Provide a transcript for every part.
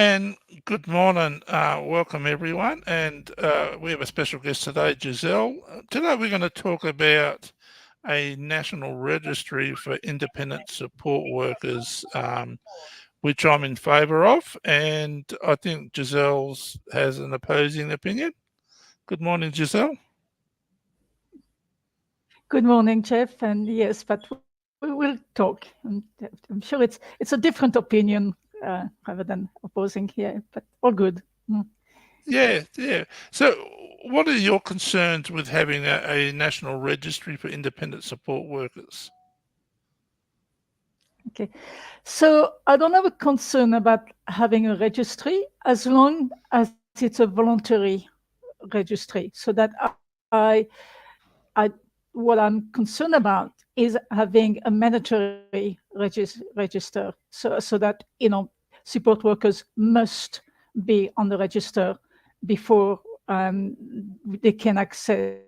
And good morning. Welcome, everyone. And we have a special guest today, Giselle. Today, we're going to talk about a national registry for independent support workers, which I'm in favour of. And I think Giselle's has an opposing opinion. Good morning, Giselle. Good morning, Jeff. And yes, but we will talk. I'm sure it's a different opinion rather than opposing here, but all good. Yeah. So, what are your concerns with having a national registry for independent support workers? Okay. So I don't have a concern about having a registry as long as it's a voluntary registry, so that I what I'm concerned about is having a mandatory register, so that support workers must be on the register before they can access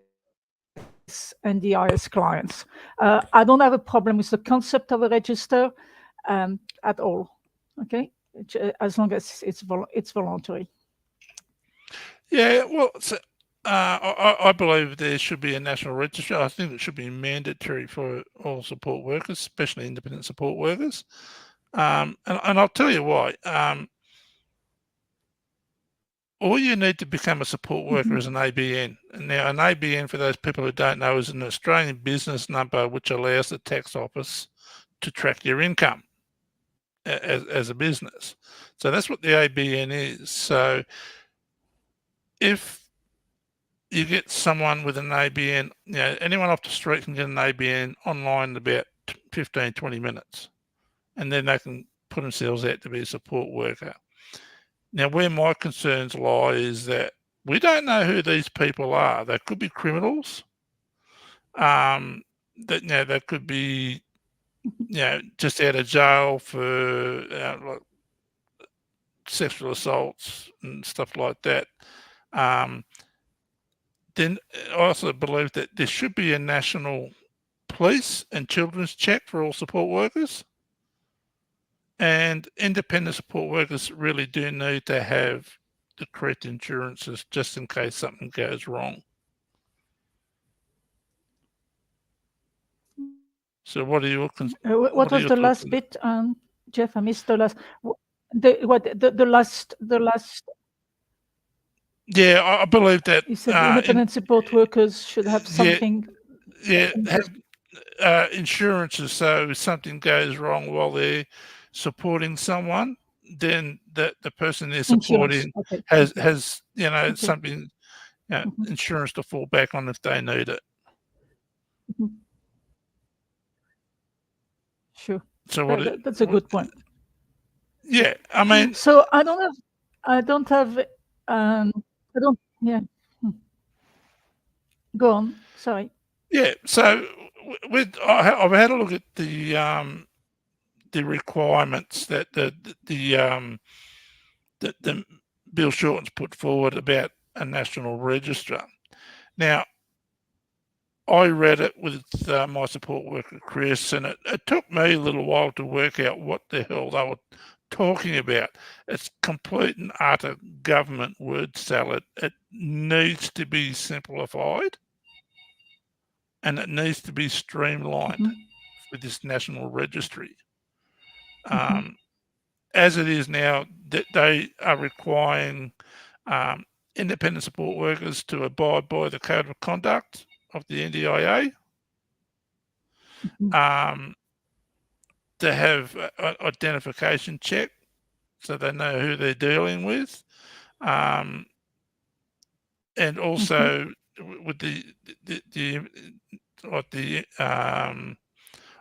NDIS clients. I don't have a problem with the concept of a register at all. Okay, as long as it's voluntary. Yeah, well, I believe there should be a national registry. I think it should be mandatory for all support workers, especially independent support workers. And I'll tell you why. All you need to become a support worker is an ABN. And now, an ABN, for those people who don't know, is an Australian business number which allows the tax office to track your income as a business. So that's what the ABN is. So if you get someone with an ABN, anyone off the street can get an ABN online in about 15, 20 minutes, and then they can put themselves out to be a support worker. Now, where my concerns lie is that we don't know who these people are. They could be criminals. That could be, just out of jail for like sexual assaults and stuff like that. Then I also believe that there should be a national police and children's check for all support workers. And independent support workers really do need to have the correct insurances just in case something goes wrong. So what are your What was the thoughts last on that? bit, Jeff? I missed the last. The last. Yeah, I believe that You said independent support workers should have yeah, something. have insurances, so if something goes wrong while they're supporting someone, then the person they're Insurance. supporting Okay. has Okay. something, insurance to fall back on if they need it. Mhm. Sure. So That's a good point. yeah, I mean, So I don't have, I don't, yeah. Hmm. Go on. Sorry. yeah. So I've had a look at the requirements that the Bill Shorten's put forward about a national register. Now, I read it with my support worker, Chris, and it took me a little while to work out what the hell they were talking about. It's complete and utter government word salad. It needs to be simplified and it needs to be streamlined Hmm. with this national registry. Hmm. Um, as it is now, that they are requiring um, independent support workers to abide by the code of conduct of the NDIA. Hmm. Um, to have an identification check so they know who they're dealing with, um, and Hmm. also with the like the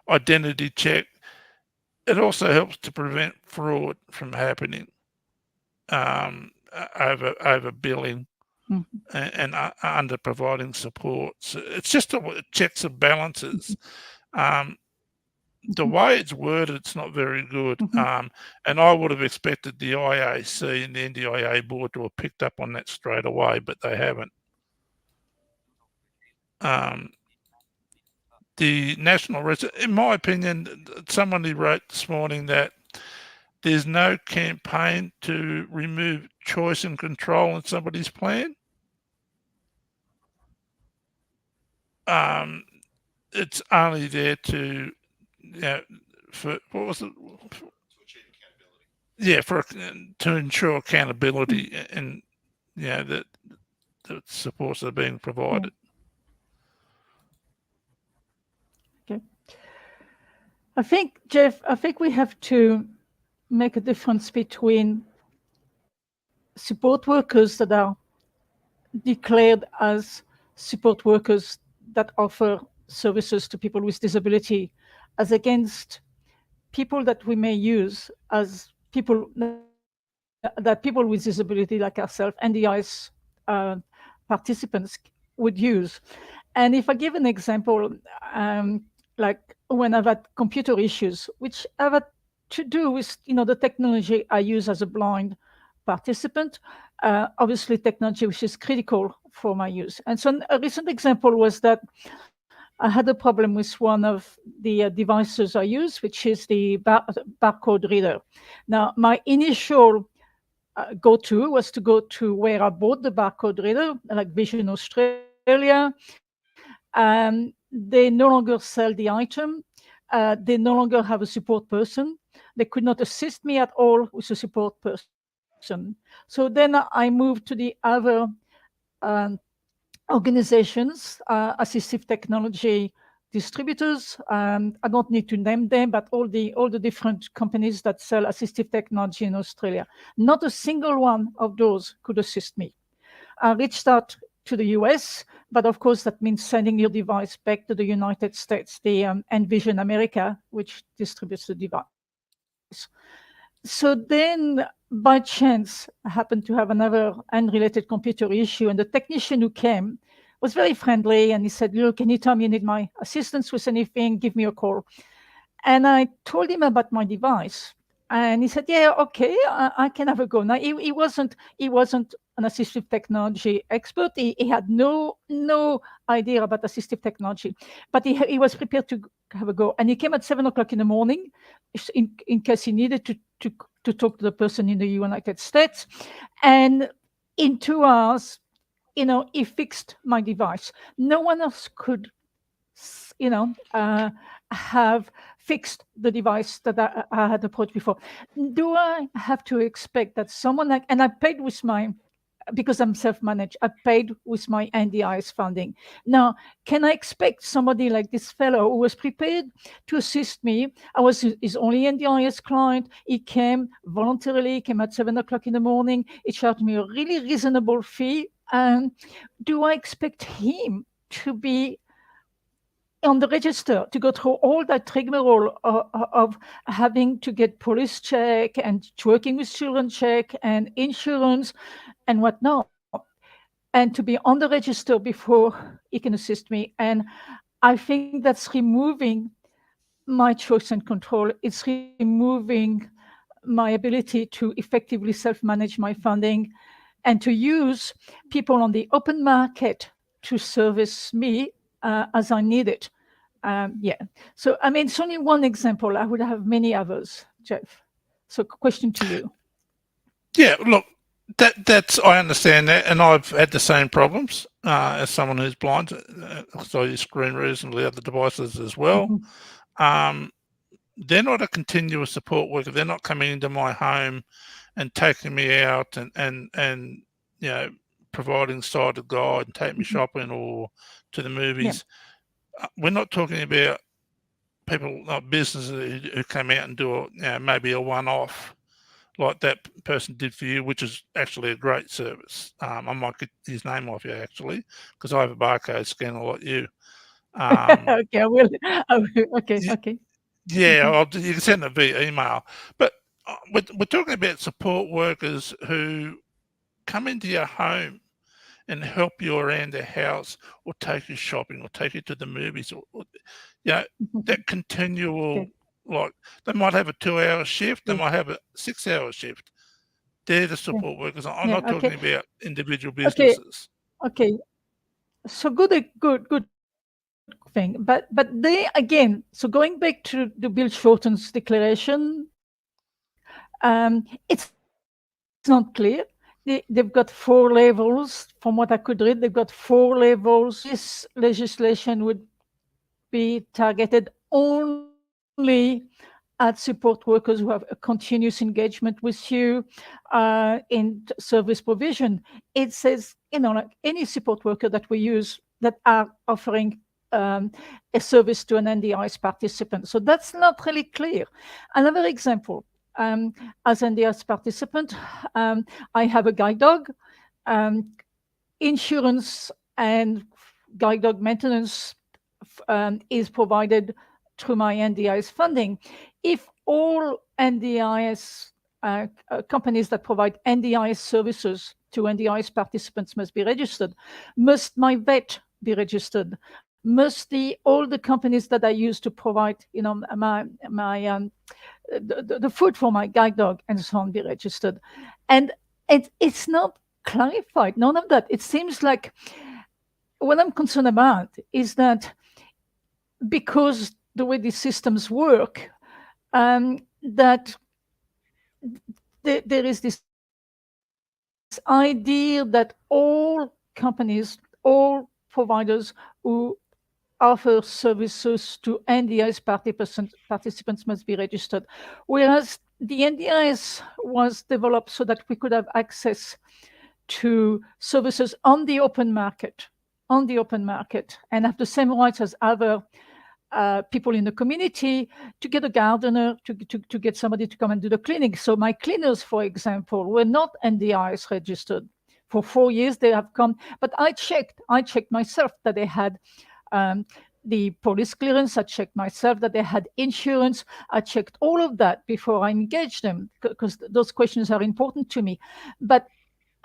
identity check, it also helps to prevent fraud from happening, over billing and under providing support. So it's just checks and balances. Um, the way it's worded, it's not very good. Hmm. And I would have expected the IAC and the NDIA board to have picked up on that straight away, but they haven't. Um, the national register, in my opinion, somebody wrote this morning that there's no campaign to remove choice and control in somebody's plan. It's only there to, for what was it? Yeah, to ensure accountability and that the supports are being provided. Okay. I think, Jeff, we have to make a difference between support workers that are declared as support workers that offer services to people with disability as against people that we may use as people that people with disability like ourselves, NDIS uh, participants would use. And if I give an example, like when I've had computer issues, which have had to do with the technology I use as a blind participant, obviously technology which is critical for my use. And so a recent example was that I had a problem with one of the devices I use, which is the barcode reader. Now, my initial go-to was to go to where I bought the barcode reader, like Vision Australia. They no longer sell the item. They no longer have a support person. They could not assist me at all with a support person. So then I moved to the other um, organizations, assistive technology distributors. I don't need to name them, but all the different companies that sell assistive technology in Australia. Not a single one of those could assist me. I reached out to the US, but of course that means sending your device back to the United States, the Envision America, which distributes the device. So then, by chance, I happened to have another unrelated computer issue, and the technician who came was very friendly, and he said, "Look, anytime you need my assistance with anything, give me a call." And I told him about my device, and he said, "Yeah, okay, I can have a go." Now he wasn't an assistive technology expert. He had no idea about assistive technology, but he was prepared to have a go. And he came at 7 o'clock in the morning, in case he needed to talk to the person in the United States, and in 2 hours, he fixed my device. No one else could have fixed the device that I had approached before. Do I have to expect that someone like, and I paid with because I'm self-managed, I paid with my NDIS funding. Now, can I expect somebody like this fellow who was prepared to assist me? I was his only NDIS client. He came voluntarily, came at 7 o'clock in the morning. He charged me a really reasonable fee. And do I expect him to be on the register, to go through all that rigmarole of having to get police check and working with children check and insurance and whatnot, and to be on the register before he can assist me? And I think that's removing my choice and control. It's removing my ability to effectively self-manage my funding and to use people on the open market to service me as I need it. Yeah. So, I mean, it's only one example. I would have many others, Jeff. So, question to you. Yeah, look, that's I understand that, and I've had the same problems as someone who's blind. So I use screen readers and the other devices as well. Um, they're not a continuous support worker. They're not coming into my home and taking me out and providing sighted guide and take me shopping or to the movies. Yeah. We're not talking about people like businesses who come out and do maybe a one-off like that person did for you, which is actually a great service. I might get his name off you actually, because I have a barcode scanner like you. Okay, I will. Okay. Yeah, you can send it via email. But we're talking about support workers who come into your home and help you around the house or take you shopping or take you to the movies or that continual, like they might have a 2-hour shift, they might have a 6-hour shift. They're the support workers. I'm not talking about individual businesses. Okay. So good thing. But they, again, so going back to the Bill Shorten's declaration, It's not clear. They've got 4 levels. From what I could read, they've got 4 levels. This legislation would be targeted only at support workers who have a continuous engagement with you service provision. It says, like any support worker that we use that are offering a service to an NDIS participant. So that's not really clear. Another example, as NDIS participant, I have a guide dog. Um, Insurance and guide dog maintenance is provided through my NDIS funding. If all NDIS companies that provide NDIS services to NDIS participants must be registered, must my vet be registered? Must all the companies that I use to provide, my the food for my guide dog and so on be registered? And it's not clarified. None of that. It seems like what I'm concerned about is that because the way these systems work, that there is this idea that all companies, all providers who offer services to NDIS participants must be registered. Whereas the NDIS was developed so that we could have access to services on the open market, and have the same rights as other people in the community, to get a gardener, to get somebody to come and do the cleaning. So my cleaners, for example, were not NDIS registered. For 4 years they have come, but I checked myself that they had the police clearance. I checked myself that they had insurance. I checked all of that before I engaged them, because those questions are important to me.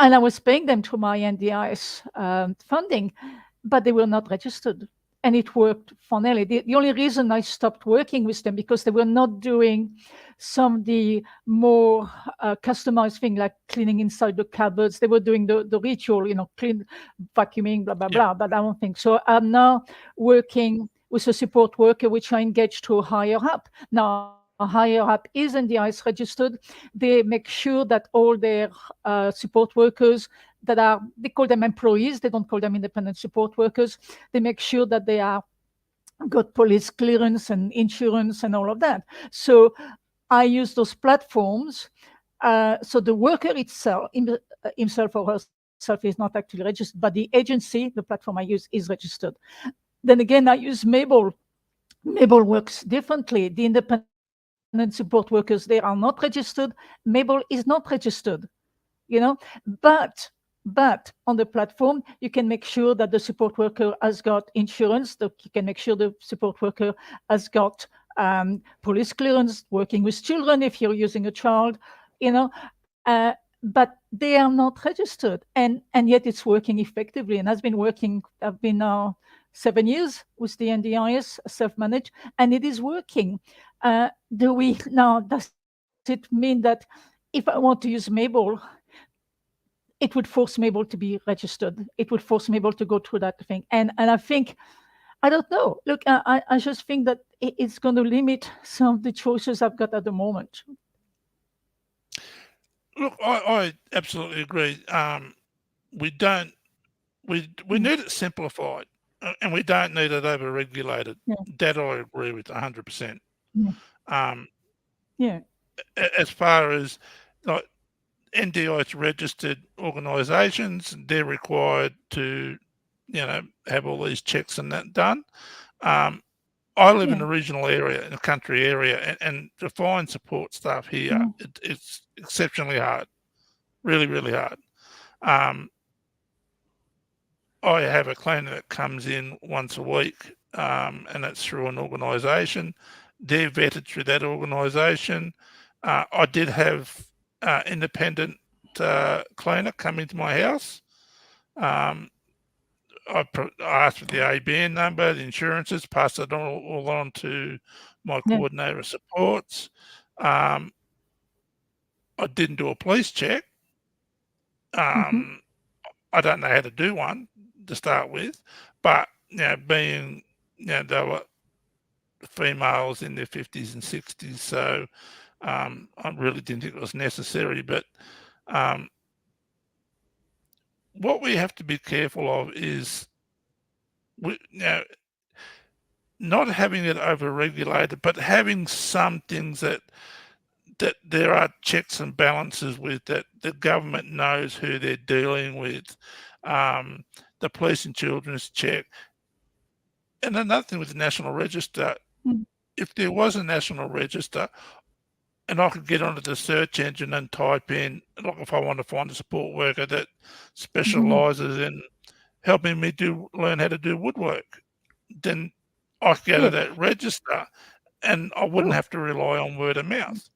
And I was paying them through my NDIS funding, but they were not registered. And it worked funnily. The only reason I stopped working with them because they were not doing some of the more customized thing, like cleaning inside the cupboards. They were doing the ritual, clean, vacuuming, blah, blah, Yeah. blah. But I don't think so. I'm now working with a support worker, which I engaged through Higher Up. Now, Higher Up is NDIS registered. They make sure that all their support workers they call them employees, they don't call them independent support workers. They make sure that they are got police clearance and insurance and all of that. So I use those platforms. So the worker itself, himself or herself, is not actually registered, but the agency, the platform I use, is registered. Then again, I use Mabel. Mabel works differently. The independent support workers, they are not registered. Mabel is not registered, but on the platform, you can make sure that the support worker has got insurance. You can make sure the support worker has got police clearance, working with children if you're using a child, you know. But they are not registered, and yet it's working effectively, and has been working. I've been now 7 years with the NDIS self-managed, and it is working. Do we now? Does it mean that if I want to use Mabel, it would force Mabel to be registered? It would force Mabel to go through that thing, and I think, I don't know. Look, I just think that it's going to limit some of the choices I've got at the moment. Look, I absolutely agree. We don't we Mm. need it simplified, and we don't need it over regulated. Yeah, That I agree with 100%. yeah, Um, yeah, as far as like NDIS registered organisations, they're required to, have all these checks and that done. I live in yeah. a regional area, in a country area, and to find support staff here, Mm, it's exceptionally hard, really, really hard. Um, I have a cleaner that comes in once a week, and that's through an organisation. They're vetted through that organisation. I did have independent cleaner come into my house. Um, I asked for the ABN number, the insurances, passed it all on to my yeah. coordinator of supports. Um, I didn't do a police check. Mm-hmm. Um, I don't know how to do one to start with, but they were females in their 50s and 60s, so I really didn't think it was necessary, but um, what we have to be careful of is now not having it over-regulated, but having some things that there are checks and balances with, that the government knows who they're dealing with. Um, the police and children's check. And another thing with the National Register, Mm. if there was a National Register and I could get onto the search engine and type in, like if I want to find a support worker that Mhm. specialises in helping me learn how to do woodwork, then I could go to Yeah, that register and I wouldn't have to sure. rely on word of mouth.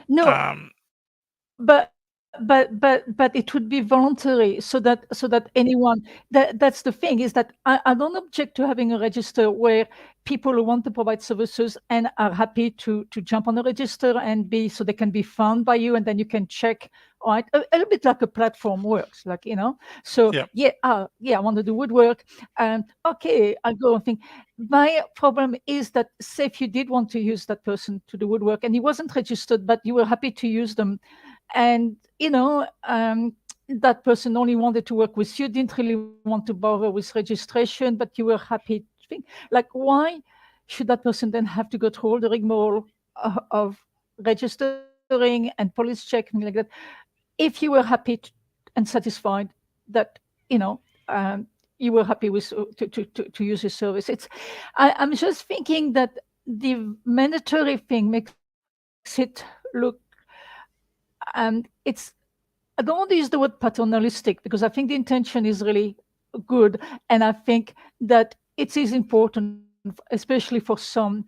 No, Um, but it would be voluntary, so that anyone, that's the thing, is that I don't object to having a register where people who want to provide services and are happy to jump on the register and be, so they can be found by you, and then you can check, right? A little bit like a platform works, like, So yeah, yeah, yeah, I want to do woodwork, and okay, I go and think. My problem is that, say if you did want to use that person to do woodwork and he wasn't registered, but you were happy to use them, and that person only wanted to work with you, didn't really want to bother with registration, but you were happy to think, like, why should that person then have to go through all the rigmarole of registering and police checking like that, if you were happy and satisfied that you know um, you were happy with to use his service? I'm just thinking that the mandatory thing makes it look, it's, I don't want to use the word paternalistic, because I think the intention is really good, and I think that it is important, especially for some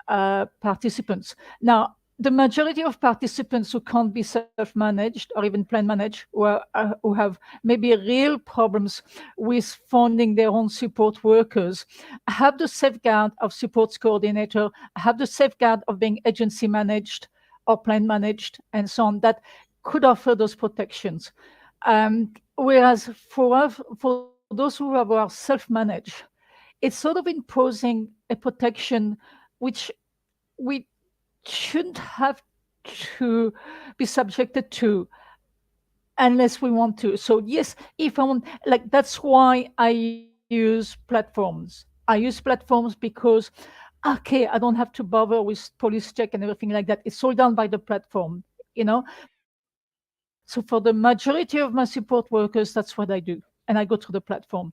participants. Now, the majority of participants who can't be self-managed or even plan managed, who have maybe real problems with funding their own support workers, have the safeguard of supports coordinator, have the safeguard of being agency managed or plan managed, and so on, that could offer those protections. Whereas for those who are self-managed, it's sort of imposing a protection which we shouldn't have to be subjected to unless we want to. So yes, if I want, like, that's why I use platforms. I use platforms because, okay, I don't have to bother with police check and everything like that. It's all done by the platform, you know. So for the majority of my support workers, that's what I do, and I go through the platform.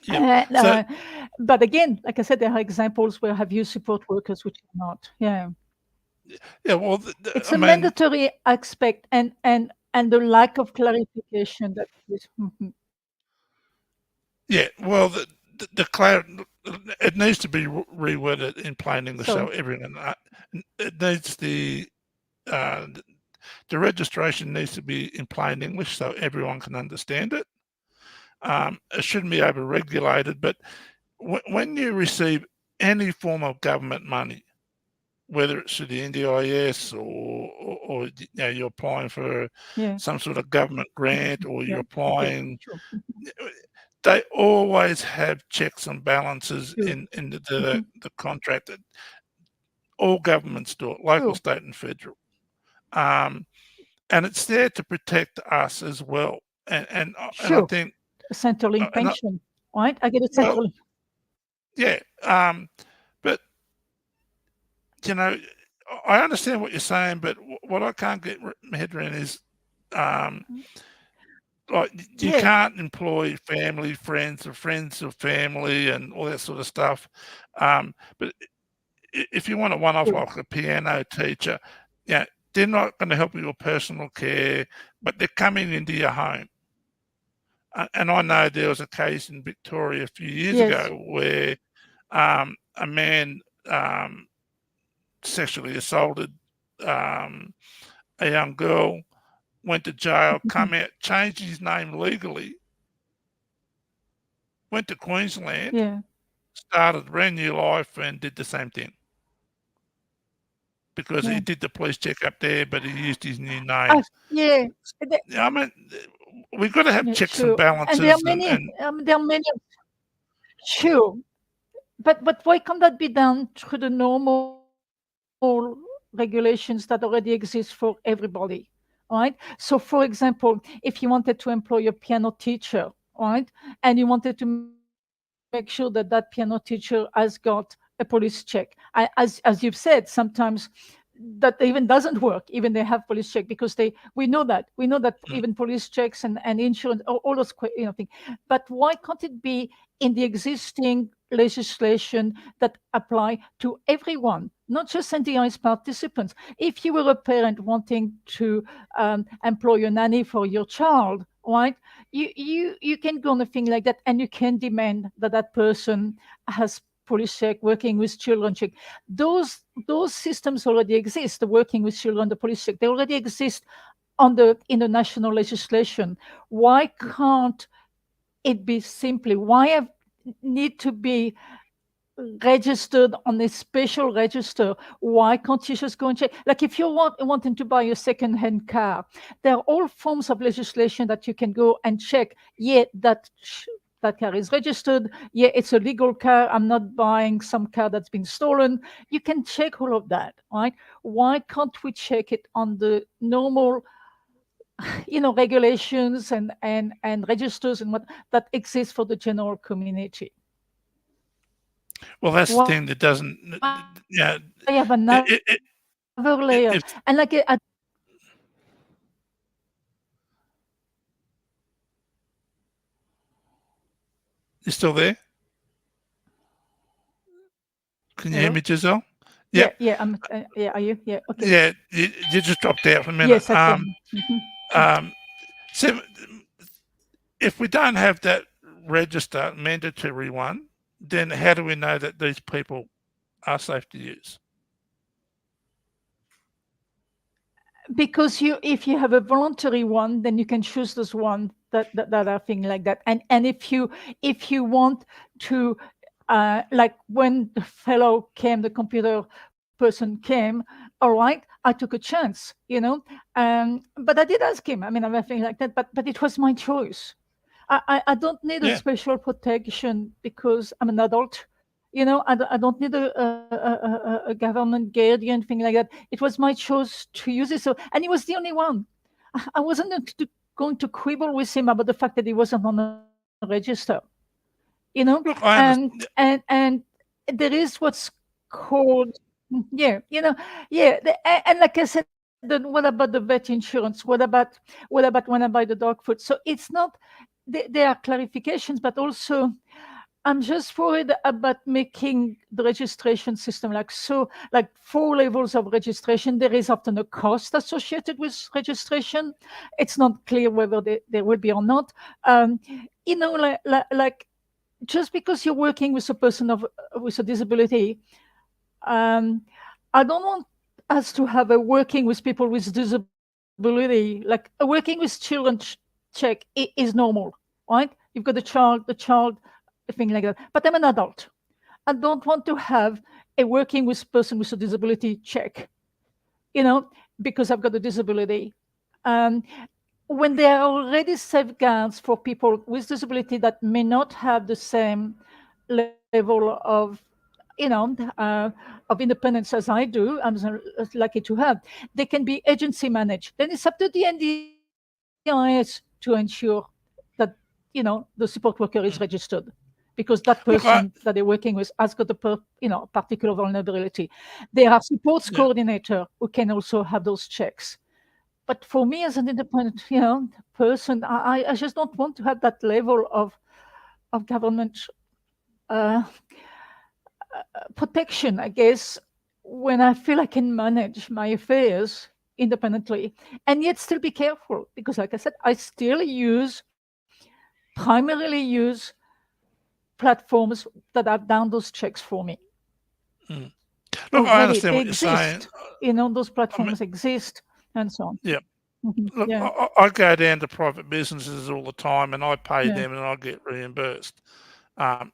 And yeah. So but again, like I said, there are examples where I've used support workers which are not. Yeah, yeah, well, it's I a mean, mandatory aspect, and the lack of clarification that is. Mhm. yeah, well, the cloud, it needs to be reworded in plain English so Sorry. everyone. It needs uh, the registration needs to be in plain English so everyone can understand it. It shouldn't be over regulated, but when you receive any form of government money, whether it's through the NDIS or you're applying for Yeah. some sort of government grant Mhm. or you're Yeah. Okay. applying, Sure. they always have checks and balances Sure. in Mhm. the contract. All governments do it, local, Sure. state, and federal. Um, and it's there to protect us as well. And I Sure. think, A Centrelink and pension, right? I get a well, Centrelink. yeah. But you know, I understand what you're saying, but what I can't get my head around is, um, like, you Yeah. can't employ family, friends, or friends of family, and all that sort of stuff. But if you want a one-off Sure. like a piano teacher, yeah, they're not going to help you with personal care, but they're coming into your home. And I know there was a case in Victoria a few years Yes. ago where a man sexually assaulted um, a young girl, went to jail, Mhm. come out, changed his name legally, went to Queensland, Yeah. started a brand new life, and did the same thing because he Yeah. did the police check up there, but he used his new name. Yeah. Yeah, I mean, we've got to have Yeah. checks and Sure. And there are balances, many. and There are many. Sure. But why can't that be done through the normal regulations that already exist for everybody, right? So, for example, if you wanted to employ a piano teacher, right, and you wanted to make sure that that piano teacher has got a police check, as you've said, sometimes that even doesn't work. Even they have police check because we know that even mm. police checks and insurance, all those things. But why can't it be in the existing legislation that apply to everyone, not just NDIS participants? If you were a parent wanting to employ a nanny for your child, right? You can go on a thing like that, and you can demand that that person has police check, working with children check. Those systems already exist. The working with children, the police check, they already exist in the national legislation. Why can't it be simply? Why have need to be registered on a special register? Why can't you just go and check? Like if you're wanting to buy a second-hand car, there are all forms of legislation that you can go and check. Yeah, that car is registered. Yeah, it's a legal car. I'm not buying some car that's been stolen. You can check all of that, right? Why can't we check it on the normal, regulations and registers and what that exist for the general community? Well, that's the thing Why that have doesn't. another layer? Yeah, And like if you're still there, can you hear me, hello? Giselle? Yep. Yeah, yeah, yeah. Are you? Yeah, okay. Yeah, you just dropped out for a minute. Yes, I can. Um, so if we don't have that register, mandatory one, then how do we know that these people are safe to use? Because if you have a voluntary one, then you can choose this one that are thing like that. And if you want to, like when the fellow came, the computer person came, all right, I took a chance, but I did ask him. I mean, I'm nothing like that, but it was my choice. I don't need a Yeah. special protection because I'm an adult. I don't need a government guardian thing like that. It was my choice to use it. So, and he was the only one. I wasn't going to quibble with him about the fact that he wasn't on a register. Look, I And there is what's called, yeah, and like I said, then what about the vet insurance? What about when I buy the dog food? So it's not. There are clarifications, but also I'm just worried about making the registration system like 4 levels of registration. There is often a cost associated with registration. It's not clear whether there will be or not. Um, like just because you're working with a person with a disability, um, I don't want us to have a working with people with disability, like a working with children check is normal, right? You've got the child, a thing like that. But I'm an adult. I don't want to have a working with person with a disability check, you know, because I've got a disability. Um, when there are already safeguards for people with disability that may not have the same level of independence as I do, I'm lucky to have, they can be agency managed. Then it's up to the NDIS to ensure that the support worker is registered, because that person look, that they're working with has got particular vulnerability. There are supports yeah. coordinator who can also have those checks. But for me as an independent, person, I just don't want to have that level of government uh, protection, I guess, when I feel I can manage my affairs independently and yet still be careful. Because, like I said, I still primarily use platforms that have done those checks for me Mm. Look, I already. understand They what you're saying. exist, those I mean, platforms exist, and so on. yeah. Look, Yeah, I go down to private businesses all the time, and I pay yeah. them, and I get reimbursed. Um,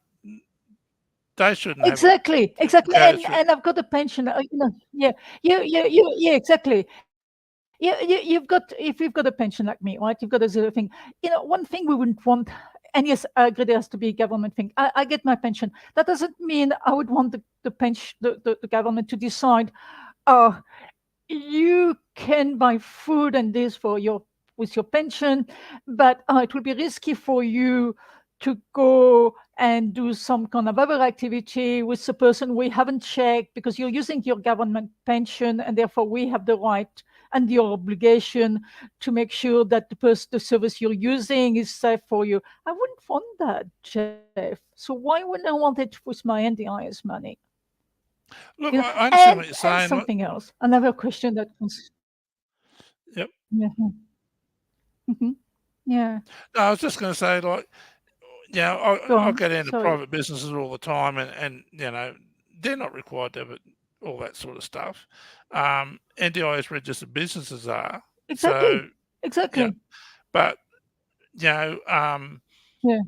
they shouldn't have Exactly. go And through. I've got a pension. Yeah, yeah, exactly. You've got, if you've got a pension like me, right? You've got a zero thing. One thing we wouldn't want, and yes, I agree there has to be a government thing. I get my pension. That doesn't mean I would want the pension, the government to decide uh, you can buy food and this for your with your pension, but it will be risky for you to go and do some kind of other activity with the person we haven't checked because you're using your government pension, and therefore we have the right and your obligation to make sure that the service you're using is safe for you. I wouldn't want that, Jeff. So why would I want it with my NDIS money? Look, You know, I understand what you're and saying. Like, something else. Another question that comes. yep. Yeah. Mhm. Yeah. No, I was just going to say, like, Go I on. go down to Sorry. private businesses all the time, and they're not required to have all that sort of stuff. NDIS registered businesses are, so Exactly. yeah, Exactly. but you know, Yeah.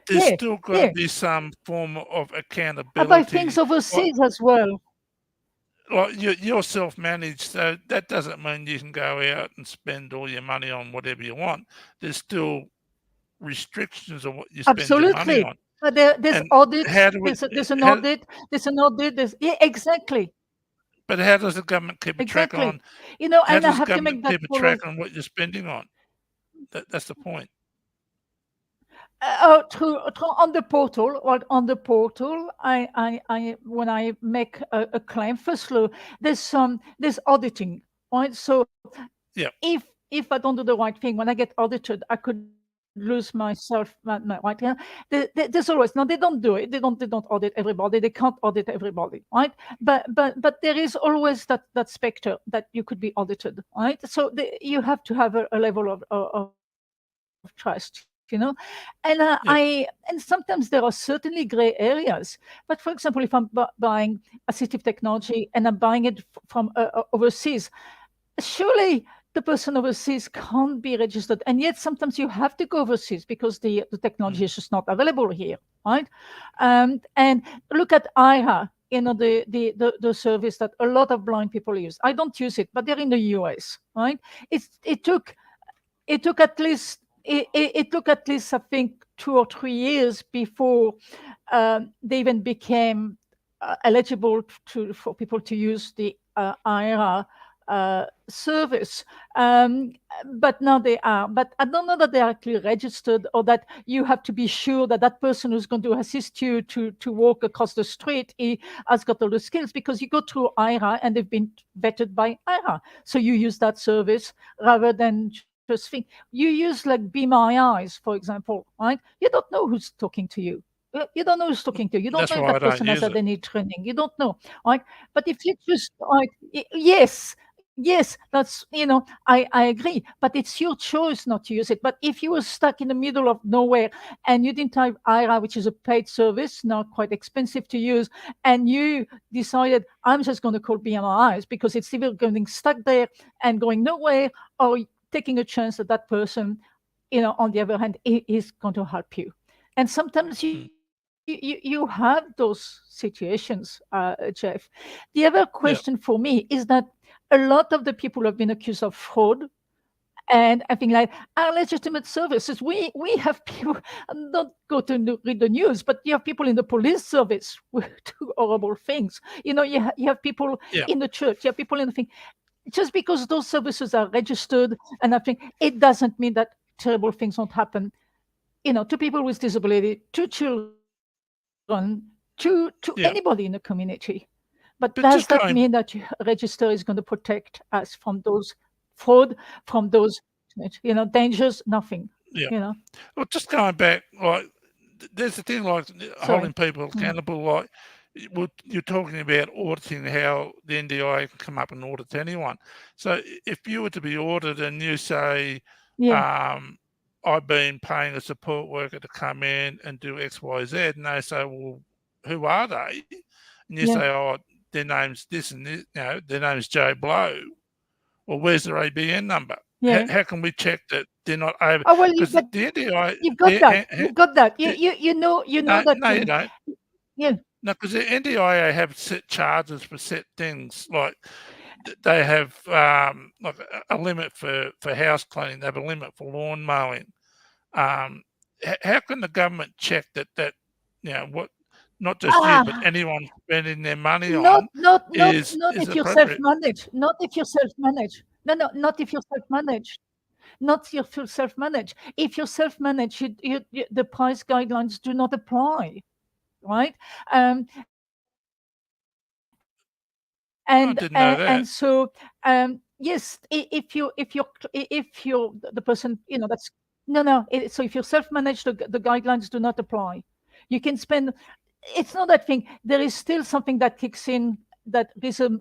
there's Yeah. still got to Yeah. be some form of I buy things accountability. Like, overseas as well. you're self-managed, so that doesn't mean you can go out and spend all your money on whatever you want. There's still restrictions on what you spend your money Absolutely. on. There's And audits. how do we, There's an how, audit. There's an audit. There's yeah. Exactly. but how does the government keep a track Exactly. on, how And I does the have to government make that keep a track follow. on what you're spending on? That's the point. Through on the portal, or on the portal, I when I make a claim, firstly, there's auditing, right? So Yeah, if I don't do the right thing, when I get audited, I could lose my right. Yeah, there's always no. They don't do it. They don't audit everybody. They can't audit everybody, right? But there is always that specter that you could be audited, right? So you have to have a level of trust, And yeah, sometimes there are certainly gray areas. But for example, if I'm buying assistive technology and I'm buying it from overseas, surely the person overseas can't be registered, and yet sometimes you have to go overseas because the mm, technology is just not available here, right? And look at IHA, the service that a lot of blind people use. I don't use it, but they're in the US, right? It took at least it took at least, I think, 2 or 3 years before they even became eligible for people to use the IRA service. Um, but now they are. But I don't know that they are actually registered, or that you have to be sure that that person who's going to assist you to walk across the street has got all the skills, because you go through IRA and they've been vetted by IRA. So you use that service rather than just think. You use like Be My Eyes, for example, right? You don't know who's talking to you. You don't know who's talking to you. You don't that's know if why I that don't person has use had it. any training. You don't know, right? But if you just, right, yes, I agree. But it's your choice not to use it. But if you were stuck in the middle of nowhere and you didn't have IRA, which is a paid service, now quite expensive to use, and you decided, I'm just going to call BMIs because it's either getting stuck there and going nowhere, or taking a chance that that person, on the other hand, is going to help you. And sometimes Mm, you have those situations, Jeff. The other question yeah, for me is that a lot of the people who have been accused of fraud and I think like our legitimate services, we have people, not go to read the news, but you have people in the police service who do horrible things. You have people yeah, in the church, you have people in the thing. Just because those services are registered, and I think it doesn't mean that terrible things won't happen, to people with disability, to children, to anybody in the yeah. community. But does that But mean just that your going, register is going to protect us from those fraud, from those dangers? Nothing. yeah. You know. Well, just going back, like, there's the thing, like, holding Sorry. people Mm. accountable. Like, you're talking about auditing, how the NDI can come up and audit anyone. So if you were to be audited and you say, Yeah. um, I've been paying a support worker to come in and do X, Y, Z, and they say, well, who are they? And you Yeah. say, oh, their name's this and this, their name's Joe Blow. Well, where's their ABN number? Yeah. How can we check that they're not over? Oh well, Because the NDI, you've got that. You've got that. You the, you you know no, that no, you don't. yeah. No, because the NDIA have set charges for set things. Like, they have like a limit for house cleaning. They have a limit for lawn mowing. How can the government check that what not just you, but Ah, anyone spending their money not on not not not is if you're appropriate. self-managed. Not if you're self-managed. No, no, not if you're self-managed. Not if you're self-managed. If you're self-managed, the price guidelines do not apply, right? I didn't know that. And so yes, if you're the person, that's no, so if you're self-managed, the guidelines do not apply. You can spend, it's not that thing. There is still something that kicks in, that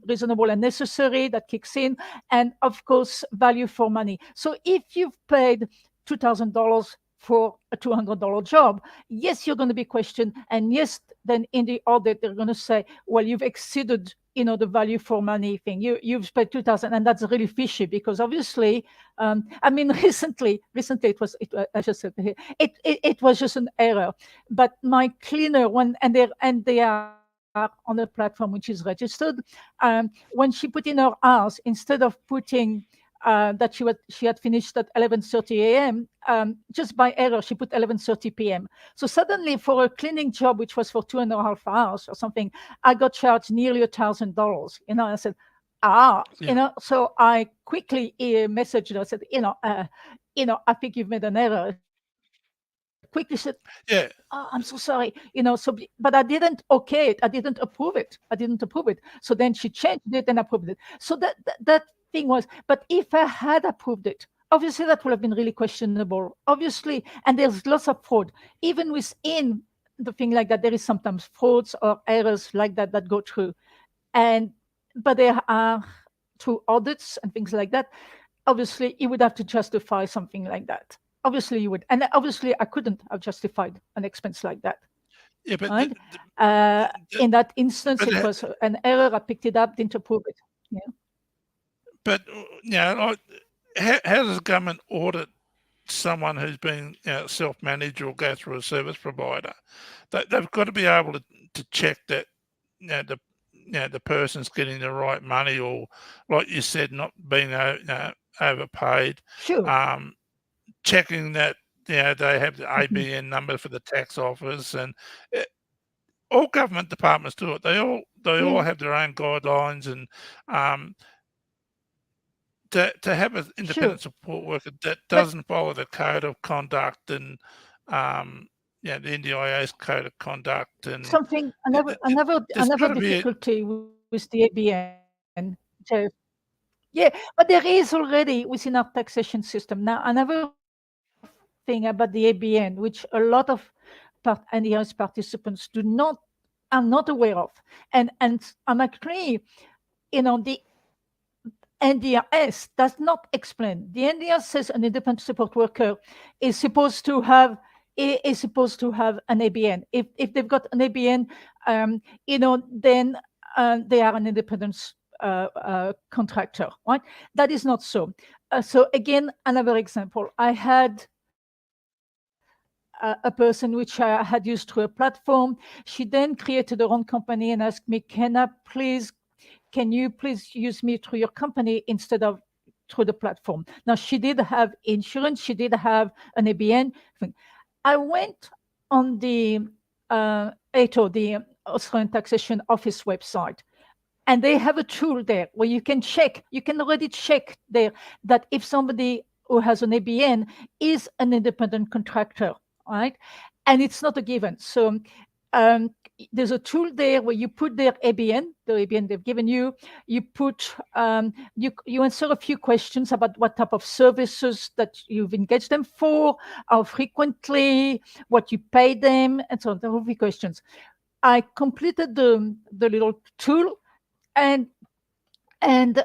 reasonable and necessary, that kicks in, and of course value for money. So if you've paid $2,000 for a $200 job, yes, you're going to be questioned, and yes, then in the audit they're going to say, well, you've exceeded, the value for money thing. You've spent 2,000, and that's really fishy, because obviously, I mean, recently I just said here, it was just an error. But my cleaner, and they are on a platform which is registered, when she put in her hours, instead of putting that she had finished at 11:30 a.m. Just by error, she put 11:30 p.m. So suddenly, for a cleaning job, which was for 2.5 hours or something, I got charged nearly $1,000. I said, Yeah, So I quickly messaged her. I said, I think you've made an error. Quickly said, oh, I'm so sorry. yeah, But I didn't okay it. I didn't approve it. So then she changed it and approved it. So that thing was, but if I had approved it, obviously that would have been really questionable. Obviously, and there's lots of fraud. Even within the thing like that, there is sometimes frauds or errors like that go through. And but there are through audits and things like that. Obviously, you would have to justify something like that. Obviously, you would, and obviously, I couldn't have justified an expense like that, yeah. But right? the, In that instance, but it was an error. I picked it up, didn't approve it. Yeah, like, how does the government audit someone who's been self-managed or go through a service provider? They've got to be able to check that the the person's getting the right money, or like you said, not being overpaid. sure. Um, checking that they have the Mhm. ABN number for the tax office, and uh, all government departments do it. They all Yeah, have their own guidelines, and um, to have an independent sure. support worker that But doesn't follow the code of conduct and um, the NDIA's code of conduct, and something it, it, it- there's got another to be difficulty with the ABN, Jeff. Yeah, but there is already within our taxation system now another thing about the ABN, which a lot of NDIS participants are not aware of, and I'm actually, the NDIS does not explain. The NDIS says an independent support worker is supposed to have an ABN. If they've got an ABN, then they are an independent contractor, right? That is not so. So again, another example. I had a person which I had used through a platform. She then created her own company and asked me, can you please use me through your company instead of through the platform? Now, she did have insurance, she did have an ABN. I went on the ATO, the Australian Taxation Office website, and they have a tool there where you can already check there that if somebody who has an ABN is an independent contractor, right? And it's not a given. So um, there's a tool there where you put their ABN, the ABN they've given you. You put you answer a few questions about what type of services that you've engaged them for, how frequently, what you pay them, and so on. There will be questions. I completed the little tool, and and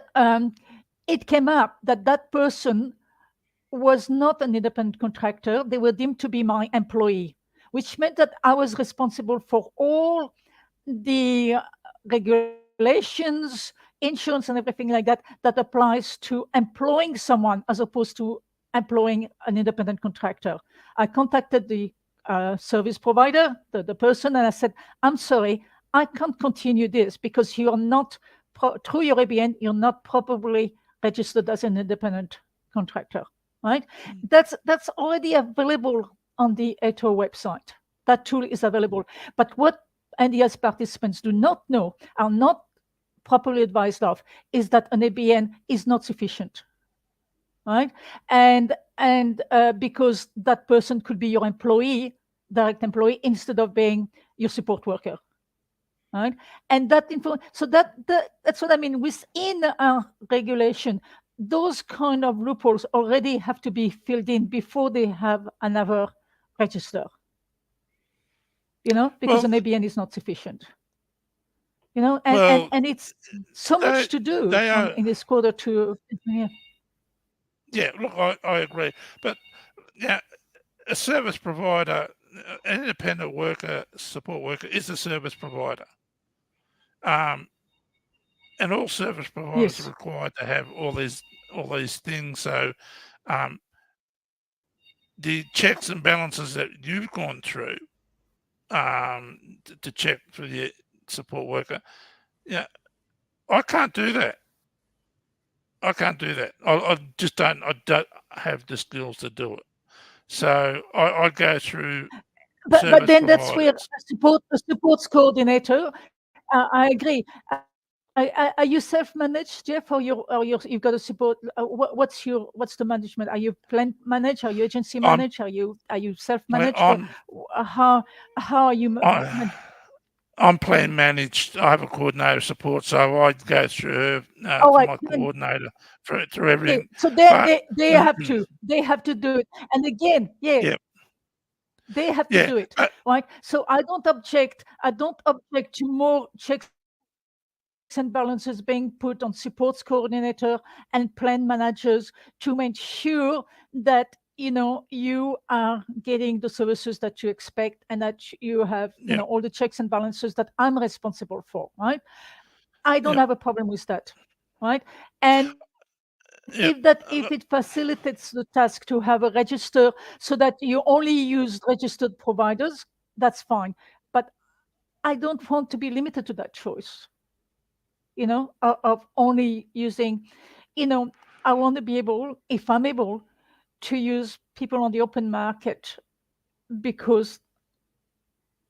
it came up that that person was not an independent contractor. They were deemed to be my employee, which meant that I was responsible for all the regulations, insurance, and everything like that that applies to employing someone as opposed to employing an independent contractor. I contacted the service provider, the person, and I said, I'm sorry, I can't continue this because you are not, through your ABN, you're not properly registered as an independent contractor, right? That's already available on the ATO website. That tool is available. But NDIS participants do not know, are not properly advised of, is that an ABN is not sufficient, right? And because that person could be your employee, direct employee, instead of being your support worker, right? And that info, so that's what I mean. Within our regulation, those kind of loopholes already have to be filled in before they have another register. Because Well, an ABN is not sufficient. And well, it's so much they to do they are. in this quarter to. Yeah. Yeah, look, I agree, but yeah, a service provider, an independent worker, support worker, is a service provider. Um, and all service providers are Yes. required to have all these things. So, um, the checks and balances that you've gone through, to check for the support worker, yeah, I can't do that. I can't do that. I just don't. I don't have the skills to do it. So I go through But service then that's where providers. a supports coordinator. I agree. Are you self-managed, Jeff, or you've got a support? What's the management? Are you plant managed? Are you agency I'm managed? Are you self-managed? Or I'm how are you? I, I'm plan managed. I have a coordinator support, so I go through her, All for right. my coordinator through everything. Okay. So But they have to do it. And again, yeah, yeah, they have to yeah, do it, but right? So I don't object to more checks and balances being put on supports coordinator and plan managers to make sure that you are getting the services that you expect, and that you have all yeah, the checks and balances that I'm responsible for, right? I don't yeah, have a problem with that, right? And if yeah. it facilitates the task to have a register so that you only use registered providers, that's fine. But I don't want to be limited to that choice, of only using, you know, I want to be able, if I'm able, to use people on the open market because,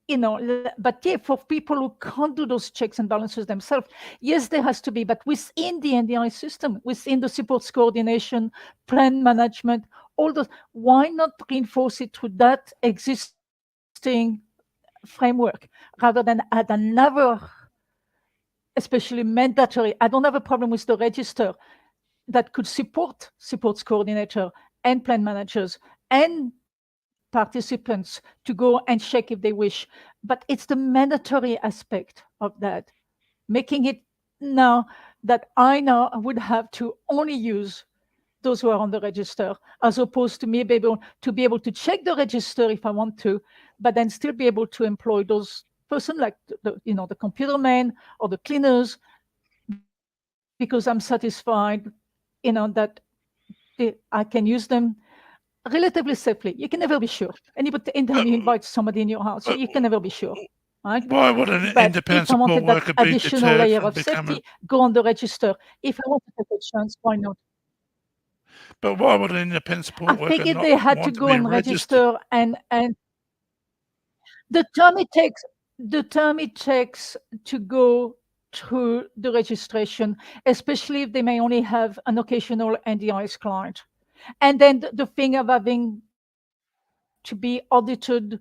but yeah, for people who can't do those checks and balances themselves, yes, there has to be, but within the NDI system, within the supports coordination, plan management, all those, why not reinforce it through that existing framework rather than add another, especially mandatory? I don't have a problem with the register that could support supports coordinator and plan managers and participants to go and check if they wish. But it's the mandatory aspect of that, making it now that I now would have to only use those who are on the register, as opposed to me be able to check the register if I want to, but then still be able to employ those person like the computer man or the cleaners, because I'm satisfied, that I can use them relatively safely. You can never be sure. Anytime you But, invite somebody in your house, but you can never be sure, right? why would an But independent if I support wanted that worker be additional deterred layer from of becoming? safety, go on the register. If I want to take a chance, why not? But why would an independent I support worker figured not they had to want to go be and registered? register, and the time it takes to go through the registration, especially if they may only have an occasional NDIS client. And then the thing of having to be audited,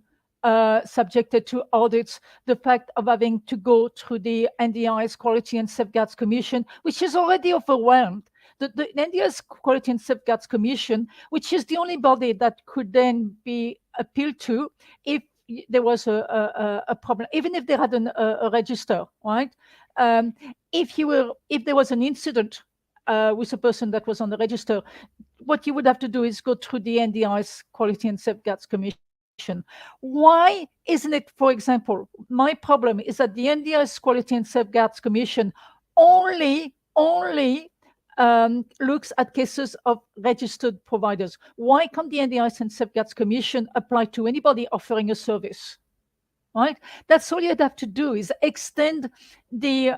subjected to audits, the fact of having to go through the NDIS Quality and Safeguards Commission, which is already overwhelmed. The NDIS Quality and Safeguards Commission, which is the only body that could then be appealed to if there was a problem, even if they had a register, right? Um, if there was an incident with a person that was on the register, what you would have to do is go through the NDI's Quality and Safeguards Commission. Why isn't it, for example, my problem is that the NDI's Quality and Safeguards Commission only looks at cases of registered providers. Why can't the NDI's and Safeguards Commission apply to anybody offering a service? Right? That's all you'd have to do is extend the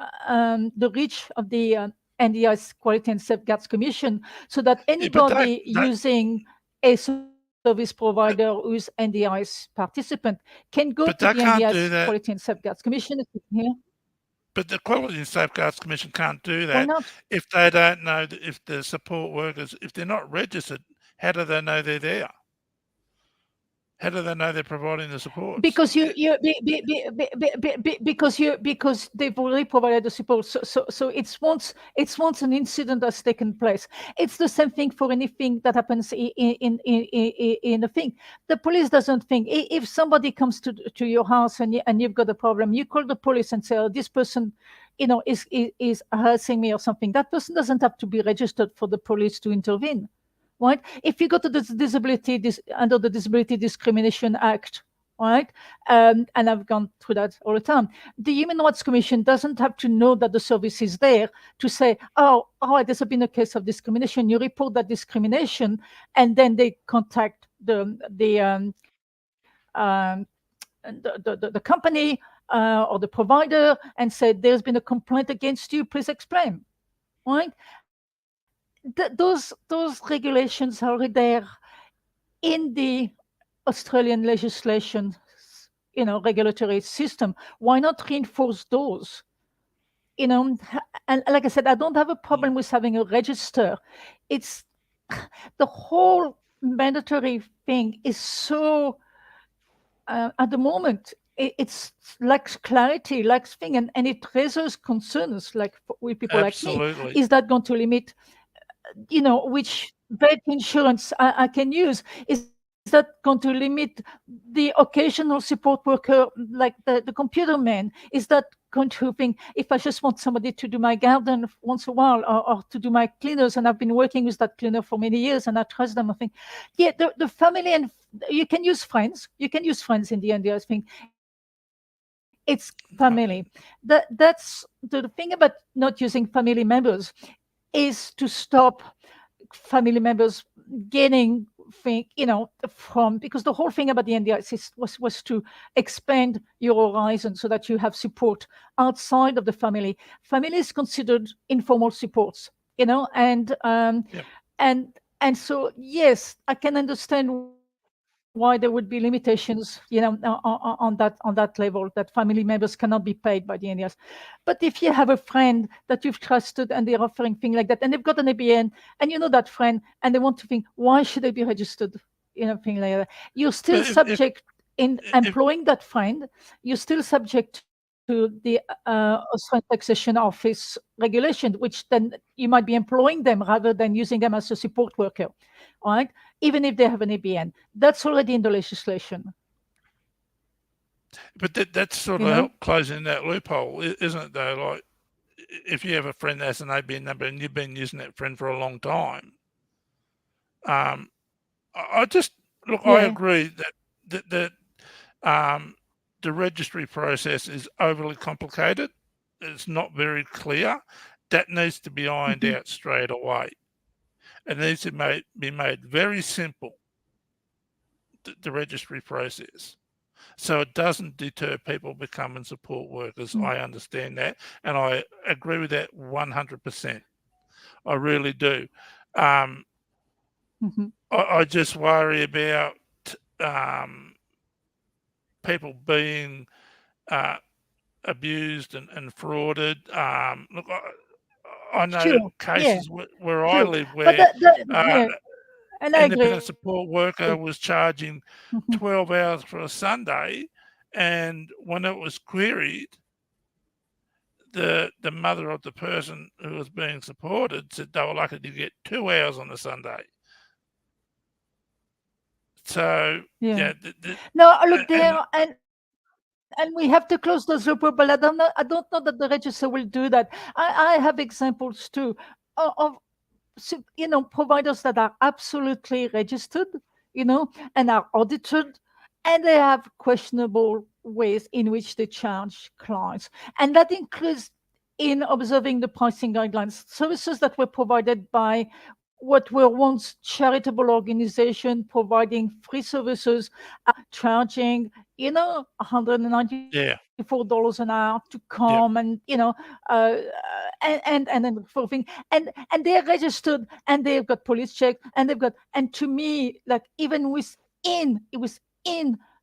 reach of the NDI's Quality and Safeguards Commission so that Yeah, but anybody they using a support service provider who's NDIS participant can go But to they the can't do NDIS that. Quality and Safeguards Commission here. But the Quality and Safeguards Commission can't do Why that not? if they don't know if the support workers, if they're not registered, how do they know they're there? How do they know they're providing the supports? Because because they've already provided the support. So it's once an incident has taken place. It's the same thing for anything that happens in a thing. The police doesn't think if somebody comes to your house and you've got a problem, you call the police and say, oh, this person, is harassing me or something. That person doesn't have to be registered for the police to intervene. Right? If you go to the under the Disability Discrimination Act, right, and I've gone through that all the time, the Human Rights Commission doesn't have to know that the service is there to say, oh, there's been a case of discrimination. You report that discrimination, and then they contact the company or the provider and say, there's been a complaint against you. Please explain. Right? Those regulations are already there in the Australian legislation, regulatory system. Why not reinforce those? And like I said, I don't have a problem with having a register. It's the whole mandatory thing is so at the moment it's lacks clarity, lacks thing, and it raises concerns like with people like me. Absolutely. Is that going to limit which vet insurance I can use? Is that going to limit the occasional support worker, like the computer man? Is that going to think if I just want somebody to do my garden once a while or to do my cleaners, and I've been working with that cleaner for many years and I trust them, I think, yeah, the family, and you can use friends. You can use friends in the end. I think it's family. That's the thing about not using family members is to stop family members getting from, because the whole thing about the NDIS was to expand your horizon so that you have support outside of the family. Family is considered informal supports, and Yep. and so yes, I can understand why there would be limitations, on that level, that family members cannot be paid by the NDIS. But if you have a friend that you've trusted and they're offering things like that, and they've got an ABN, and you know that friend, and they want to think, why should they be registered? Thing like that. You're still But subject in if employing that friend. You're still subject to the Australian Taxation Office regulation, which then you might be employing them rather than using them as a support worker, right? Even if they have an ABN, that's already in the legislation. but that's sort You of know? help closing that loophole, isn't it? Though, like if you have a friend that has an ABN number and you've been using that friend for a long time, I just look. I Yeah. agree that the registry process is overly complicated. It's not very clear. That needs to be ironed Mhm. out straight away. It needs to be made very simple. The registry process, so it doesn't deter people becoming support workers. Mm. I understand that, and I agree with that 100%. I really do. Um, Mhm. I just worry about um, people being uh, abused and frauded. Look, I know Sure. Yeah. cases where I True. live But where uh, yeah, and I independent agree. support worker was charging Mhm. 12 hours for a Sunday, and when it was queried, the mother of the person who was being supported said they were lucky to get 2 hours on a Sunday. So Yeah. yeah, No, look and there, and we have to close those loopholes. But I don't know that the register will do that. I have examples too of providers that are absolutely registered, and are audited, and they have questionable ways in which they charge clients, and that includes in observing the pricing guidelines. Services that were provided by what were once charitable organizations providing free services charging Yeah. $194 an hour to come and, Yep. and then for thing, and they're registered and they've got police check and they've got, and to me, like, even within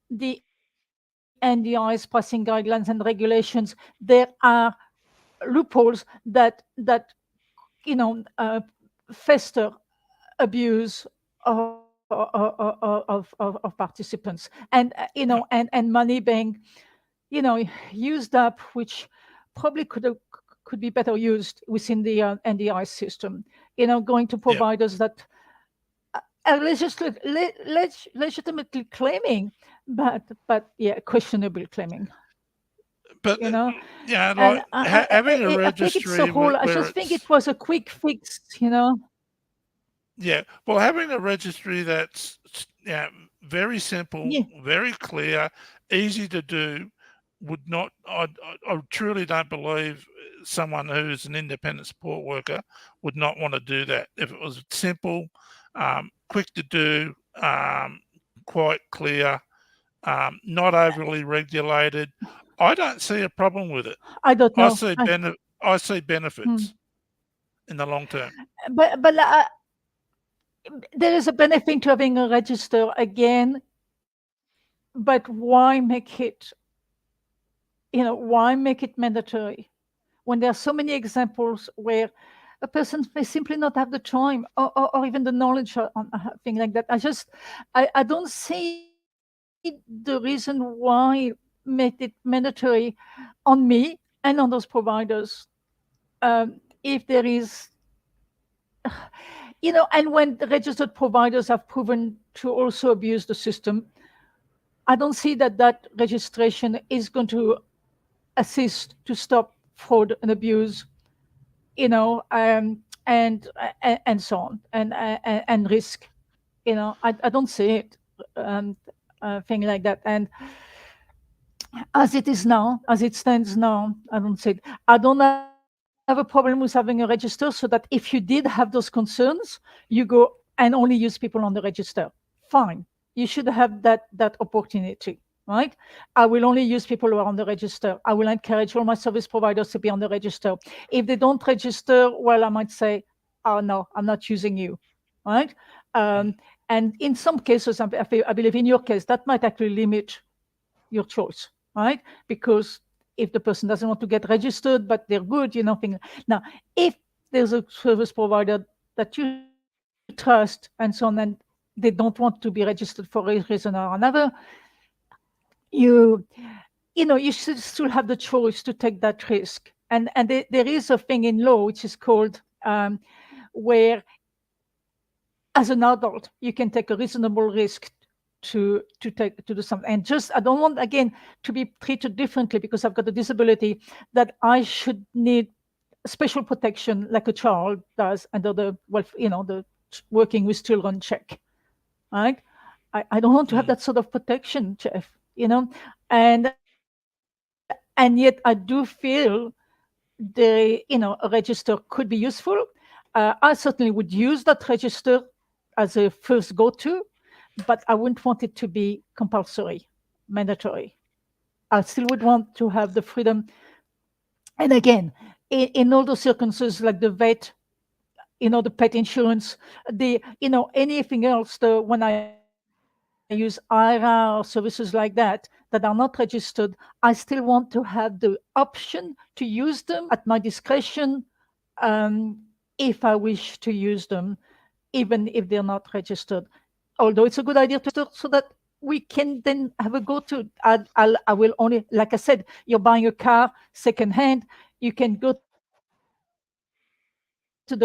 the NDI's pricing guidelines and regulations, there are loopholes that fester abuse of participants, and Yep. money being you know used up, which probably could be better used within the NDI system. Going to Yep. providers that are legitimately claiming, but yeah, questionable claiming. But yeah, And like having a I think it's a registry whole. I where just think it's it was a quick fix. yeah, well, having a registry that's yeah, very simple, Yeah, very clear, easy to do, would not. I truly don't believe someone who's an independent support worker would not want to do that. If it was simple, quick to do, quite clear, not overly regulated, I don't see a problem with it. I don't I know. see I see benefits Hmm. in the long term. But there is a benefit to having a register again. But why make it mandatory when there are so many examples where a person may simply not have the time, or even the knowledge on a thing like that. I don't see the reason why make it mandatory on me and on those providers, if there is, and when the registered providers have proven to also abuse the system, I don't see that registration is going to assist to stop fraud and abuse, and so on, and risk. I don't see it, um, thing like that. And as it stands now, I don't see it. I don't have a problem with having a register, so that if you did have those concerns, you go and only use people on the register. Fine. You should have that opportunity, right? I will only use people who are on the register. I will encourage all my service providers to be on the register. If they don't register, well, I might say, oh no, I'm not using you, right? Mm, Um, and in some cases, I believe in your case, that might actually limit your choice, right? Because if the person doesn't want to get registered, but they're good, now, if there's a service provider that you trust and so on, and they don't want to be registered for a reason or another, you you should still have the choice to take that risk. And there is a thing in law which is called, where as an adult you can take a reasonable risk to do something. And just, I don't want, again, to be treated differently because I've got a disability, that I should need special protection like a child does under the, well, the working with children check, right? I don't want to have mm, that sort of protection, Jeff, and yet I do feel a register could be useful. I certainly would use that register as a first go-to, but I wouldn't want it to be compulsory, mandatory. I still would want to have the freedom. And again, in all those circumstances, like the vet, the pet insurance, anything else, when I use IRA or services like that are not registered, I still want to have the option to use them at my discretion, if I wish to use them, even if they're not registered. Although it's a good idea to register so that we can then have a go to. I will only, like I said, you're buying a car secondhand. You can go to the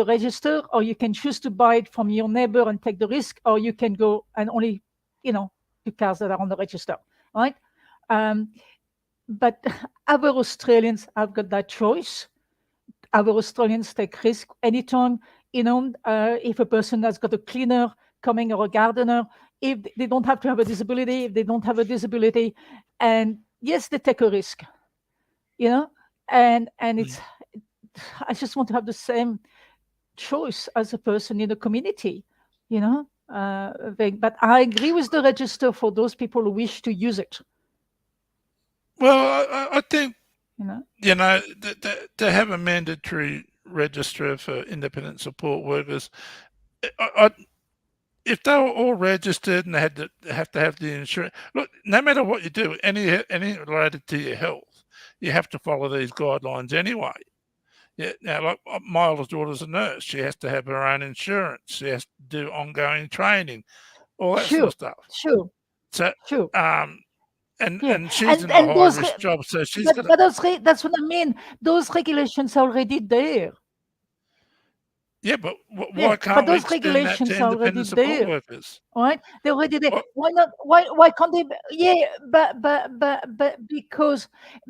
register, or you can choose to buy it from your neighbor and take the risk, or you can go and only, do cars that are on the register, right? Um, but other Australians have got that choice. Our Australians take risk anytime. If a person has got a cleaner coming or a gardener, if they don't have to have a disability, if they don't have a disability, and yes, they take a risk, you know, and mm. I just want to have the same choice as a person in the community, you know. But I agree with the register for those people who wish to use it. Well, I think, You know. to have a mandatory register for independent support workers, I, if they were all registered and they have to have the insurance. Look, no matter what you do, any related to your health, you have to follow these guidelines anyway. Yeah. Now, like my oldest daughter's a nurse, she has to have her own insurance. She has to do ongoing training, all that sort of Sure, stuff. sure, So, sure. um, Yeah, and she's in a and high risk job, so she's got to. but that's what I mean. Those regulations are already there. Yeah, but Yeah, why but can't we those extend that to regulations are already independent support there, workers? right? They're already there. Well, Why not? Why can't they? Yeah, but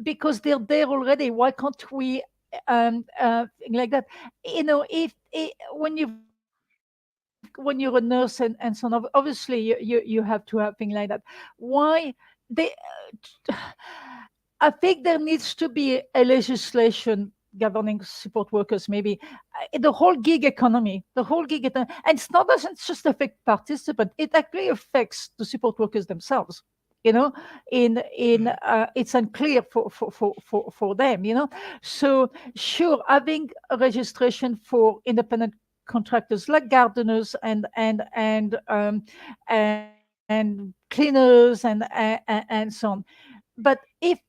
because they're there already. Why can't we think like that? You know, if when you're a nurse and so on, obviously you have to have things like that. Why they? I think there needs to be a legislation governing support workers, maybe the whole gig economy, and it's not doesn't just affect participants; it actually affects the support workers themselves. You know, in mm, it's unclear for them. You know, so sure, having a registration for independent contractors like gardeners and cleaners and so on, but if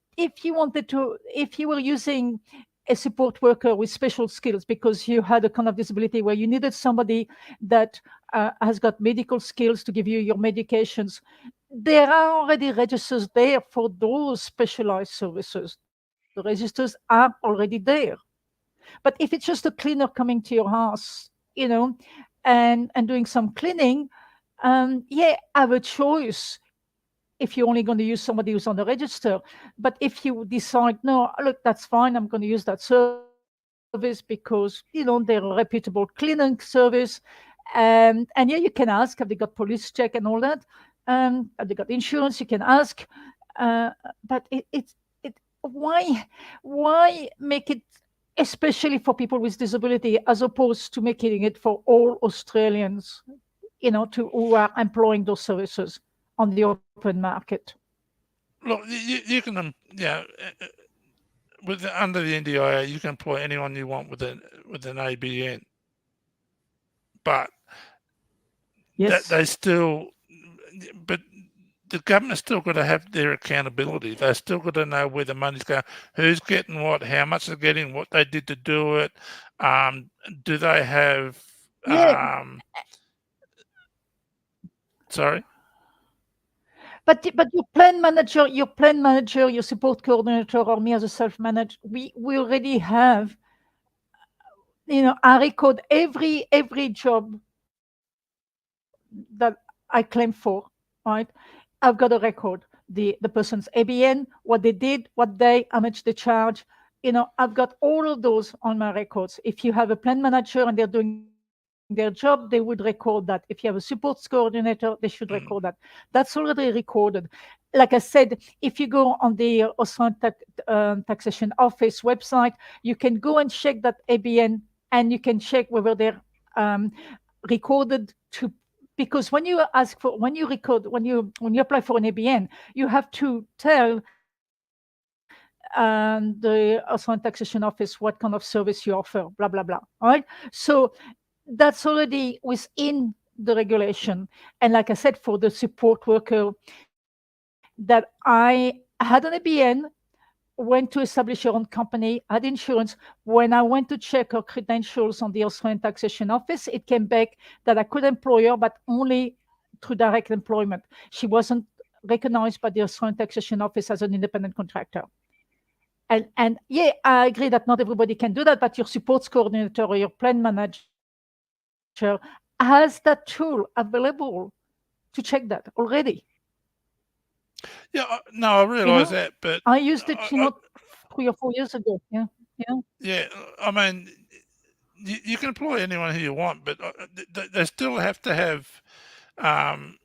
you wanted to, if you were using a support worker with special skills because you had a kind of disability where you needed somebody that has got medical skills to give you your medications, there are already registers there for those specialized services. The registers are already there. But if it's just a cleaner coming to your house, you know, and doing some cleaning, yeah, have a choice if you're only going to use somebody who's on the register. But if you decide, no, look, that's fine, I'm going to use that service because, they're a reputable cleaning service. And yeah, you can ask, have they got police check and all that? Have they got insurance? You can ask. Uh, but why make it especially for people with disability as opposed to making it for all Australians, who are employing those services on the open market. look, you can, yeah, with under the NDIA, you can employ anyone you want with an ABN, but that Yes. they still, but the government's still got to have their accountability. They've still got to know where the money's going, who's getting what, how much they're getting, what they did to do it. Um, do they have? Yeah, Sorry. but your plan manager, your support coordinator, or me as a self-managed, we already have. I record every job that I claim for, right? I've got a record the person's ABN, what they did, what day, how much they charge. I've got all of those on my records. If you have a plan manager and they're doing their job, they would record that. If you have a support coordinator, they should record that. Mm, That's already recorded. Like I said, if you go on the Australian Taxation Office website, you can go and check that ABN, and you can check whether they're um, recorded to, because when you apply for an ABN, you have to tell the Australian Taxation Office what kind of service you offer, blah blah blah. All right, so that's already within the regulation. And like I said, for the support worker, that I had an ABN, went to establish your own company, had insurance. When I went to check her credentials on the Australian Taxation Office, it came back that I could employ her, but only through direct employment. She wasn't recognized by the Australian Taxation Office as an independent contractor. And yeah, I agree that not everybody can do that, but your supports coordinator or your plan manager has that tool available to check that already. yeah, no, I You know, realise that, but I used it, I, I, 3 or 4 years ago. Yeah, yeah. yeah, I mean, you can employ anyone who you want, but they still have to have um,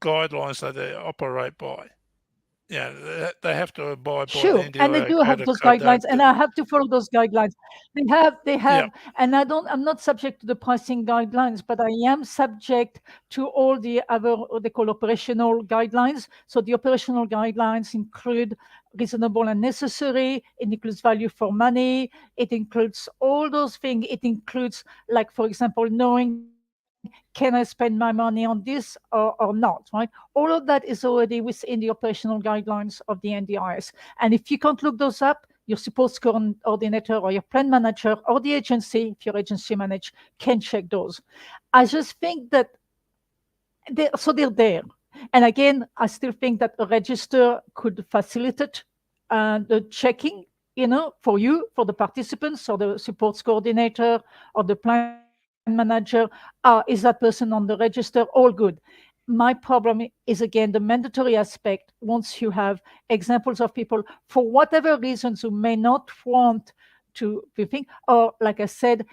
guidelines that they operate by. Yeah, they have to abide by the Sure, and they NDIA do code have of those conduct. guidelines, and I have to follow those guidelines. They Yeah, have, and I'm not subject to the pricing guidelines, but I am subject to all the other, what they call operational guidelines. So the operational guidelines include reasonable and necessary. It includes value for money. It includes all those things. It includes, like, for example, knowing, can I spend my money on this or not, right? All of that is already within the operational guidelines of the NDIS. And if you can't look those up, your support coordinator or your plan manager or the agency, if your agency manage, can check those. I just think that they're there. And again, I still think that a register could facilitate the checking, for you, for the participants or the supports coordinator or the plan manager. Is that person on the register? All good. My problem is, again, the mandatory aspect. Once you have examples of people, for whatever reasons, who may not want to be think, or like I said,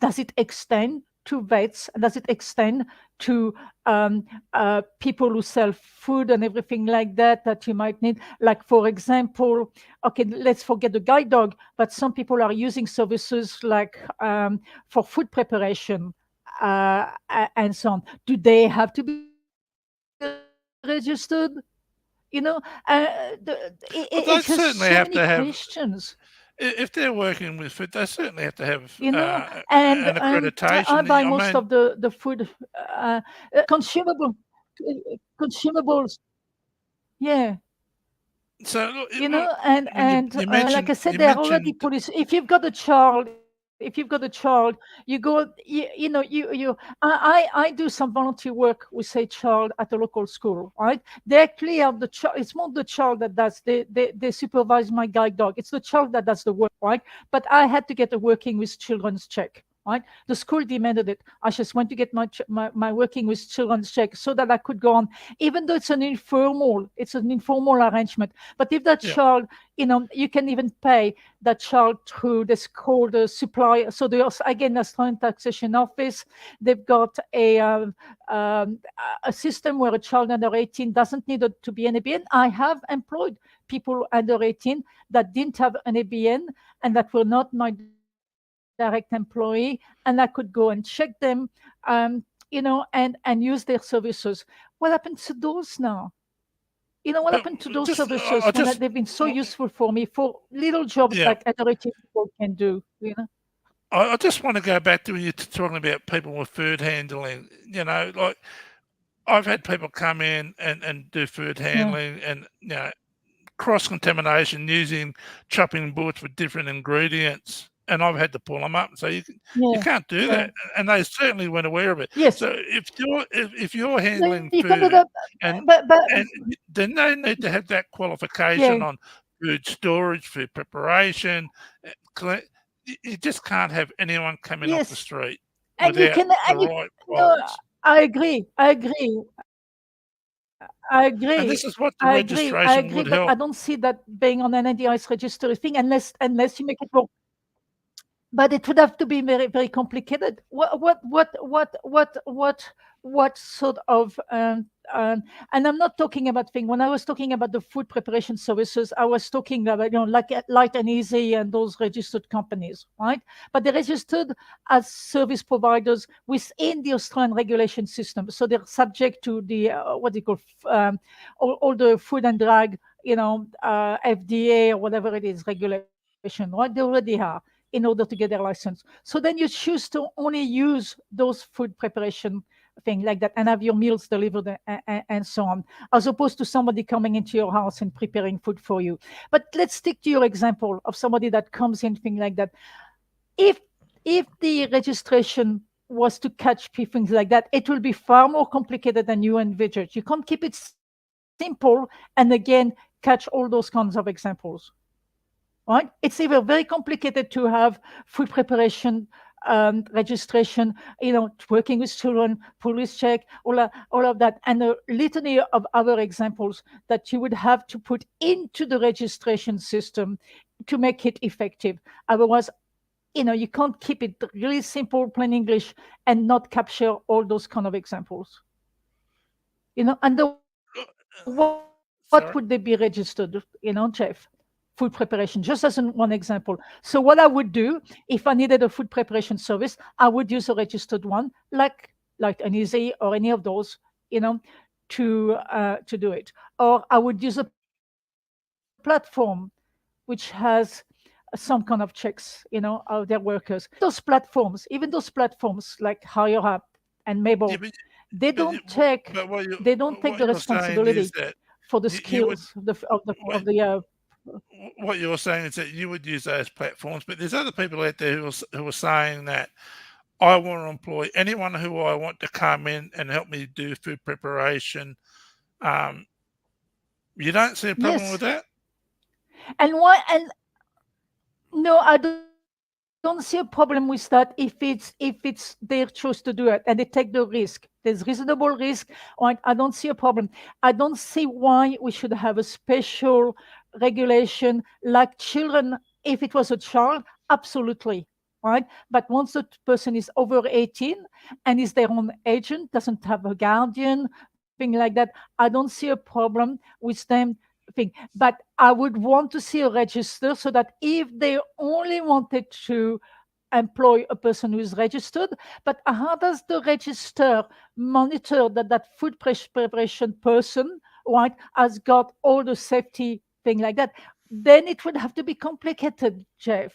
does it extend to vets? Does it extend to um, people who sell food and everything like that you might need? Like, for example, okay, let's forget the guide dog, but some people are using services like for food preparation and so on. Do they have to be registered? It's just so many questions. well, they certainly have to have. If they're working with food, they certainly have to have And an I buy accreditation. I most of mean, the food, consumable, consumables. Yeah, so look, when and you like I mentioned said, there are already police. If you've got a child, you go, I do some volunteer work with a child at a local school, right? They clear the child. It's not the child that does. They supervise my guide dog. It's the child that does the work, right? But I had to get a working with children's check. Right, the school demanded it. I just went to get my working with children's check so that I could go on, even though it's an informal arrangement. But if that yeah, child, you can even pay that child through this called a supply. So there's, again, the Australian Taxation Office. They've got um, a system where a child under 18 doesn't need to be an ABN. I have employed people under 18 that didn't have an ABN and that were not my direct employee, and I could go and check them, and use their services. What happened to those now? What but happened to those just services I when just they've been so useful for me for little jobs yeah, like other people can do? I just want to go back to when you're talking about people with food handling. Like I've had people come in and do food Yeah, handling, and cross contamination using chopping boards with different ingredients. And I've had to pull them up and say you yeah, can't do yeah. that, and they certainly weren't aware of it. Yes, So if you're no, you handling can do that, food, and but then they need to have that qualification yeah, on food storage, food preparation. You just can't have anyone coming off the yes, street and you without can, the and you right no, qualities. And this is what the I agree, registration but would I help. don't see that being on an NDIS registry thing unless you make it more. But it would have to be very, very complicated. What sort of and I'm not talking about thing. When I was talking about the food preparation services, I was talking about, like Light and Easy and those registered companies, right? But they're registered as service providers within the Australian regulation system, so they're subject to the what do you call all the food and drug, FDA or whatever it is regulation, right? They already are, in order to get their license. So then you choose to only use those food preparation thing like that and have your meals delivered and so on, as opposed to somebody coming into your house and preparing food for you. But let's stick to your example of somebody that comes in, thing like that. If if the registration was to catch things like that, it will be far more complicated than you envisage. You can't keep it simple and again catch all those kinds of examples, right? It's either very complicated to have food preparation registration, working with children, police check, all of that, and a litany of other examples that you would have to put into the registration system to make it effective. Otherwise, you can't keep it really simple, plain English, and not capture all those kind of examples. And the worst part what Sorry. would they be registered, Jeff? Food preparation, just as one example. So what I would do if I needed a food preparation service, I would use a registered one, like an Easy or any of those, you know, to do it. Or I would use a platform which has some kind of checks, of their workers. Even those platforms like Higher Up and Yeah, Mabel, but they but don't take they don't take what the you're saying is responsibility that for the you would skills of what the what you're saying is that you would use those platforms, but there's other people out there who are saying that I want to employ anyone who I want to come in and help me do food preparation. Um, you don't see a problem with yes. that? And why? And no, I don't see a problem with that if it's their choice to do it and they take the risk. There's reasonable risk. I don't see a problem. I don't see why we should have a special regulation like children. If it was a child, absolutely, right? But once the person is over 18 and is their own agent, doesn't have a guardian, thing like that, I don't see a problem with them thing. But I would want to see a register so that if they only wanted to employ a person who is registered, but how does the register monitor that that food preparation person, right, has got all the safety thing like that? Then it would have to be complicated, Jeff.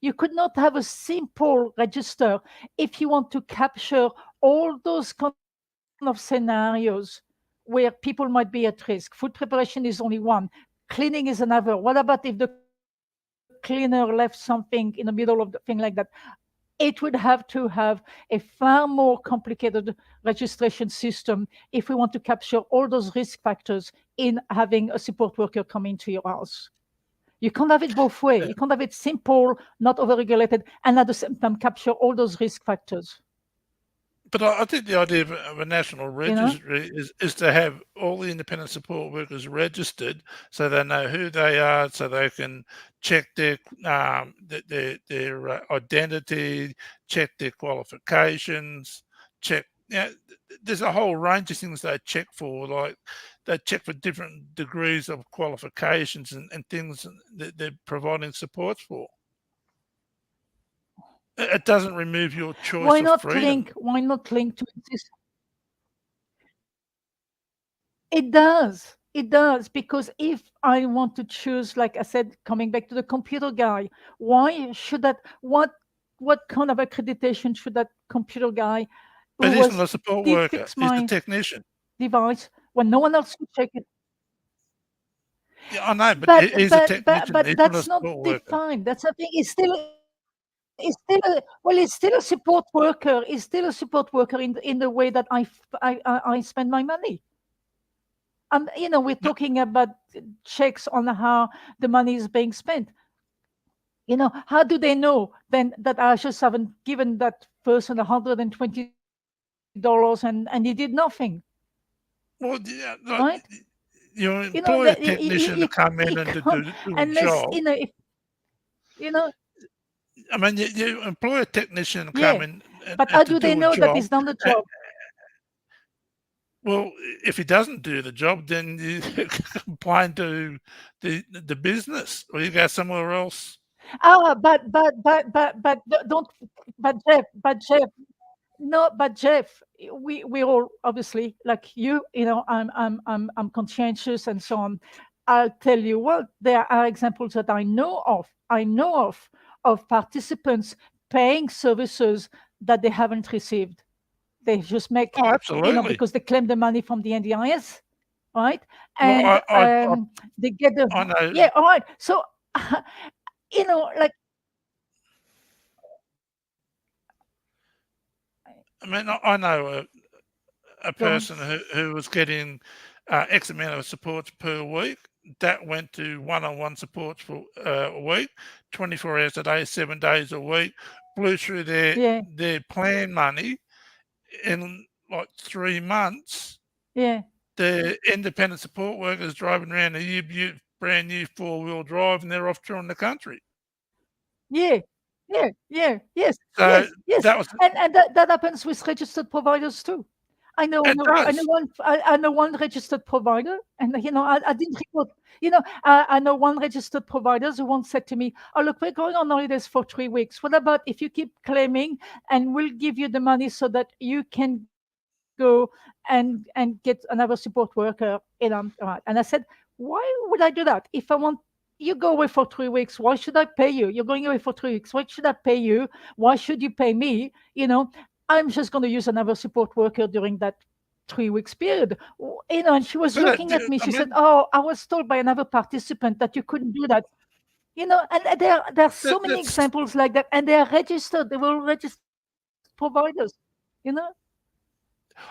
You could not have a simple register if you want to capture all those kind of scenarios where people might be at risk. Food preparation is only one, cleaning is another. What about if the cleaner left something in the middle of the thing like that? It would have to have a far more complicated registration system if we want to capture all those risk factors in having a support worker come into your house. You can't have it both ways. You can't have it simple, not overregulated, and at the same time capture all those risk factors. But I think the idea of a national You know? registry is to have all the independent support workers registered so they know who they are, so they can check their identity, check their qualifications, check. There's a whole range of things they check for, like they check for different degrees of qualifications and things that they're providing supports for. It doesn't remove your choice of freedom. Why not link to exist? It does. It does because if I want to choose, like I said, coming back to the computer guy, why should that? What kind of accreditation should that computer guy who But he's not was a support did worker, fix he's a my technician. device when no one else could check it? Yeah, I know, but But he's a but but technician, but he's not a that's not support worker. defined. That's the thing. It's still it's still a support worker. It's still a support worker in the way that I spend my money. We're No, talking about checks on how the money is being spent. How do they know then that I just haven't given that person $120 and he did nothing, well, yeah, right? like, you That employ a technician to you come in and to can't do a unless job. if you know I mean, you employ a technician to come yeah. in But and how to do they do a know that job. he's done the Uh, job? well, if he doesn't do the job, then you complain to the business or you go somewhere else. Don't but Jeff, no, but Jeff, we all obviously like you. I'm conscientious and so on. I'll tell you what, there are examples that I know of participants paying services that they haven't received. They just make, Oh, absolutely. because they claim the money from the NDIS, right? Well, And they get the I know. yeah, all right. So like I mean, I know a go on. person who was getting X amount of supports per week. That went to one-on-one supports for a week, 24 hours a day, 7 days a week, blew through Yeah, their plan money in like 3 months. yeah. The independent support workers driving around a Ute, brand new four-wheel drive, and they're off touring the country. Yeah, yeah, yeah, yes, So yes, yes, that was and that happens with registered providers too. It I know does. one, I know one registered provider, and I didn't report. I know one registered provider who once said to me, "Oh, look, we're going on holidays for 3 weeks. What about if you keep claiming, and we'll give you the money so that you can go and get another support worker?" Right. And I said, "Why would I do that? If I want you go away for 3 weeks, why should I pay you? You're going away for 3 weeks. Why should I pay you? Why should you pay me? I'm just going to use another support worker during that 3 weeks period." And she was But looking at me. I She said, mean, "Oh, I was told by another participant that you couldn't do that." And there are so many that's examples like that, and they are registered. They were registered providers. You know?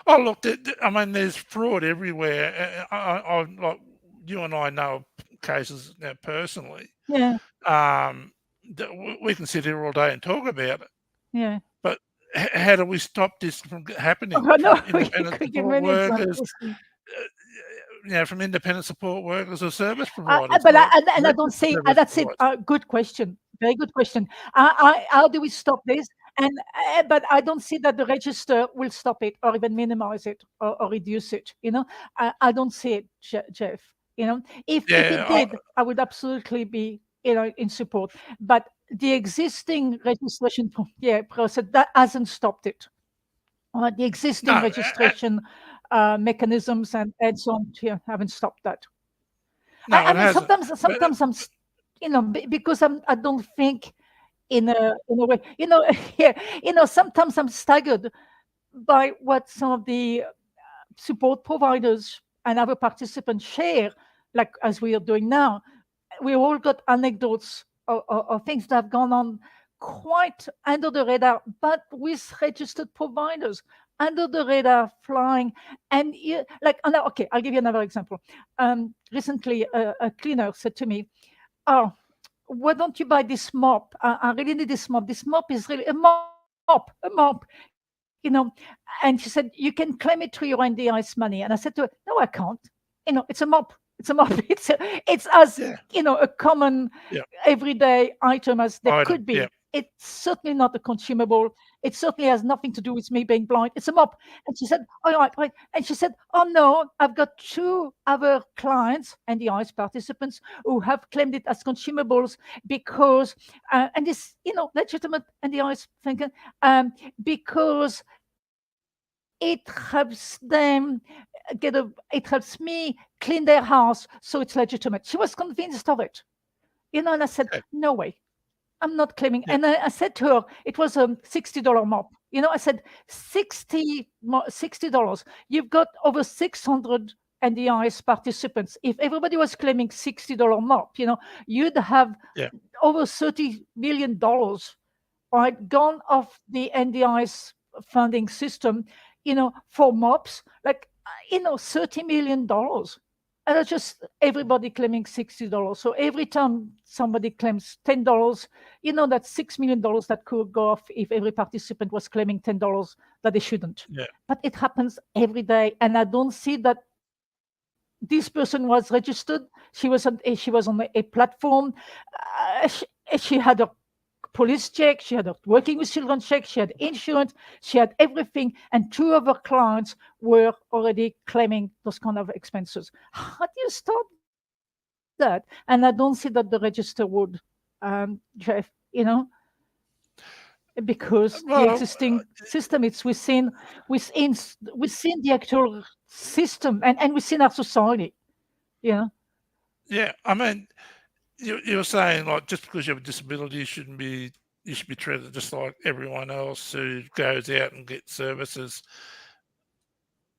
oh look, I mean, there's fraud everywhere. Like you and I know cases now personally. Yeah, Um, that we can sit here all day and talk about it, yeah. but how do we stop this from happening Oh no, from you independent could give support many workers, examples. uh, from independent support workers or service providers, But like and I don't registered say service that's it. providers? Good question, very good question. How do we stop this? And but I don't see that the register will stop it or even minimize it or reduce it. I don't see it, Jeff. If it Yeah, did, I would absolutely be in support. But the existing registration process that hasn't stopped it. The existing no, registration mechanisms and so on haven't stopped that. no, I it mean, hasn't. But sometimes because I don't think in a way, yeah, sometimes I'm staggered by what some of the support providers and other participants share, like as we are doing now. We all got anecdotes or things that have gone on quite under the radar, but with registered providers under the radar flying. And okay, I'll give you another example. Recently, a cleaner said to me, "Oh, why don't you buy this mop? I really need this mop. This mop is really a mop, you know." And she said, "You can claim it through your NDIS money." And I said to her, "No, I can't. It's a mop. It's a mop. It's as yeah, a common yeah, everyday item as there item, could yeah, be. It's certainly not a consumable. It certainly has nothing to do with me being blind. It's a mop." And she said, "All right, right." And she said, "Oh no, I've got two other clients and the ICE participants who have claimed it as consumables because, and this, legitimate and the ICE thinking, because it helps them it helps me clean their house, so it's legitimate." She was convinced of it. And I said, okay, "No way. I'm not claiming." yeah, And I said to her, it was a $60 mop. I said, $60. You've got over 600 NDIS participants. If everybody was claiming $60 mop, you'd have yeah, over $30 million, right, gone off the NDIS funding system, for mops, like, $30 million. And it's just everybody claiming $60. So every time somebody claims $10, that's $6 million that could go off if every participant was claiming $10 that they shouldn't. yeah, But it happens every day, and I don't see that this person was registered. She was on a platform. She had a police check, she had a working with children check, she had insurance, she had everything, and two of her clients were already claiming those kind of expenses. How do you stop that? And I don't see that the register would, Jeff, because the well, existing system, it's within the actual system, and within our society. Yeah, yeah, I mean, you're saying, like, just because you have a disability, you should be treated just like everyone else who goes out and gets services.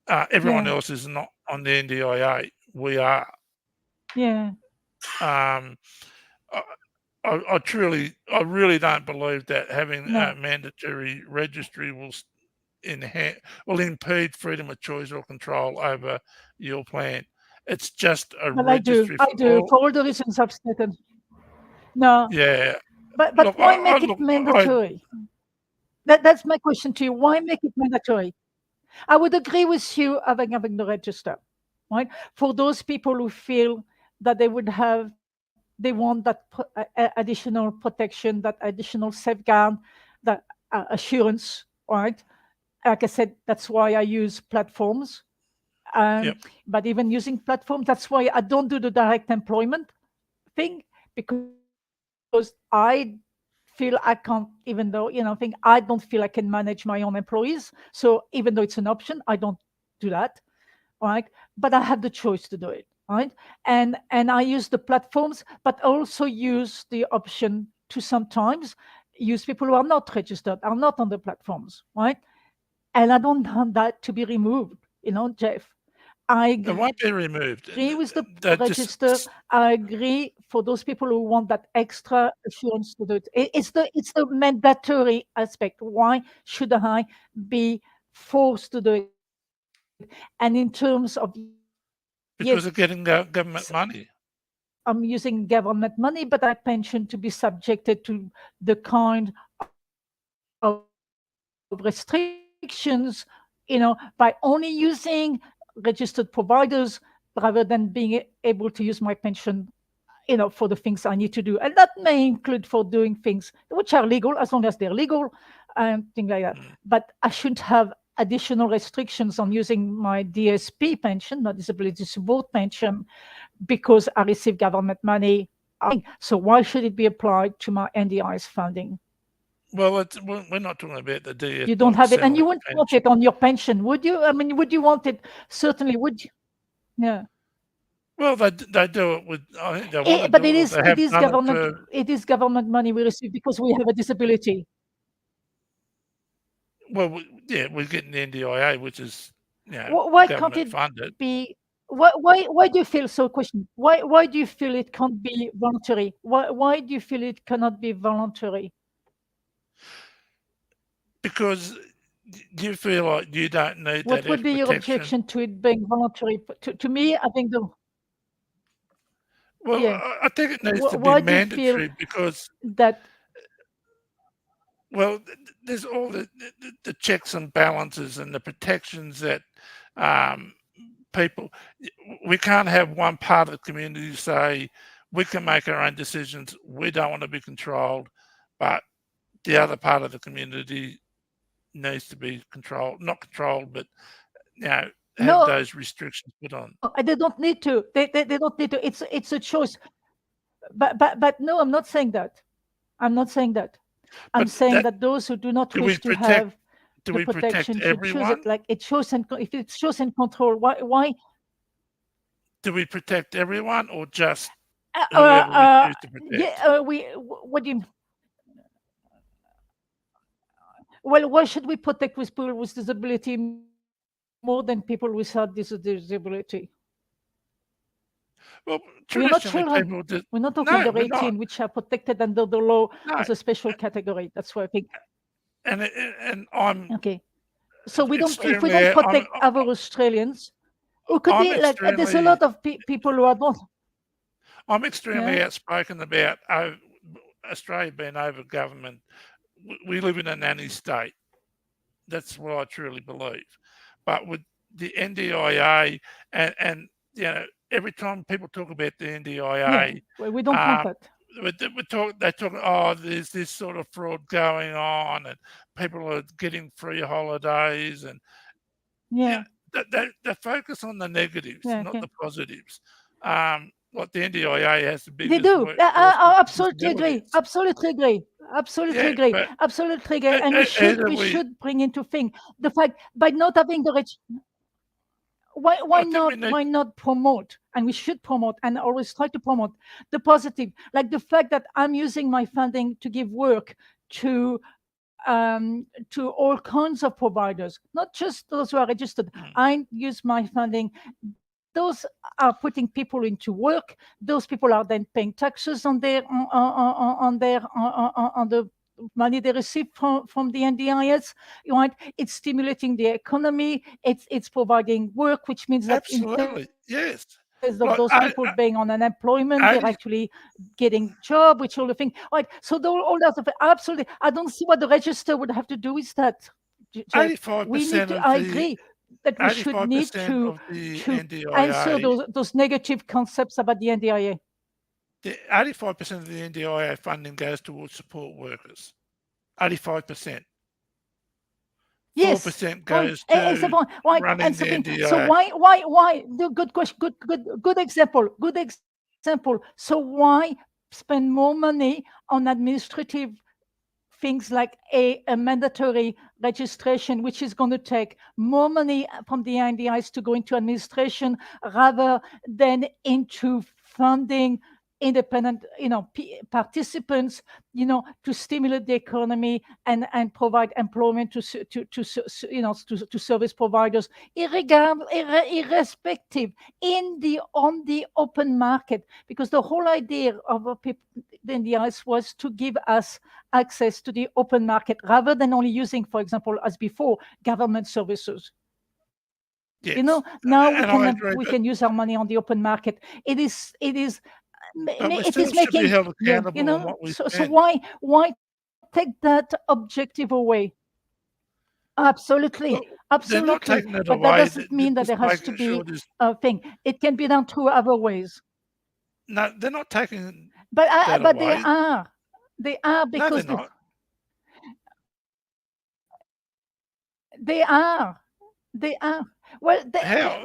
Everyone yeah, else is not on the NDIA. We are. yeah. Um, I, I really don't believe that having a No, mandatory registry will impede freedom of choice or control over your plan. It's just a but I do, registry I for do, all. for all the reasons I've stated. No, Yeah. but Look, why make it I mandatory? That's my question to you. Why make it mandatory? I would agree with you having the register, right? For those people who feel that they want that additional protection, that additional safeguard, that assurance, right? like I said, that's why I use platforms. Yep. But even using platforms, that's why I don't do the direct employment thing, because I feel I can't, even though, I don't feel I can manage my own employees. So even though it's an option, I don't do that, right? But I have the choice to do it, right? And I use the platforms, but also use the option to sometimes use people who are not registered, are not on the platforms, right? And I don't want that to be removed, Jeff. I It won't agree be with the removed. register. That just I agree for those people who want that extra assurance to do it. It's the mandatory aspect. Why should I be forced to do it? And in terms of, yes, because of getting government money. I'm using government money, but I pension to be subjected to the kind of restrictions, by only using registered providers rather than being able to use my pension, for the things I need to do. And that may include for doing things which are legal, as long as they're legal, and things like that. Mm. But I shouldn't have additional restrictions on using my DSP pension, not disability support pension, because I receive government money. So why should it be applied to my NDIS funding? Well, we're not talking about the DS You don't block have it, and you satellite wouldn't want pension. it on your pension, would you? I mean, would you want it? Certainly, would you? Yeah. Well, they do it with. I think they want to But do it, or they have done it for. it is government money we receive because we have a disability. Well, yeah, we're getting the NDIA, which is Why can't government it funded, be? Why do you feel so? Question. Why do you feel it can't be voluntary? Why do you feel it cannot be voluntary? because you feel like you don't need that What would extra be your protection. objection to it being voluntary? To me, I think the Well, yeah. I think it needs to be Why do you feel mandatory because, that? well, there's all the checks and balances and the protections that um, people. We can't have one part of the community say we can make our own decisions. We don't want to be controlled, but the other part of the community needs to be controlled, not controlled, but have No, those restrictions put on. they don't need to. They don't need to. It's a choice. But no, I'm not saying that. I'm not saying that. I'm But saying that that those who do not do we wish to protect? have Do the we protect protection should choose it. everyone? Like it shows, and if it's shows and control, why? Do we protect everyone or just whoever we choose to protect? Yeah. What do you? Well, why should we protect with people with disability more than people without disability? Well, We are not traditionally children. people We're did. not talking under No, we're 18, not. which are protected under the law No, as a special category. That's why I think. and I'm Okay. So we don't. If we extremely. don't protect other Australians, who could I'm be like, there's a extremely. lot of people who are not. I'm extremely Yeah. outspoken about Australia being over government. We live in a nanny state. That's what I truly believe. But with the NDIA and every time people talk about the Yeah. NDIA, Well, we don't want um, that. they talk. Oh, there's this sort of fraud going on, and people are getting free holidays, and yeah, Yeah. they focus on the negatives, Yeah. not Okay. the positives. Like the NDIA has the They biggest do. workforce with I absolutely agree. disabilities. Absolutely agree. Absolutely Yeah, agree. but Absolutely agree. And either we we, should bring into thing the fact by not having the I think we need. why not promote, and we should promote and always try to promote the positive, like the fact that I'm using my funding to give work to to all kinds of providers, not just those who are registered. Mm, I use my funding. Those are putting people into work. Those people are then paying taxes on their on the money they receive from the NDIS. Right? It's stimulating the economy. It's providing work, which means that instead of absolutely, those people yes. being on Like unemployment, they're actually 80, getting job, which all the thing. Right. So all that of absolutely. I don't see what the register would have to do with that, Jeff. We need to. 85% I of agree the that we should need 85% of the to answer NDIA, those negative concepts about the NDIA. the 85% of the NDIA funding goes towards support workers. 85%. Yes, 4% right. goes to Example, right, running and the something. So NDI. why? Good question. Good example. Good example. So why spend more money on administrative things like a mandatory registration, which is going to take more money from the NDIs to go into administration rather than into funding independent, participants, to stimulate the economy and provide employment to service providers, irrespective in the on the open market, because the whole idea of the NDIs was to give us access to the open market rather than only using, for example, as before, government services. Yes, Now and I agree, we can use our money on the open market. but we It is still should be making, held yeah, accountable on what we so spend. why take that objective away? Well, Absolutely, they're not absolutely. taking it But that away. doesn't mean that Just there has to making sure be there's a thing. It can be done through other ways. no. They're not taking that But they away. are. They are No, they're because not. they are. They are. Well, How?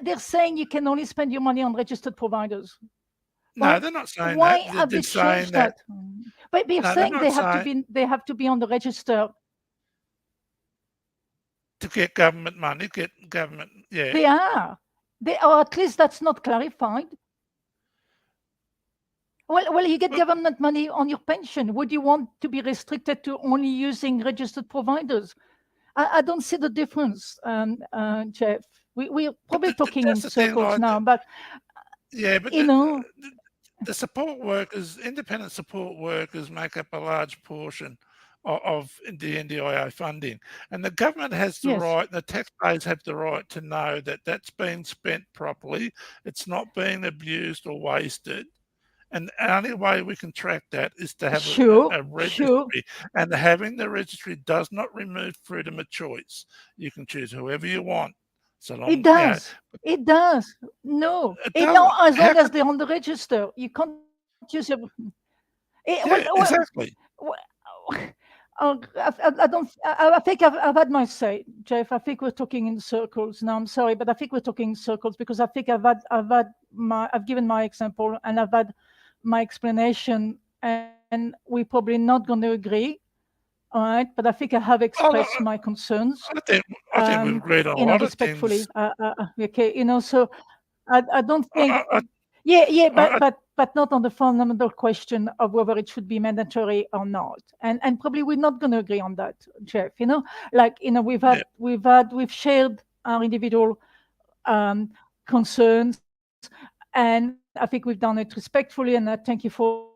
they're saying you can only spend your money on registered providers, No, right? they're not saying that. Why have They're they saying changed that. that? But they're No, they're saying not saying they have to be on the register. to get government money, get government. Yeah. They are. Or at least that's not clarified. Well, you get Well, government money on your pension. Would you want to be restricted to only using registered providers? I don't see the difference, Jeff. We're but probably talking in that's the thing. circles Like, now, but yeah, but you know, the support workers, independent support workers, make up a large portion of the NDIO funding, and the government has the yes, right, the taxpayers have the right to know that that's being spent properly. It's not being abused or wasted. And the only way we can track that is to have sure, a sure. registry, and having the registry does not remove freedom of choice. You can choose whoever you want, so It long, does. It does. No, it it no. doesn't. As How long as can? they're on the register, you can't use your. Yeah, exactly. I don't. I think I've had my say, Jeff. I think we're talking in circles now. I'm sorry, but I think we're talking in circles because I think I've given my example and I've had my explanation, and we're probably not going to agree. All right, but I think I have Oh, expressed my concerns, I think we've agreed on a lot of respectfully. things. Okay, so I don't think. I, I, Yeah, I, but not on the fundamental question of whether it should be mandatory or not. And probably we're not going to agree on that, Jeff. Like yeah, we've shared our individual concerns, and I think we've done it respectfully, and I thank you for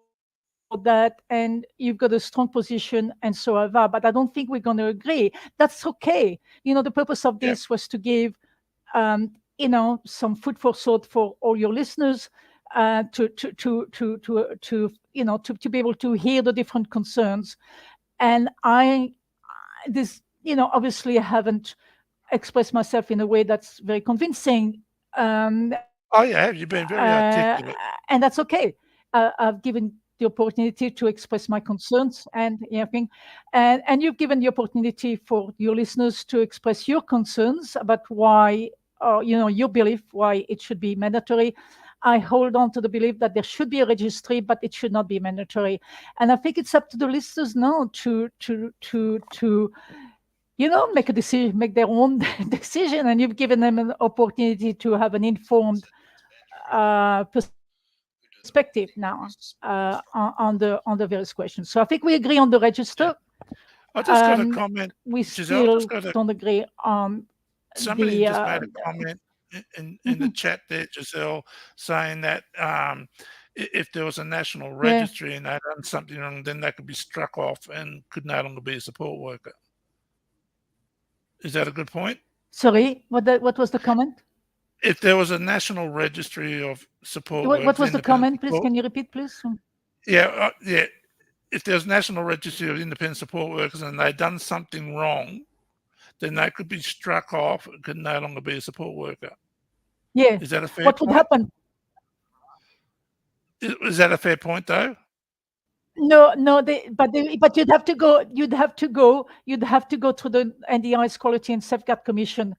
that. And you've got a strong position, and so have I. But I don't think we're going to agree. That's okay. The purpose of this was to give yeah. some food for thought for all your listeners, to be able to hear the different concerns. And this, obviously I haven't expressed myself in a way that's very convincing, Oh, yeah. You've been very articulate. and that's okay. I've given the opportunity to express my concerns, and everything, and you've given the opportunity for your listeners to express your concerns about why, your belief why it should be mandatory. I hold on to the belief that there should be a registry, but it should not be mandatory. And I think it's up to the listeners now to make a decision, make their own decision, and you've given them an opportunity to have an informed perspective now, on the various questions. So I think we agree on the register. Yeah. I just got Um, a comment, we Giselle. I still just got a don't agree on somebody the. just made a comment in the Mhm. chat there, Giselle, saying that if there was a national Yeah. registry and they'd done something wrong, then they could be struck off and could no longer be a support worker. Is that a good point? Sorry, what was the comment? If there was a national registry of support What workers, was the independent comment, please? support, Can you repeat, please? yeah, if there's national registry of independent support workers and they'd done something wrong, then they could be struck off and could no longer be a support worker. Yeah. Is that a fair What would point? happen? Is that a fair point, though? No, no, but you'd have to go through the NDI's Quality and Safeguard Commission.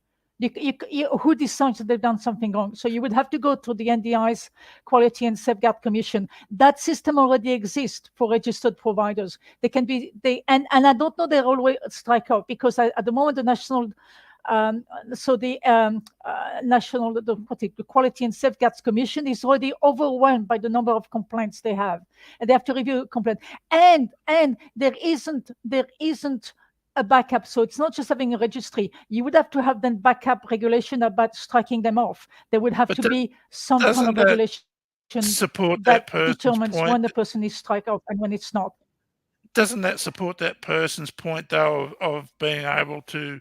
Who decides that they've done something wrong? So you would have to go through the NDI's Quality and Safeguard Commission. That system already exists for registered providers. They can be and I don't know they're always strike out because at the moment the national so the national the Quality and Safeguards Commission is already overwhelmed by the number of complaints they have, and they have to review complaints. And there isn't a backup. So it's not just having a registry. You would have to have then backup regulation about striking them off. There would have But to be some kind doesn't of that regulation support that that person's determines when point? the person is strike off and when it's not. Doesn't that support that person's point though of being able to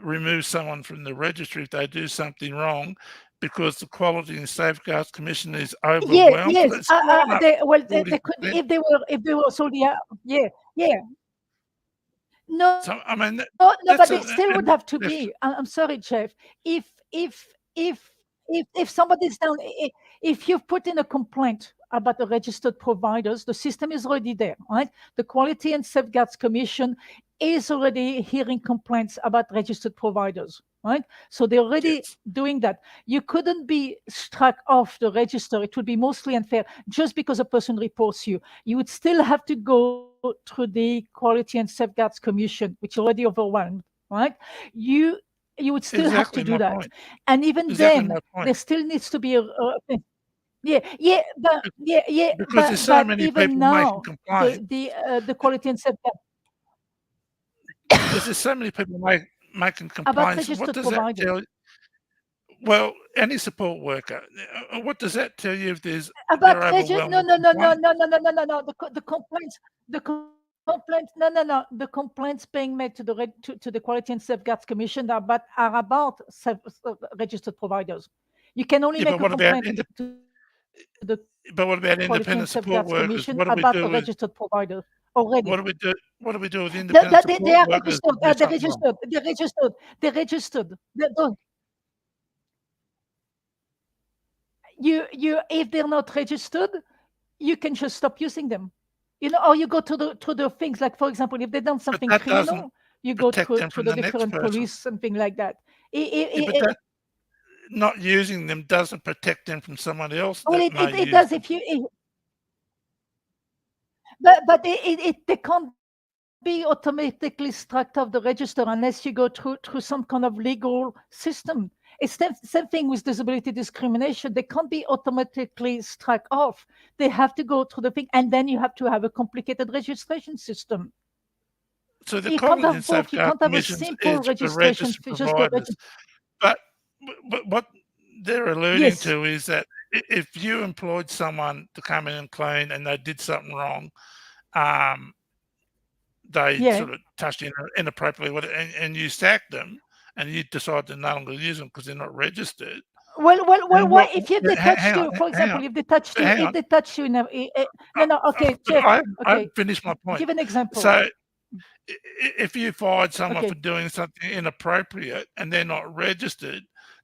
remove someone from the registry if they do something wrong because the Quality and Safeguards Commission is Yeah, overwhelmed? yes. It's still not They could 40%. if they were solely yeah, yeah. No, So, no, I but mean, it still would have to and be. I'm sorry, if Jeff. If if somebody's down, if you've put in a complaint about the registered providers, the system is already there, right? The Quality and Safeguards Commission is already hearing complaints about registered providers, right? So they're already yes, doing that. You couldn't be struck off the register. It would be mostly unfair just because a person reports you. You would still have to go through the Quality and Safeguards Commission, which is already overwhelmed, right? You you would still have to exactly do my that, point. and even Exactly then, my point. there still needs to be yeah, yeah, but yeah, yeah, Because there's but so but many even people making now, complaints. the Quality and Safeguard Because there's so many people making about complaints. What registered does that providers. tell? Well, any support worker, what does that tell you if About they're regi overwhelmed No, with no, no, no, complaints? no, no, no, no, no, no. No, no, no. The complaints being made to the Quality and Safeguards Commission are about registered providers. You can only Yeah, but make a what about complaint to the Quality and Safeguards independent Commission support about a workers? What do we registered do with provider already. what do we do with They independent are support registered. workers that do They're something wrong? registered. They're registered. They're registered. If they're not registered, you can just stop using them. Or you go to the things like, for example, if they've done But something that doesn't criminal, you go protect through them through from the the next different person. police, something like that. Yeah, but It that not using them doesn't protect them from someone else well, that it may it use does them. if but they can't be automatically struck off the register unless you go through some kind of legal system. It's same thing with disability discrimination. They can't be automatically struck off. They have to go through the thing, and then you have to have a complicated registration system. So the You can't Quality have and both. You Safeguard can't have a Commissions simple is for registration, registered just go providers. register. But what they're alluding Yes, to is that if you employed someone to come in and clean and they did something wrong, um, they yeah. sort of touched inappropriately with it, and you sacked them, and you decide to no longer use them because they're not registered. Well. Then Why? what? If they touched Hang on, you, for hang example, on, hang if on. they touched you in no, no. Okay, But Jeff. I Okay, haven't finished my point. give an So example. if you fired someone for Okay, doing something inappropriate and they're not registered,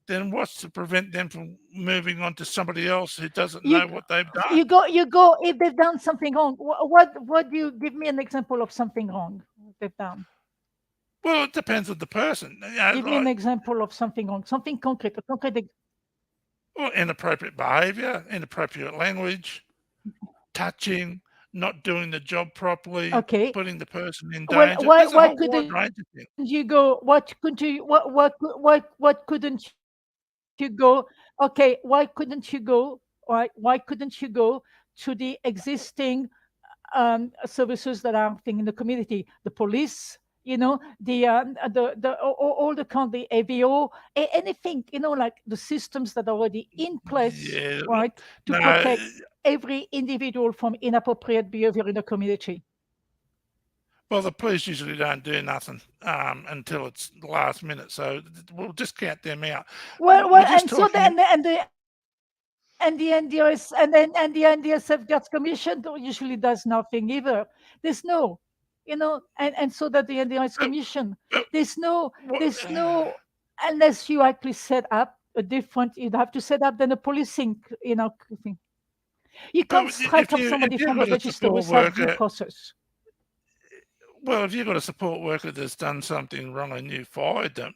then what's to prevent them from moving on to somebody else who doesn't you know what they've done? you go if they've done something wrong. What do you give me an example of something wrong they've done? Well, it depends on the person. Give me an example of something wrong, something concrete, a concrete. Well, inappropriate behavior, inappropriate language, touching, not doing the job properly, Okay. putting the person in Well, danger. why There's a why whole wide couldn't range of you things. go? What couldn't you go? Okay, why couldn't you go? Why couldn't you go to the existing services that are thing in the community, the police, all the county AVO, anything, like the systems that are already in place, Yeah, look, right, to no, protect every individual from inappropriate behavior in the community. well, the police usually don't do nothing until it's the last minute, so we'll just count them out. Well, We're just and so the talking. and the NDS and the NDS Safeguards Commission usually does nothing either. There's no, and so that the NDS Uh, Commission, uh, there's no, what, there's no, unless you actually set up a different, you'd have to set up then a policing, thing. You But can't strike off if somebody you've from the got a register support without due worker, process. well, if you've got a support worker that's done something wrong and you fired them,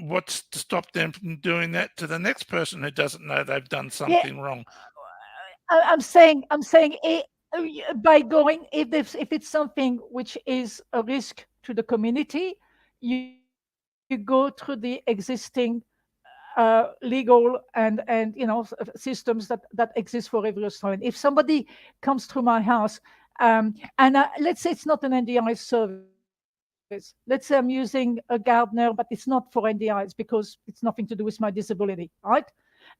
what's to stop them from doing that to the next person who doesn't know they've done Yeah, something wrong? I'm saying it, by going if it's something which is a risk to the community, you go through the existing legal and systems that exist for every Australian. If somebody comes through my house, and let's say it's not an NDI service. Let's say I'm using a gardener, but it's not for NDIs because it's nothing to do with my disability, right?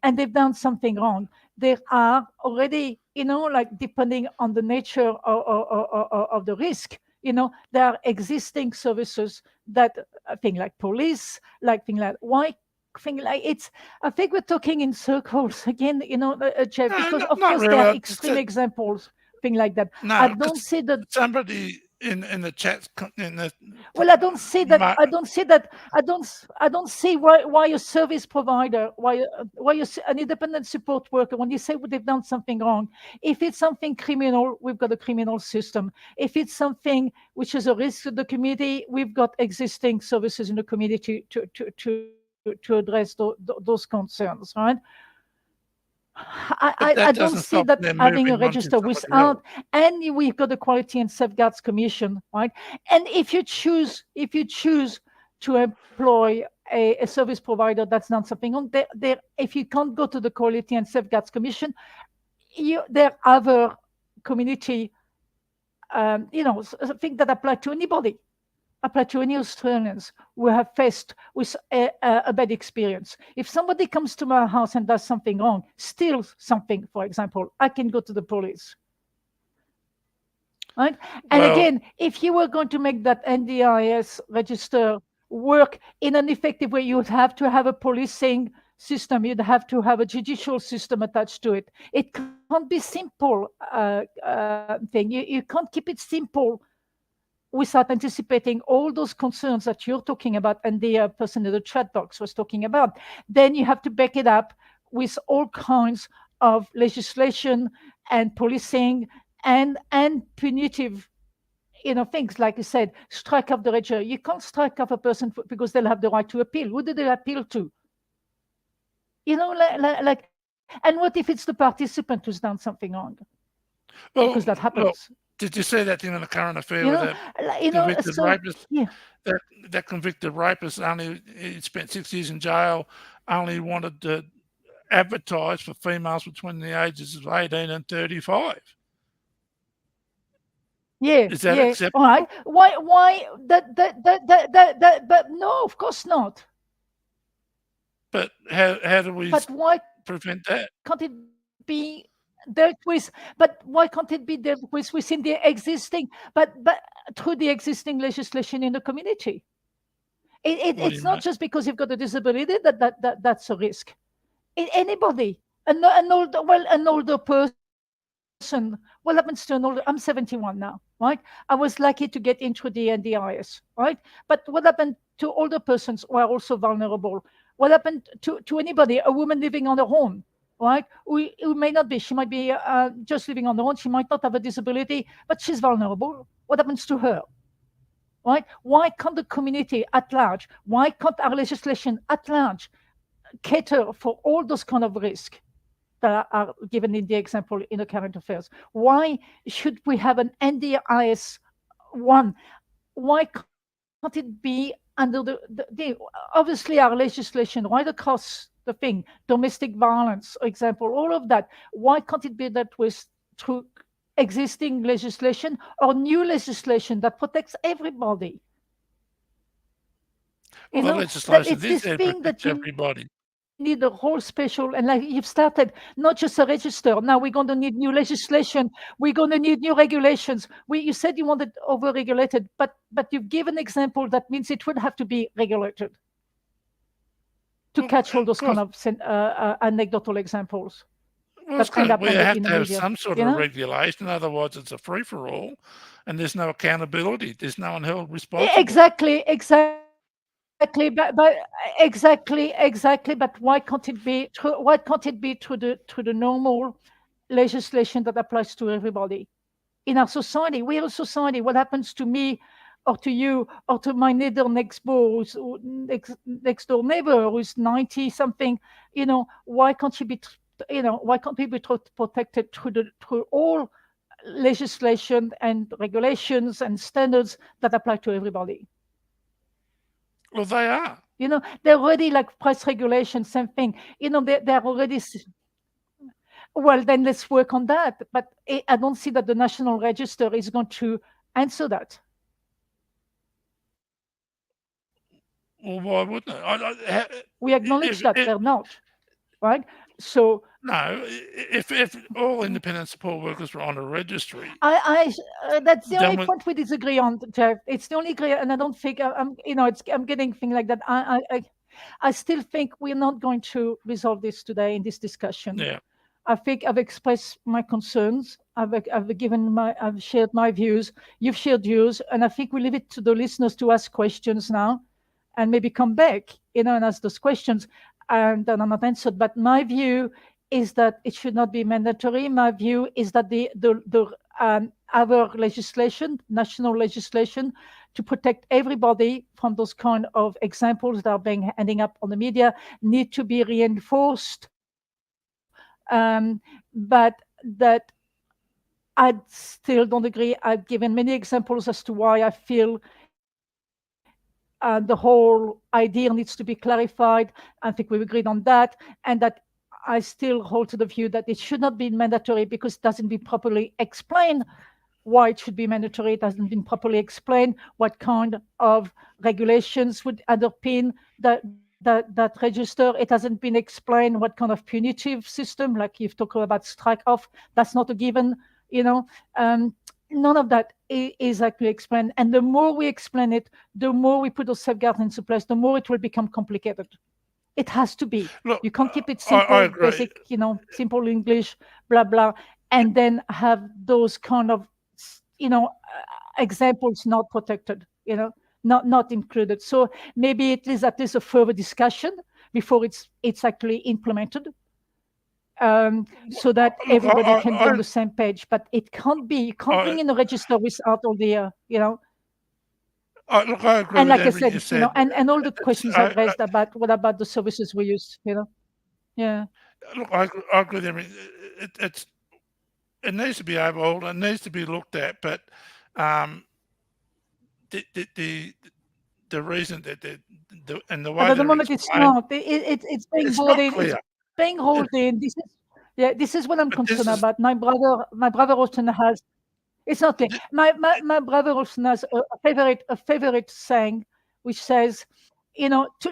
And they've done something wrong. There are already, like depending on the nature of the risk, there are existing services that thing like police, like thing like why thing like it's. I think we're talking in circles again, Jeff, No, because of not course there are really. extreme examples, thing like that. I No, don't because see that. somebody in the chat in the Well, I don't see that. my, I don't see that. I don't see why a service provider, an independent support worker, when you say they've done something wrong, if it's something criminal, we've got a criminal system. If it's something which is a risk to the community, we've got existing services in the community to address those concerns, right? I but that don't see doesn't that stop them having a moving on register to somebody else. without, and we've got the Quality and Safeguards Commission, right? And if you choose to employ a service provider that's done something wrong, if you can't go to the Quality and Safeguards Commission, there are other community, things that apply to anybody, apply to any Australians who have faced with a bad experience. If somebody comes to my house and does something wrong, steals something, for example, I can go to the police. Right? And Well, again, if you were going to make that NDIS register work in an effective way, you would have to have a policing system. You'd have to have a judicial system attached to it. It can't be simple thing. You can't keep it simple without anticipating all those concerns that you're talking about and the person in the chat box was talking about. Then you have to back it up with all kinds of legislation and policing and punitive things like you said, strike off the register. You can't strike off a person because they'll have the right to appeal. Who do they appeal to? And what if it's the participant who's done something wrong? Because that happens. well, did you see that thing in the current You affair know, with that convicted so rapist? yeah. That convicted rapist only he spent 6 years in jail, only wanted to advertise for females between the ages of 18 and 35. Yeah, Is that yeah. All right. acceptable? Why but no, of course not. But how do we But why prevent that? can't it be dealt with? But why can't it be dealt with within the existing, but through the existing legislation in the community? What do It's you not mean? just because you've got a disability that's a risk. Anybody, an older person. What happens to an older? I'm 71 now, right? I was lucky to get into the NDIS, right? But what happened to older persons who are also vulnerable? What happened to anybody? A woman living on her own, right? Who may not be. She might be just living on her own. She might not have a disability, but she's vulnerable. What happens to her? Right? Why can't the community at large? Why can't our legislation at large cater for all those kind of risks that are given in the example in the current affairs? Why should we have an NDIS one? Why can't it be under obviously our legislation right across the thing, domestic violence, for example, all of that? Why can't it be that with through existing legislation or new legislation that protects everybody? Well, the That legislation it's is this there to thing protect that you need a everybody. whole special, and like you've started not just a register. Now we're going to need new legislation. We're going to need new regulations. You said you wanted over-regulated, but you've given example that means it would have to be regulated to Well, catch all of those kind course. of anecdotal examples Well, it's that end good. up We in the have in to the have media. some sort of regulation, otherwise it's a free for all, and there's no accountability. There's no one held responsible. Exactly, exactly. exactly. But why can't it be through the normal legislation that applies to everybody in our society? We are a society. What happens to me, or to you, or to my neighbor next door neighbor who's 90 something? Why can't she be? Why can't we be protected through all legislation and regulations and standards that apply to everybody? Well, they are. They're already like price regulation, same thing. They're already. Well, then let's work on that. But I don't see that the National Register is going to answer that. Well, why wouldn't it? We acknowledge that If they're not, right? So no, if all independent support workers were on a registry, that's the then only point we disagree on, Jeff. It's the only agree, and I don't think I'm getting things like that. I still think we're not going to resolve this today in this discussion. yeah. I think I've expressed my concerns. I've shared my views. You've shared yours, and I think we leave it to the listeners to ask questions now, and maybe come back, and ask those questions, and then are not answered. But my view is that it should not be mandatory. My view is that our legislation, national legislation, to protect everybody from those kind of examples that are being ending up on the media, need to be reinforced. But that I still don't agree. I've given many examples as to why I feel the whole idea needs to be clarified. I think we've agreed on that, and that I still hold to the view that it should not be mandatory because it doesn't be properly explained why it should be mandatory. It hasn't been properly explained what kind of regulations would underpin that register. It hasn't been explained what kind of punitive system, like you've talked about strike off. That's not a given. You know, um, None of that is actually explained. And the more we explain it, the more we put those safeguards into place, the more it will become complicated. It has to be. Look, You can't keep it I simple, agree. basic, simple English, blah blah, and then have those kind of examples not protected, not included. So maybe it is at least a further discussion before it's actually implemented, so that Look, everybody can be on the same page. But it can't be. You can't bring I, in a register without all the. look, I agree And with like I everything you said, said. and all the It's, questions I've raised about what about the services we use. Yeah. look, I agree with everything. It needs to be overhauled. It needs to be looked at. But um, the the the, the reason that and the But way at the they're moment, it's explained, not. It's being it's brought not in. It's clear. being It, rolled in. This is what I'm but this concerned is about. My brother often has. It's not clear. th- My brother often has a favorite saying, which says,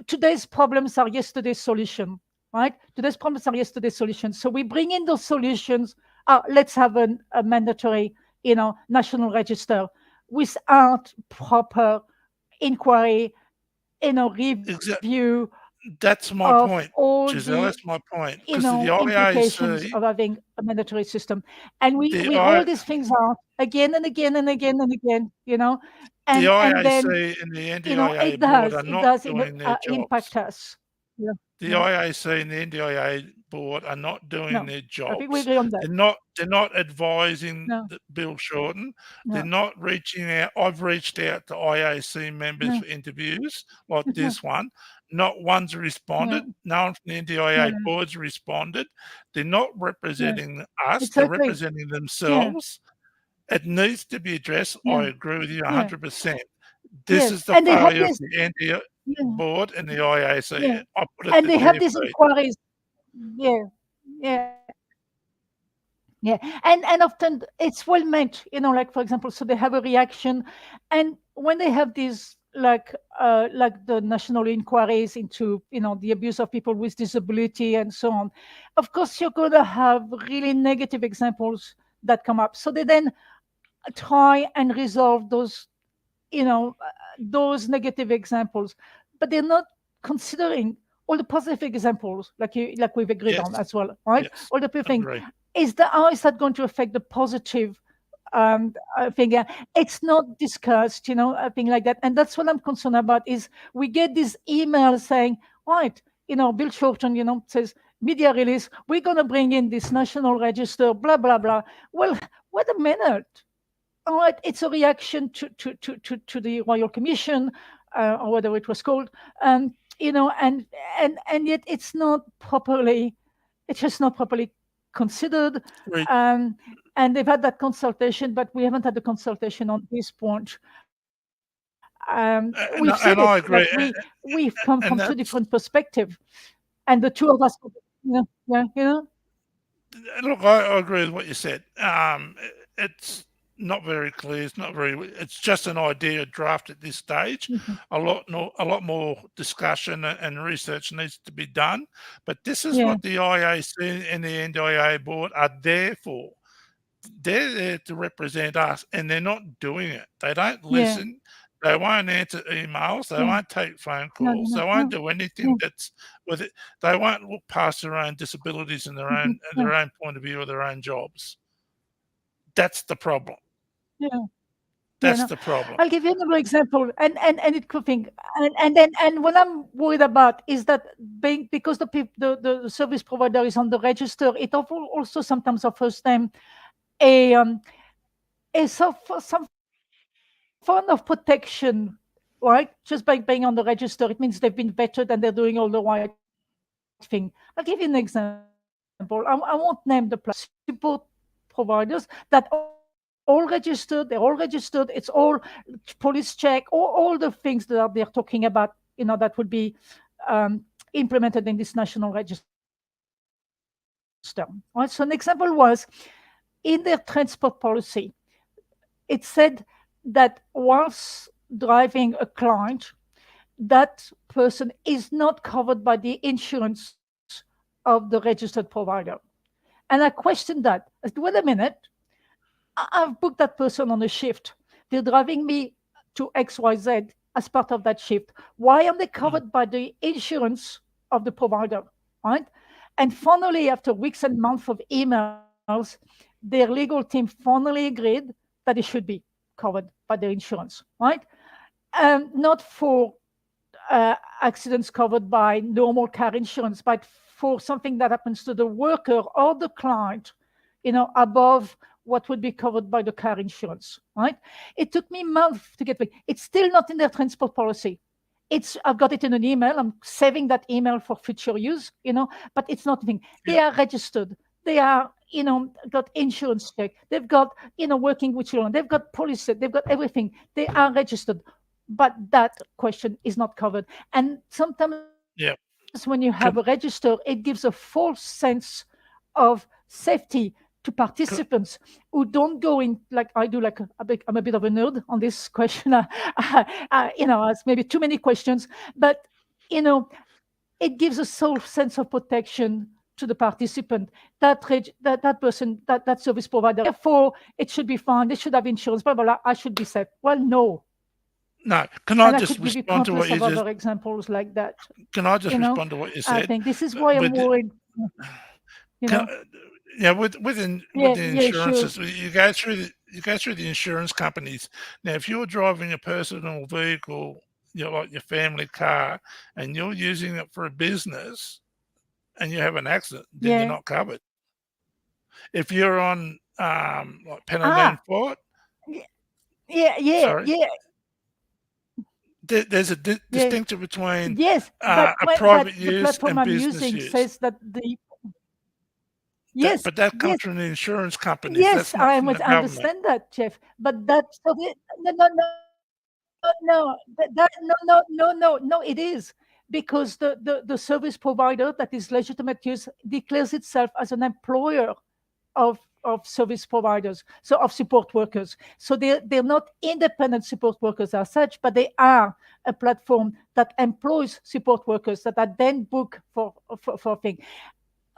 today's problems are yesterday's solution. Right? Today's problems are yesterday's solutions. So we bring in those solutions. Let's have a mandatory, national register without proper inquiry, exa- review that's of my point, all the Giselle. That's my point. Because the implications of IAC, having a mandatory system. And we the roll I these things out again and again and again and again. the And then, IAC and the NDIA it board does, are it not does doing their impact jobs. us. Yeah. The Yeah. IAC and the NDIA board are not doing No, their I think we jobs. agree on that. They're not advising No, Bill Shorten. They're no, not reaching out. I've reached out to IAC members no, for interviews like no, this one. Not one's responded. no, No one from the no, NDIA board's responded. They're not no. representing us. They're Exactly. representing Yeah, themselves. It needs to be addressed. I yeah, agree with you yeah, 100%. This yeah. is the And they have failure of this, the NDIA yeah, board and the IAC. yeah. I put it And to they have their these feet. inquiries. Yeah, yeah. Yeah, and often it's well meant, like for example, so they have a reaction, and when they have these like the national inquiries into the abuse of people with disability and so on, of course you're going to have really negative examples that come up. So they then try and resolve those negative examples, but they're not considering all the positive examples, like we've agreed on Yes, as well, right? yes, All the people think, agree. how is that going to affect the positive I think it's not discussed, a thing like that. And that's what I'm concerned about is we get these emails saying, right, Bill Shorten, says, media release, we're going to bring in this national register, blah, blah, blah. Well, wait a minute. All right, it's a reaction to the Royal Commission, or whatever it was called, and yet it's just not properly considered. Re- Um, and they've had that consultation, but we haven't had the consultation on this point. We've said it like and I agree, we've come from two and different that's perspectives, and the two of us, yeah, look. I agree with what you said. It's not very clear. It's not very. It's just an idea draft at this stage. mhm, A lot more discussion and research needs to be done. But this is yeah, what the IAC and the NDIA board are there for. They're there to represent us, and they're not doing it. They don't yeah, listen. They won't answer emails. They yeah. won't take phone No, calls. They no, won't no, do anything no. that's with it. They won't look past their own disabilities and Mhm, their no, own point of view of their own jobs. That's the problem. yeah. Yeah, That's no. the problem. I'll give you another example, and it could think, and what I'm worried about is that being because the service provider is on the register, it also sometimes offers them a some form of protection, right? Just by being on the register, it means they've been vetted and they're doing all the right thing. I'll give you an example. I won't name the platform, but support providers that all registered, they're all registered. It's all police check, all the things that they're talking about, that would be implemented in this national register. Right. So an example was in their transport policy, it said that whilst driving a client, that person is not covered by the insurance of the registered provider. And I questioned that. I said, wait a minute, I've booked that person on a shift. They're driving me to XYZ as part of that shift. Why are they covered by the Mm, insurance of the provider? Right? And finally, after weeks and months of emails, their legal team finally agreed that it should be covered by their insurance. Right? Not for accidents covered by normal car insurance, but for something that happens to the worker or the client, above what would be covered by the car insurance, right? It took me months to get it. It's still not in their transport policy. I've got it in an email. I'm saving that email for future use, but it's not a thing. They yeah, are registered. They are, got insurance check. They've got, working with children. They've got policy. They've got everything. They are registered, but that question is not covered. And sometimes when you have a yeah. register, it gives a false sense of safety to participants Co- who don't go in like I do. I'm a bit of a nerd on this question. It's maybe too many questions, but you know, it gives a sole sense of protection to the participant. That person, that service provider. Therefore, it should be fine. They should have insurance. Blah blah blah. I should be safe. Well, no. No, can I And I just could give you respond to what countless you of just? other examples like that. Can I just You know, respond to what you I said? think this is why I'm With worried. You can, know, yeah, with the yeah, sure, insurances, you go through the insurance companies. Now, if you're driving a personal vehicle, like your family car, and you're using it for a business, and you have an accident, then you're yeah. not covered. If you're on like Panadine Ah, Flight, y- yeah, sorry, yeah, there's a yeah. distinction between Yes, a but private the use platform and I'm business using use. says that yes, But that comes yes, from the insurance companies. yes, That's not from the I government. understand that, Jeff. But that's so no, no, no, it is because the service provider that is legitimate use declares itself as an employer of service providers, so of support workers. So they're not independent support workers as such, but they are a platform that employs support workers that are then booked for thing.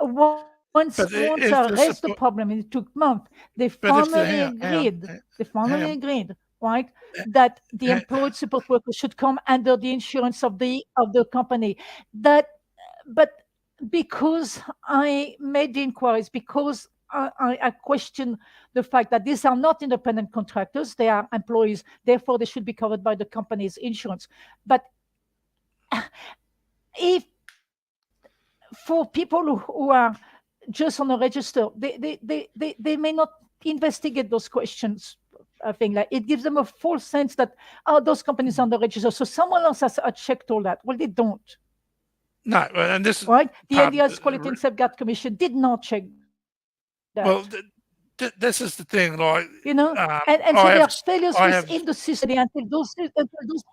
Once But I raised if the the problem, and support, it took months, they but if finally the agreed. They finally hang agreed, right, that the on, employed support workers should come under the insurance of the company. That, but because I made the inquiries, because I question the fact that these are not independent contractors; they are employees. Therefore, they should be covered by the company's insurance. But if for people who are just on a register, they may not investigate those questions. I think like it gives them a false sense that those companies are on the register, so someone else has checked all that. Well, they don't. No, and this is Right? The part of NDIS Quality and Safeguard Commission did not check that. well, this is the thing. Like, And so there are failures I within have the system until those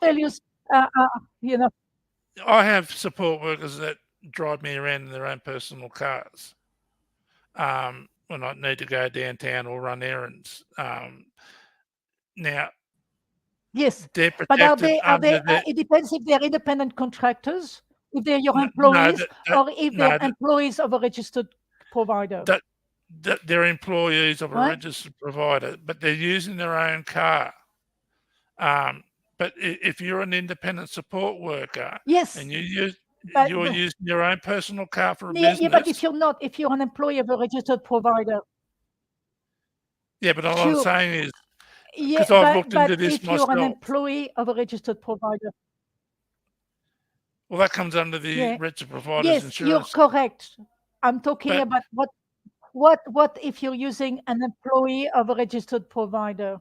failures, you know. I have support workers that drive me around in their own personal cars when I need to go downtown or run errands. Now Yes, they're but are protected they? Are under they? the It depends if they're independent contractors, if they're your no employees, that or if they're no employees of a registered provider. that, that they're employees of a Right? registered provider, but they're using their own car. But if you're an independent support worker Yes, and but you're using your own personal car for a yeah, but business, if you're not, if you're an employee of a registered provider, yeah. But all I'm sure. saying is Yeah, because I've looked but into this if you're an myself. employee of a registered provider, Well, that comes under the yeah, registered provider's yes, you're insurance. correct. I'm talking But about what if you're using an employee of a registered provider,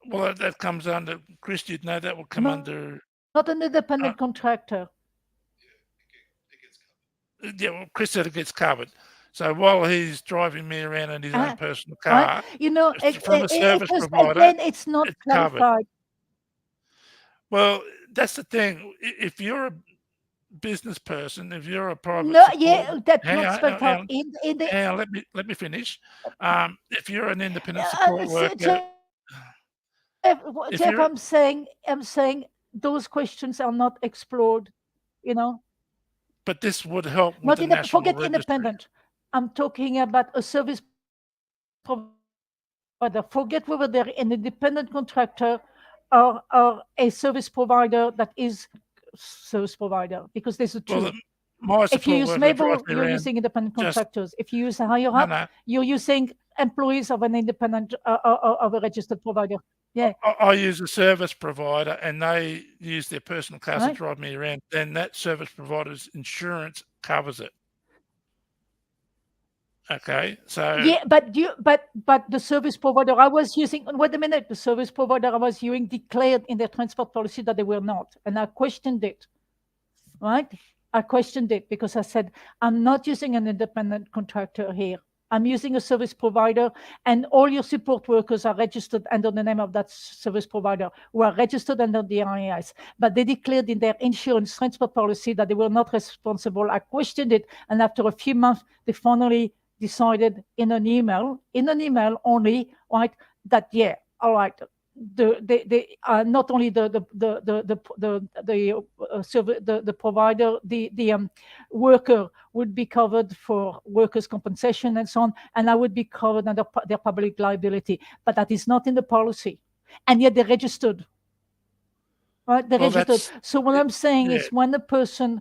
well, that comes under Chris. You'd know that will come not an under. independent Uh, contractor. yeah, well, Chris said it gets covered. So while he's driving me around in his own personal Right? car It, from a it service just provider, again, it's not it's covered. clarified. Well, that's the thing. If you're a business person, if you're a private No, support, yeah, that's hang not on, spelled out in the. hang on, let me finish. If you're an independent support worker, Jeff, if you're, I'm saying those questions are not explored. You know, but this would help with not the in the national forget registry. independent. I'm talking about a service provider. Forget whether they're an independent contractor or a service provider that is service provider, because there's a two. Well, If you my use support Mabel, worker you're drives me using around. independent Just contractors. If you use a higher up, no, no. you're using employees of an independent of a registered provider. Yeah, I use a service provider, and they use their personal cars to right. drive me around. Then that service provider's insurance covers it. Okay, so Yeah, but the service provider I was using. Wait a minute. The service provider I was using declared in their transport policy that they were not, and I questioned it. Right? I questioned it because I said I'm not using an independent contractor here. I'm using a service provider, and all your support workers are registered under the name of that service provider, who are registered under the RIS. But they declared in their insurance transport policy that they were not responsible. I questioned it, and after a few months, they finally decided in an email only, right, that yeah, all right, the not only the provider, the worker would be covered for workers' compensation and so on, and I would be covered under their public liability. But that is not in the policy, and yet they're registered. Right? They're well, registered. that's So what I'm saying yeah. is, when a person,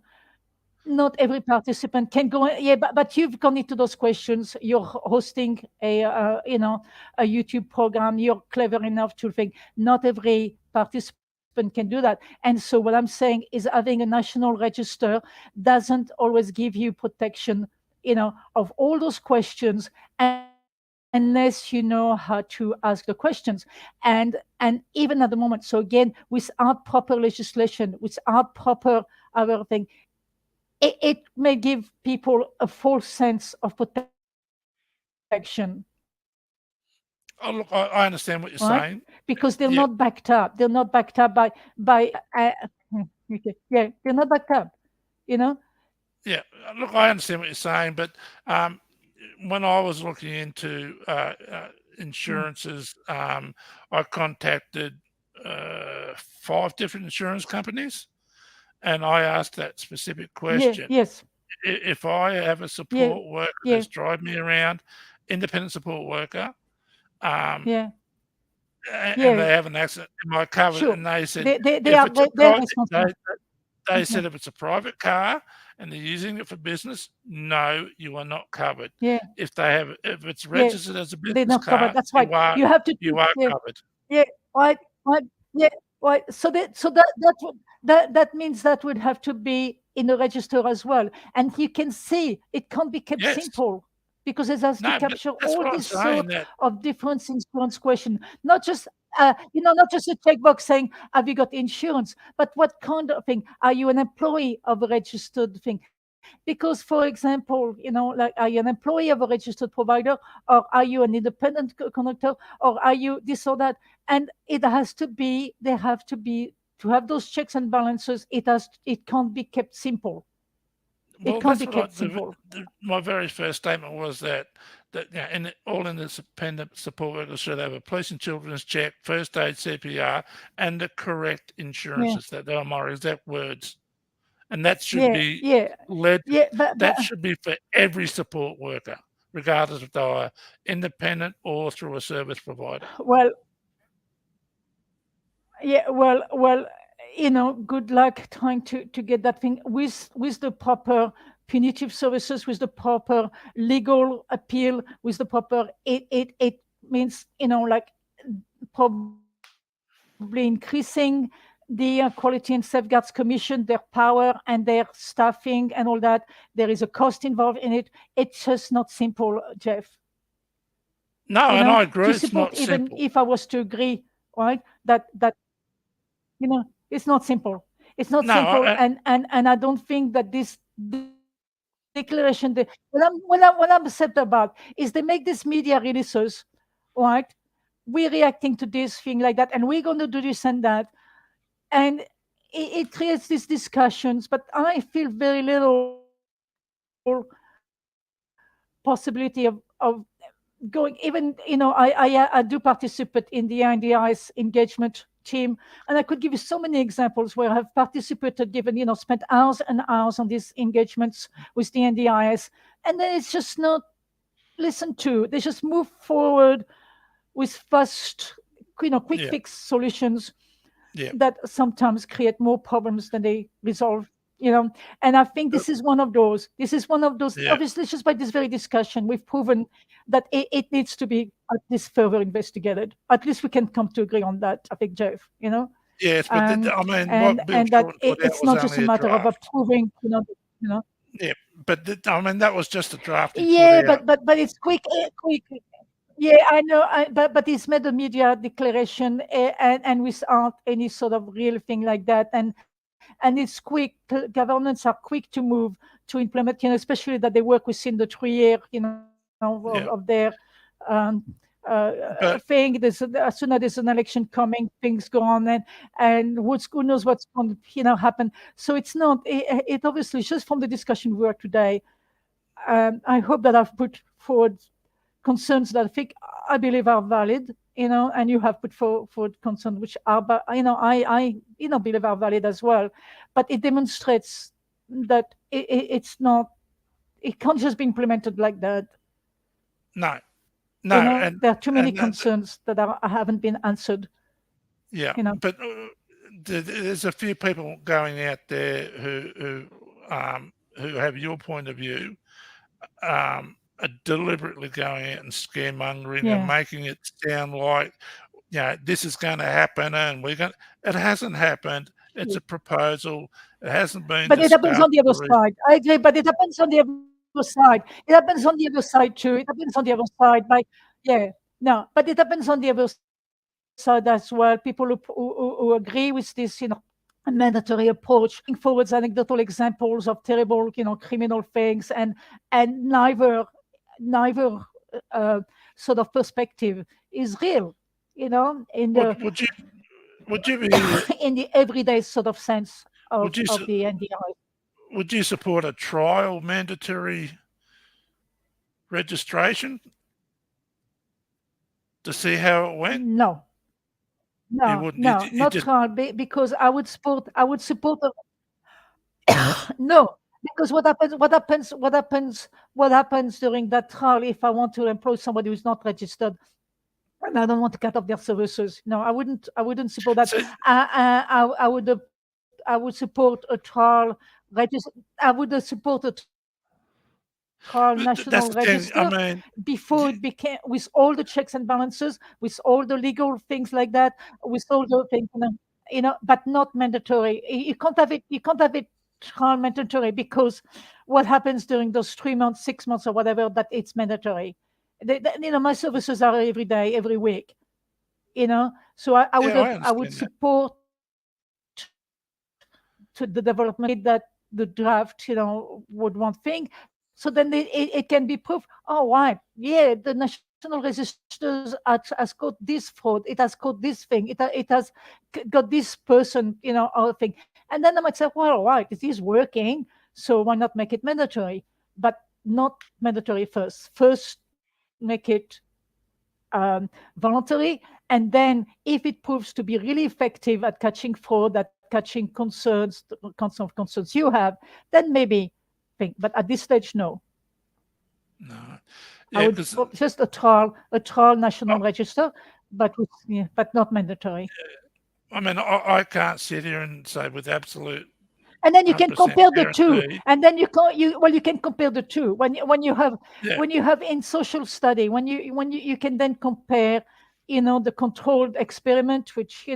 not every participant can go. Yeah, but you've gone into those questions. You're hosting a YouTube program. You're clever enough to think not every participant can do that. And so what I'm saying is, having a national register doesn't always give you protection, of all those questions, unless you know how to ask the questions. And even at the moment, so again, without proper legislation, without proper other thing, it may give people a false sense of protection, Oh, look, I understand what you're right? saying. Because they're not Yeah, backed up. They're not backed up okay. Yeah, they're not backed up. You know. yeah. Look, I understand what you're saying, but when I was looking into Mm. insurances, I contacted 5 different insurance companies, and I asked that specific Yeah. question. Yes. If I have a Yeah. support worker Yeah. that's driving me around, independent support worker, um, Yeah. and Yeah. they have an accident, am I covered? Sure. And they said, They if are it's a they're they responsible. they Yeah. said if it's a private car and they're using it for business, no, you are not covered. Yeah, If it's yeah, registered as a they're business not covered. car, That's right. You have to you keep, are yeah, covered. yeah, right, right, yeah, right. So that means that would have to be in a register as well, and you can see it can't be kept Yes. simple because it has to No, but capture that's all what I'm these saying. sort That of different insurance question, not just. Not just a checkbox saying, "Have you got insurance?" But what kind of thing? Are you an employee of a registered thing? Because, for example, like, are you an employee of a registered provider, or are you an independent conductor, or are you this or that? And it has to be, they have to have those checks and balances. It can't be kept simple. It well, can't that's be what I, kept simple. my very first statement was all independent support workers should have a police and children's check, first aid, CPR, and the correct Yeah, insurances. That they are my exact words, and that should yeah, be yeah, led. yeah. But That should be for every support worker, regardless if they are independent or through a service provider. well, yeah, good luck trying to get that thing with the proper punitive services, with the proper legal appeal, with the proper. It means, like, probably increasing the Quality and Safeguards Commission, their power and their staffing and all that. There is a cost involved in it. It's just not simple, Jeff. No, and I To agree. support, It's even not if I simple. was to agree, right, that it's not simple. It's not No, simple, and I don't think that this declaration. What I'm upset about is they make this media releases, right? We're reacting to this thing like that, and we're going to do this and that, and it creates these discussions. But I feel very little possibility of going. Even, I do participate in the NDI's engagement team, and I could give you so many examples where I've participated, given, spent hours and hours on these engagements with the NDIS, and then it's just not listened to. They just move forward with fast, quick yeah, fix solutions yeah, that sometimes create more problems than they resolve. You know, and I think uh, this is one of those. This is one of those. yeah. Obviously, just by this very discussion, we've proven that it needs to be at least further investigated. At least we can come to agree on that. I think, Jeff. Yes, but I mean, what Bill And that Shorten put out it's was not just a only a matter of draft. approving. You know. Yeah, but I mean, that was just a draft he put Yeah, out. but it's quick. Yeah, I know, but he's made a media declaration, and without any sort of real thing like that, and it's quick. Governments are quick to move to implement, especially that they work within the 3 year, of Yeah, their um, but thing. As soon as there's an election coming, things go on, and who knows what's going to, happen. So it's not. It obviously, just from the discussion we had today, I hope that I've put forward concerns that I believe are valid, and you have put forward concerns which are, I believe are valid as well. But it demonstrates that it's not, it can't just be implemented like that. no, no, There are too many and that, concerns that haven't been answered. yeah, You know, but there's a few people going out there who have your point of view, are deliberately going out and scaremongering and yeah. making it sound like, this is going to happen, and we're going. It hasn't happened. It's a proposal. It hasn't been But it happens on discussed. the other side. I agree, but it happens on the other side. It happens on the other side too. It happens on the other side by, yeah, no, but it happens on the other side as well. People who agree with this, mandatory approach, bring forward anecdotal examples of terrible, criminal things, and neither uh, sort of perspective is real, in Would the would you would you be in the everyday sort of sense would you of the NDI. would you support a trial mandatory registration to see how it went? No, You no, wouldn't. no, You not just trial, because I would support no, because what happens during that trial if I want to employ somebody who's not registered and I don't want to cut off their services. No, I wouldn't support that. so I would support a trial I would support a trial, national register, That's the before thing. it I became, mean, with all the checks and balances, with all the legal things like that, with all the things, but not mandatory. You can't have it. You can't have it trial mandatory, because what happens during those 3 months, 6 months, or whatever, that it's mandatory. My services are every day, every week. So yeah, I I would understand that. support to the development that the draft would want thing, so then it can be proved. Oh, right, yeah, the national registers has caught this fraud, it has caught this thing, it has got this person, or thing. And then I might say, well, right, it is working, so why not make it mandatory? But not mandatory first make it voluntary. And then, if it proves to be really effective at catching fraud, at catching concerns, the kinds of concerns you have, then maybe think. But at this stage, no. No, I yeah, would because support just a trial national register, but not mandatory. I mean, I can't sit here and say with absolute And then you can 100% compare the two. guarantee. And then you can compare the two Yeah, when you have in social study, you can then compare, the controlled experiment, which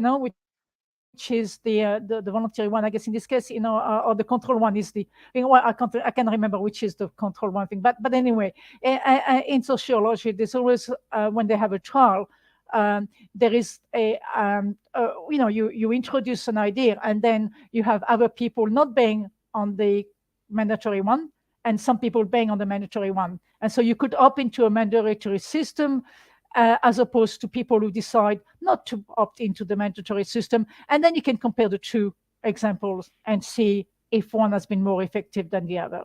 is the voluntary one, I guess, in this case, or the control one is well, I can remember which is the control one thing. But anyway, in sociology, there's always, when they have a trial, there is you introduce an idea, and then you have other people not being on the mandatory one, and some people being on the mandatory one. And so you could opt into a mandatory system, as opposed to people who decide not to opt into the mandatory system. And then you can compare the two examples and see if one has been more effective than the other.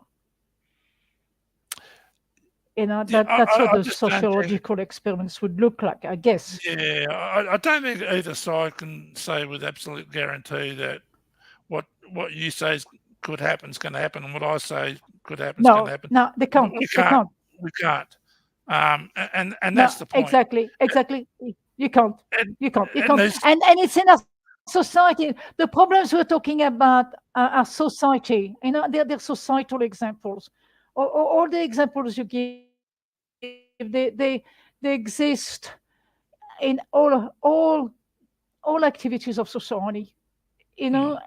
yeah, That's what I the just don't think. sociological experiments would look like, I guess. Yeah, I don't think either side can say with absolute guarantee that what you say could happen is going to happen, and what I say could happen is going to No, happen. no, they But can't. They can't. we can't, and No, that's the point. exactly, exactly. You can't. And You and can't. these, And it's in our society. The problems we're talking about are society. They're societal examples. All the examples you give, they exist in all activities of society. mm,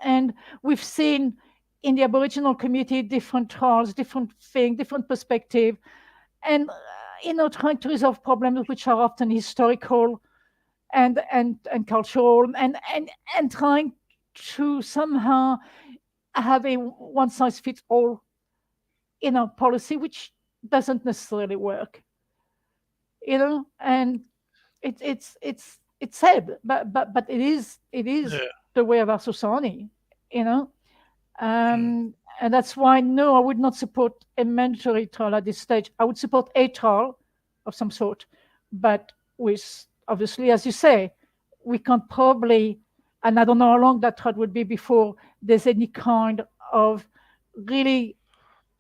And we've seen in the Aboriginal community different trials, different thing, different perspective, and trying to resolve problems which are often historical and cultural, and trying to somehow have a one size fits all policy, which doesn't necessarily work. And it's sad, but it is yeah, the way of our society. you know mm, and that's why, no, I would not support a mandatory trial at this stage. I would support a trial of some sort, but with, obviously, as you say, we can't probably, and I don't know how long that trial would be before there's any kind of really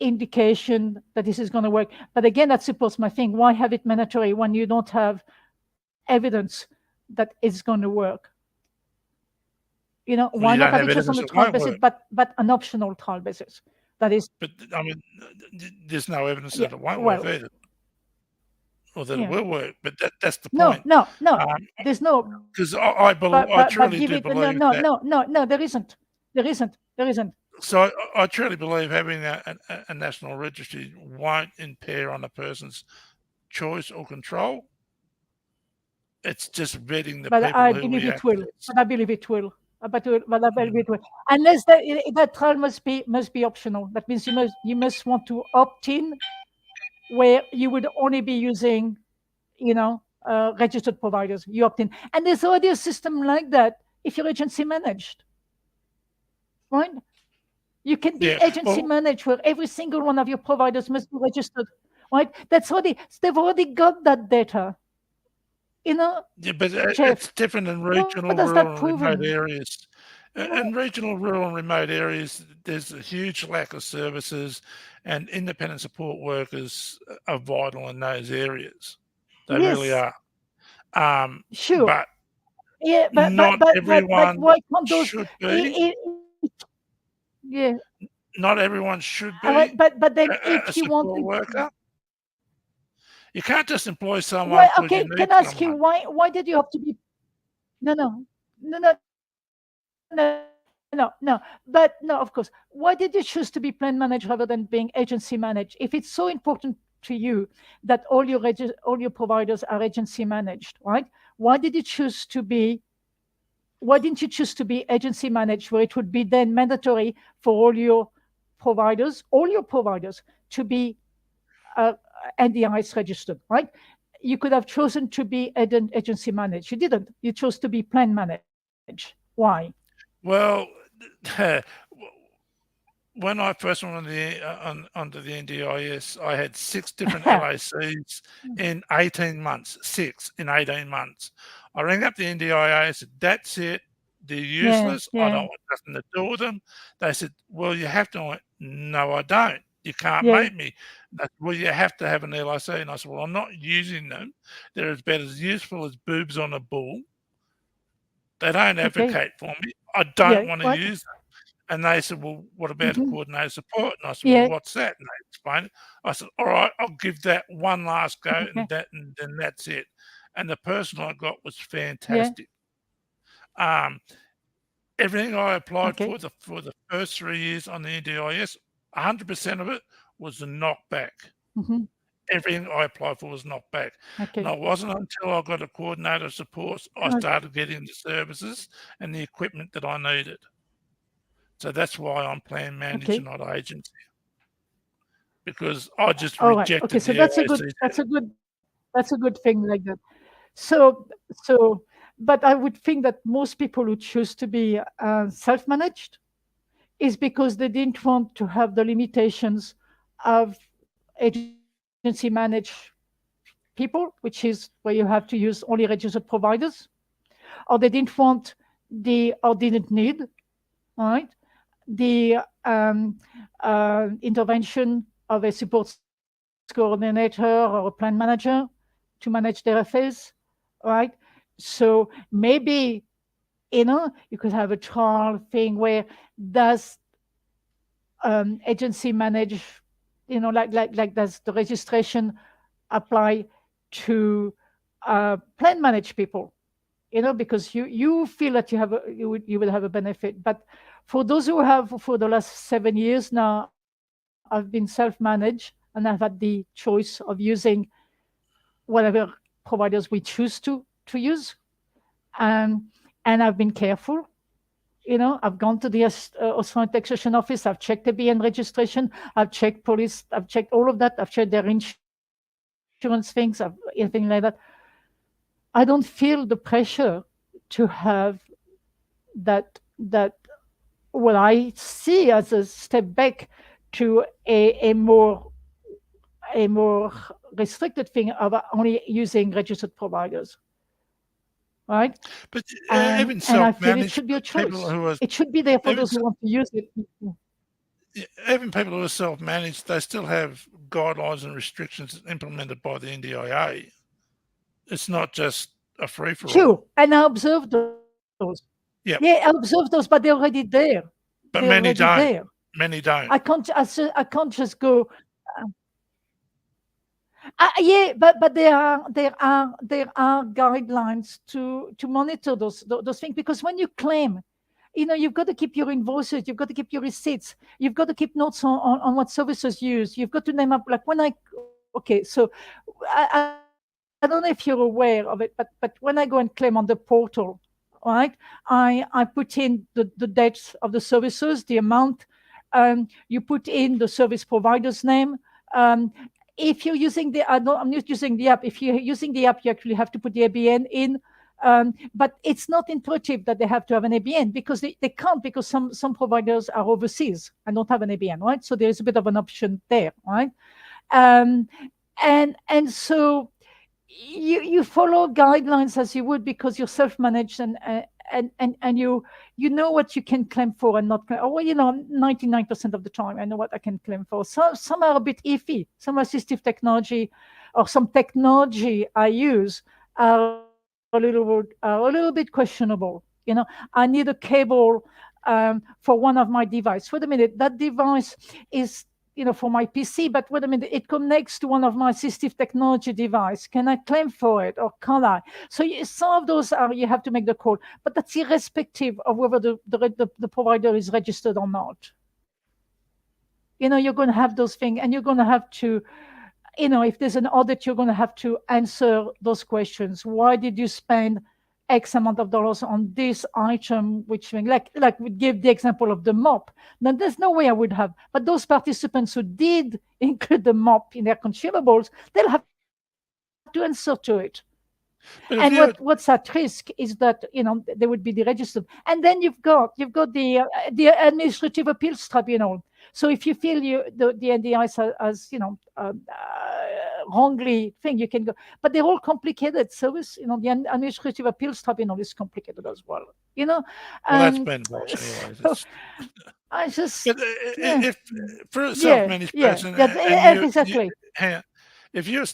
indication that this is going to work. But again, that supports my thing. Why have it mandatory when you don't have evidence that it's going to work? well, Why you not don't have have it just on evidence the it trial won't basis, work. but an optional trial basis? That is, But I mean, there's no evidence yeah, that it won't work well, either, or that it yeah. will work. But that's the No, point. no, no. There's no, Because I but truly give do it, no, believe no, that. no, no, no. There isn't. So I truly believe having a national registry won't impair on a person's choice or control. It's just vetting the But people I who believe we it will. access. But I believe it will. But I believe Mm, it will. Unless that trial must be optional. That means you must want to opt in, where you would only be using, registered providers. You opt in, and there's already a system like that if you're agency managed, right? You can be yeah. agency Well, managed where every single one of your providers must be registered, right? They've already got that data, yeah, but Jeff. it's different in What has regional, that rural, and proven? remote areas. Well, In regional, rural, and remote areas, there's a huge lack of services, and independent support workers are vital in those areas. They really yes, are. sure. But Yeah, but not why everyone can't those? should be. It, it, yeah, not everyone should All right, be but then a if you support wanted, worker. You can't just employ someone well, because you okay, need can I ask you someone. why did you have to be? No, no, no, but no, of course. Why did you choose to be plan managed rather than being agency managed? If it's so important to you that all your providers are agency managed, right? Why did you choose to be? Why didn't you choose to be agency managed, where it would be then mandatory for all your providers, to be uh, NDIS registered, right? You could have chosen to be agency managed. You didn't. You chose to be plan managed. Why? Well, when I first went on onto the NDIS, I had 6 different LACs in 18 months. 6 in 18 months. I rang up the NDIA and said, "That's it. They're Yeah, useless. I don't yeah, want nothing to do with them." They said, "Well, you have to." I went, "No, I don't. You can't yeah. make me." They said, "Well, you have to have an LIC." And I said, "Well, I'm not using them. They're about as useful as boobs on a bull. They don't Okay. advocate for me. I don't Yeah. want to What? use them." And they said, "Well, what about a Hmm. coordinated support?" And I said, "Well, Yeah. what's that?" And they explained it. I said, "All right, I'll give that one last go, Okay. and then that's it." And the person I got was Yeah. fantastic. Um, everything I applied Okay. for the first 3 years on the NDIS, 100% of it was a knockback. Hmm. Everything I applied for was knocked back. And Okay. it wasn't until I got a coordinator of supports I started getting the services and the equipment that I needed. So that's why I'm plan manager, Okay. not agency, because I just All right. Okay. rejected So the that's a LACs. that's a good thing like that. So, so, but I would think that most people who choose to be self-managed is because they didn't want to have the limitations of agency managed people, which is where you have to use only registered providers, or they didn't want or didn't need, right, the intervention of a supports coordinator or a plan manager to manage their affairs, right? So maybe, you could have a trial thing where does agency manage, like does the registration apply to plan manage people, because you feel that you will have a benefit. But for those who have, for the last 7 years now, I've been self-managed and I've had the choice of using whatever providers we choose to use, um, and I've been careful. I've gone to the Australian Taxation Office. I've checked the BN registration. I've checked police. I've checked all of that. I've checked their insurance things. Anything like that. I don't feel the pressure to have that what I see as a step back to a more restricted thing of only using registered providers, right? But And even and I feel it self-managed should be a people choice. who are It should be there for even those who want to use it. even people who are self-managed, they still have guidelines and restrictions implemented by the NDIA. It's not just a free for all. True, and I observe those. Yeah, I Yep, observe those, but they're already there. They're but already many there. don't. Many don't. I can't just go. Yeah, but there are guidelines to monitor those things, because when you claim, you've got to keep your invoices, you've got to keep your receipts, you've got to keep notes on what services used, you've got to name up, like when I okay, so I don't know if you're aware of it, but when I go and claim on the portal, right, I put in the dates of the services, the amount, you put in the service provider's name. um, if you're using I'm not using the app. If you're using the app, you actually have to put the ABN in. But it's not intuitive that they have to have an ABN, because they can't, because some providers are overseas and don't have an ABN, right? So there's a bit of an option there, right? Um, and so you follow guidelines as you would, because you're self-managed, and you know what you can claim for and not claim. Oh, well, 99% of the time I know what I can claim for. So some are a bit iffy. Some assistive technology or some technology I use are a little bit questionable. I need a cable for one of my devices. Wait a minute, that device is for my PC, but wait a minute, it connects to one of my assistive technology device. Can I claim for it or can't I? So some of those are you have to make the call, but that's irrespective of whether the provider is registered or not. You're going to have those things, and you're going to have to, if there's an audit, you're going to have to answer those questions. Why did you spend X amount of dollars on this item? Which thing, like we give the example of the mop. Now, there's no way I would have, but those participants who did include the mop in their consumables, they'll have to answer to it. But if And you what's at risk is that they would be deregistered, and then you've got the administrative appeals tribunal. So if you feel the NDIS as wrongly thing, you can go, but they're all complicated. So is the administrative appeals tribunal is complicated as well. well, that's And been abolished anyway. so I just But yeah if for a yeah self-managed yeah person, that and you exactly. hang on, if you're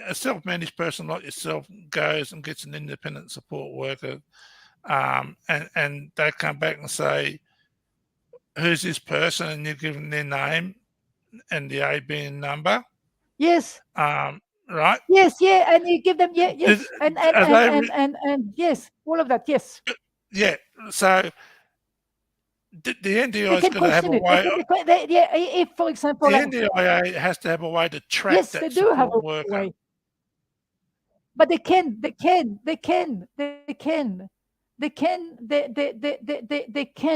a self-managed person like yourself goes and gets an independent support worker, and they come back and say, "Who's this person?" and you give them their name and the ABN number, Yes. right? Yes, yeah, and you give them, yeah, Did, yes, and are and they? and and and yes, all of that, yes. Yeah. So the They NDI is can going to have question a it. They way. can, yeah, if, for example, The like, NDIA has to have a way to track yes, they that do have support a worker. way, but they can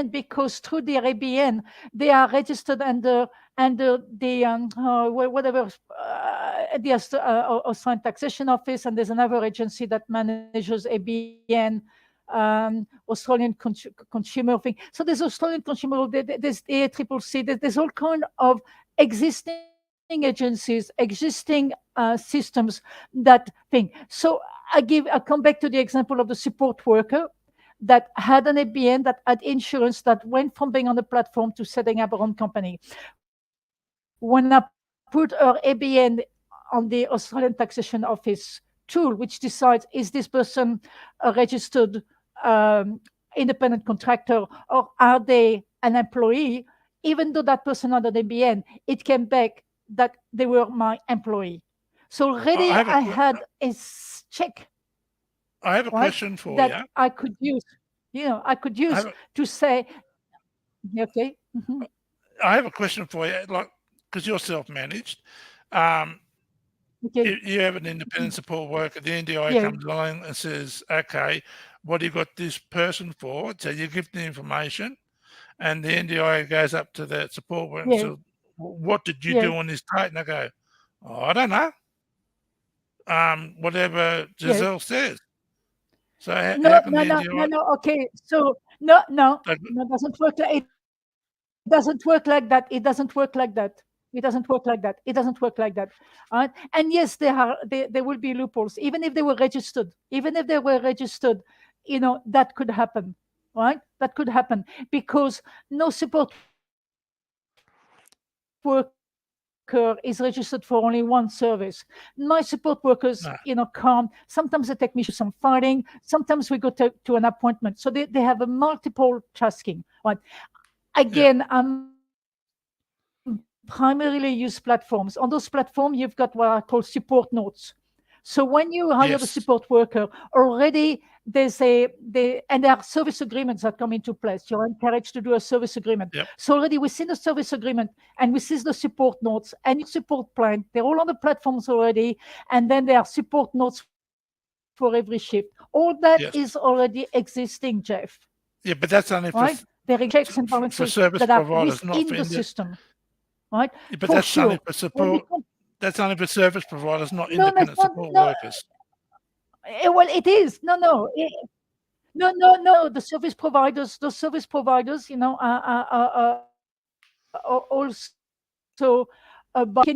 because through their ABN they are registered under the whatever assigned taxation office, and there's another agency that manages ABN, Australian consumer thing. So there's Australian consumer, there's ACCC, there's all kind of existing agencies, existing systems that thing. So I come back to the example of the support worker that had an ABN, that had insurance, that went from being on the platform to setting up her own company. When I put her ABN on the Australian Taxation Office tool, which decides is this person a registered independent contractor, or are they an employee, even though that person under the ABN, it came back that they were my employee. So I already have a I had a check, I have a right, question for you. that I could use, I could I use have a, to say, okay, I have a question for you. Like, because you're self-managed, um, okay, you have an independent support worker. The NDI yeah, comes along and says, "Okay, what do you got this person for?" So you give the information, and the NDI goes up to the support worker and yeah, says, "What did you yeah, do on this date?" And I go, "Oh, I don't know. Whatever yeah. Giselle says." So how No, can no, the no, no, NDI? no. Okay, so no, no, Like, no, doesn't work. It doesn't work like that. It doesn't work like that. It doesn't work like that. All right. And yes, there will be loopholes, even if they were registered. Even if they were registered, that could happen. Right? That could happen because no support worker is registered for only one service. My support workers, come. Sometimes they take me through no, some filing. Sometimes we go to an appointment. So they have a multiple tasking. Right? Again, I'm yeah, primarily use platforms. On those platforms, you've got what I call support notes. So when you hire the support worker, already yes, and there are service agreements that come into place. You're encouraged to do a service agreement. So already we seen the service yep, agreement, and we see the support notes, and you see the support plan. They're all on the platforms already, and then there are support notes for every shift. All that is already yes, existing, Jeff. Right? yeah, but that's There only are checks and balances for that are service providers, within not the for system, right? yeah, but For that's sure. only for When you support. come, That's only for service providers, not no, no, it's independent not, support no. workers. Well, it is. No, no. No, no, no. The service providers, are also but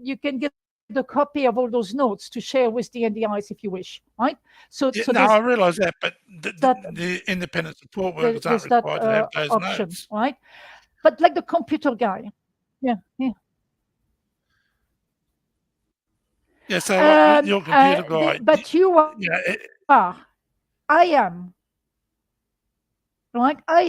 you can get a copy of all those notes to share with the NDIs if you wish, right? So Yeah, there's no, I realise that, but that the independent support workers there's aren't that required to have those option, notes. right? But like the computer guy, yeah, yeah. Yeah, so like your computer guy, But you you know, are, I am, right? right? I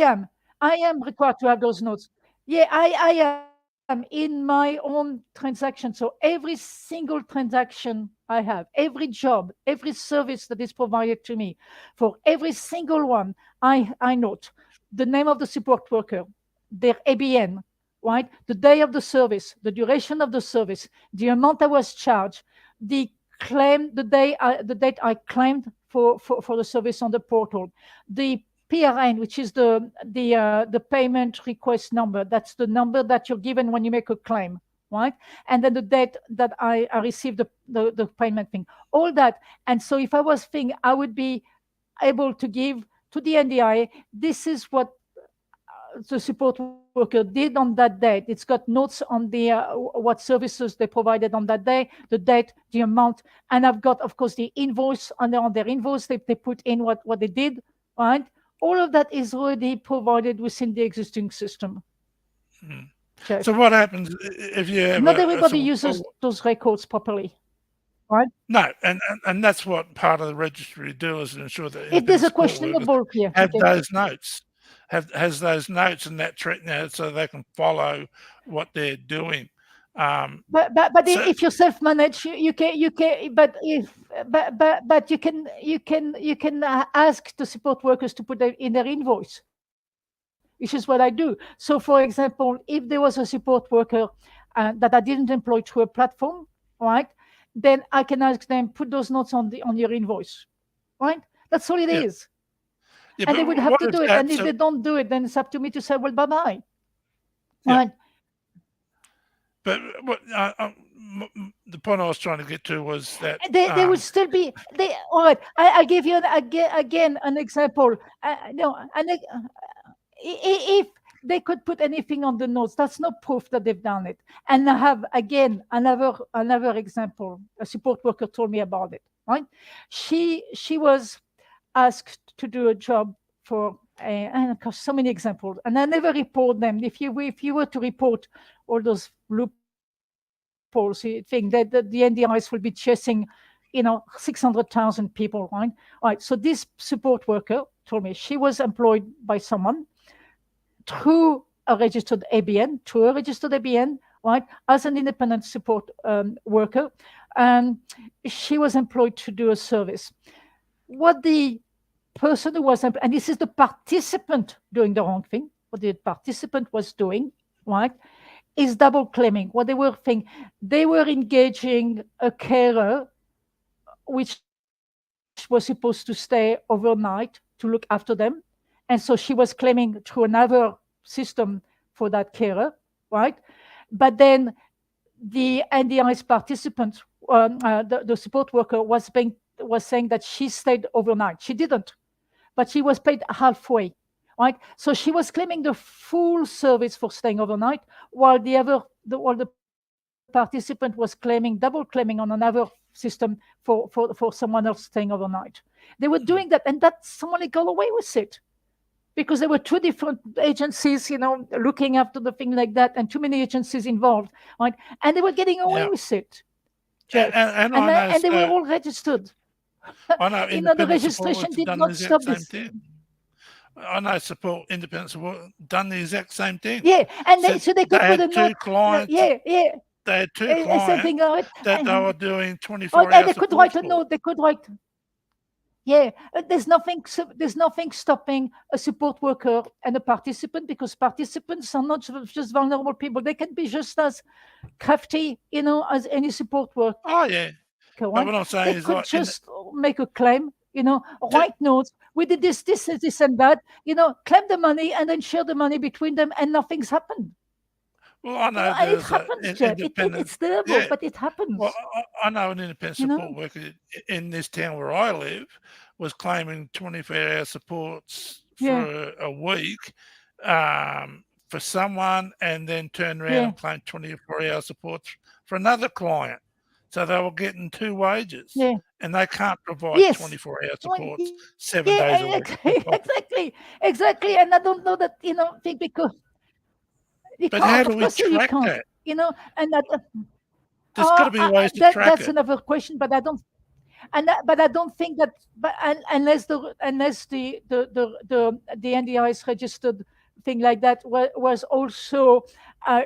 am required to have those notes. Yeah, I am in my own transaction. So every single transaction I have, every job, every service that is provided to me, for every single one, I note the name of the support worker, their ABN, right? The day of the service, the duration of the service, the amount I was charged, the claim, the date I claimed for the service on the portal, the PRN, which is the payment request number. That's the number that you're given when you make a claim, right? And then the date that I received the payment thing, all that. And so if I was thinking, I would be able to give to the NDI, this is what the support worker did on that date. It's got notes on the what services they provided on that day, the date, the amount, and I've got, of course, the invoice. On their invoice, they put in what they did, right? All of that is already provided within the existing system, Mm. So Jeff. what happens if you have Not a everybody sort uses of those records properly, right? no, and that's what part of the registry do is ensure that If there's independent a support workers questionable here, have okay. those notes, has those notes and that so they can follow what they're doing. But So if you self-manage, you can. But if but you can ask the support workers to put in their invoice, which is what I do. So, for example, if there was a support worker that I didn't employ through a platform, right, then I can ask them put those notes on your invoice, right? That's all it yeah, is, yeah, and but they would have what to is do it. that? And if So they don't do it, then it's up to me to say, well, bye bye, yeah, right? but what the point I was trying to get to was that They would still be they. All right, I give you again an example. No, if they could put anything on the notes, that's no proof that they've done it. And I have again another example. A support worker told me about it. Right, she was asked to do a job for. And of course, so many examples, and I never report them. If you were to report all those loopholes, you think that the NDIS will be chasing, 600,000 people, right? All right. So this support worker told me she was employed by someone through a registered ABN, right, as an independent support worker, and she was employed to do a service. What the person who was, and this is the participant doing the wrong thing, what the participant was doing, right, is double claiming. What they were thinking, they were engaging a carer which was supposed to stay overnight to look after them. And so she was claiming through another system for that carer, right? But then the NDIS participant, the support worker was saying that she stayed overnight. She didn't, but she was paid halfway, right? So she was claiming the full service for staying overnight, while the participant was claiming double claiming on another system for someone else staying overnight. They were doing that, and that someone got away with it because there were two different agencies, looking after the thing like that, and too many agencies involved, right? And they were getting away yeah, with it, and, Jeff, and and I know and they were all registered. I know The independent support workers registration have did done the not exact stop same this. thing. I know support independent support done the exact same thing. Yeah, and Said so they they could put had a two note. clients. Yeah, yeah, They had two clients something. All right, that they were doing or 24-hour they could support write a for. note. They could write. Yeah, there's nothing stopping a support worker and a participant, because participants are not just vulnerable people. They can be just as crafty, as any support worker, Oh right? yeah, They but could what I'm saying just is like in make a claim, write to, notes. We did this, and that. Claim the money and then share the money between them, and nothing's happened. well, I know And it there's a happens, Jeff. independent. It's terrible, Yeah, but it well, happens. I know an independent You support know? worker in this town where I live was claiming 24-hour supports Yeah, for a week for someone, and then turned around yeah, and claimed 24-hour supports for another client. So they were getting two wages, yeah. and they can't provide Yes. 24-hour Well, supports yeah, 7 days a week. Impossible. exactly. And I don't know that, think because you But how can't. do Of we course, you track can't. that? And that. There's got to be ways to track That's it. another question, but I don't. but I don't think that, unless the NDIS registered thing like that was also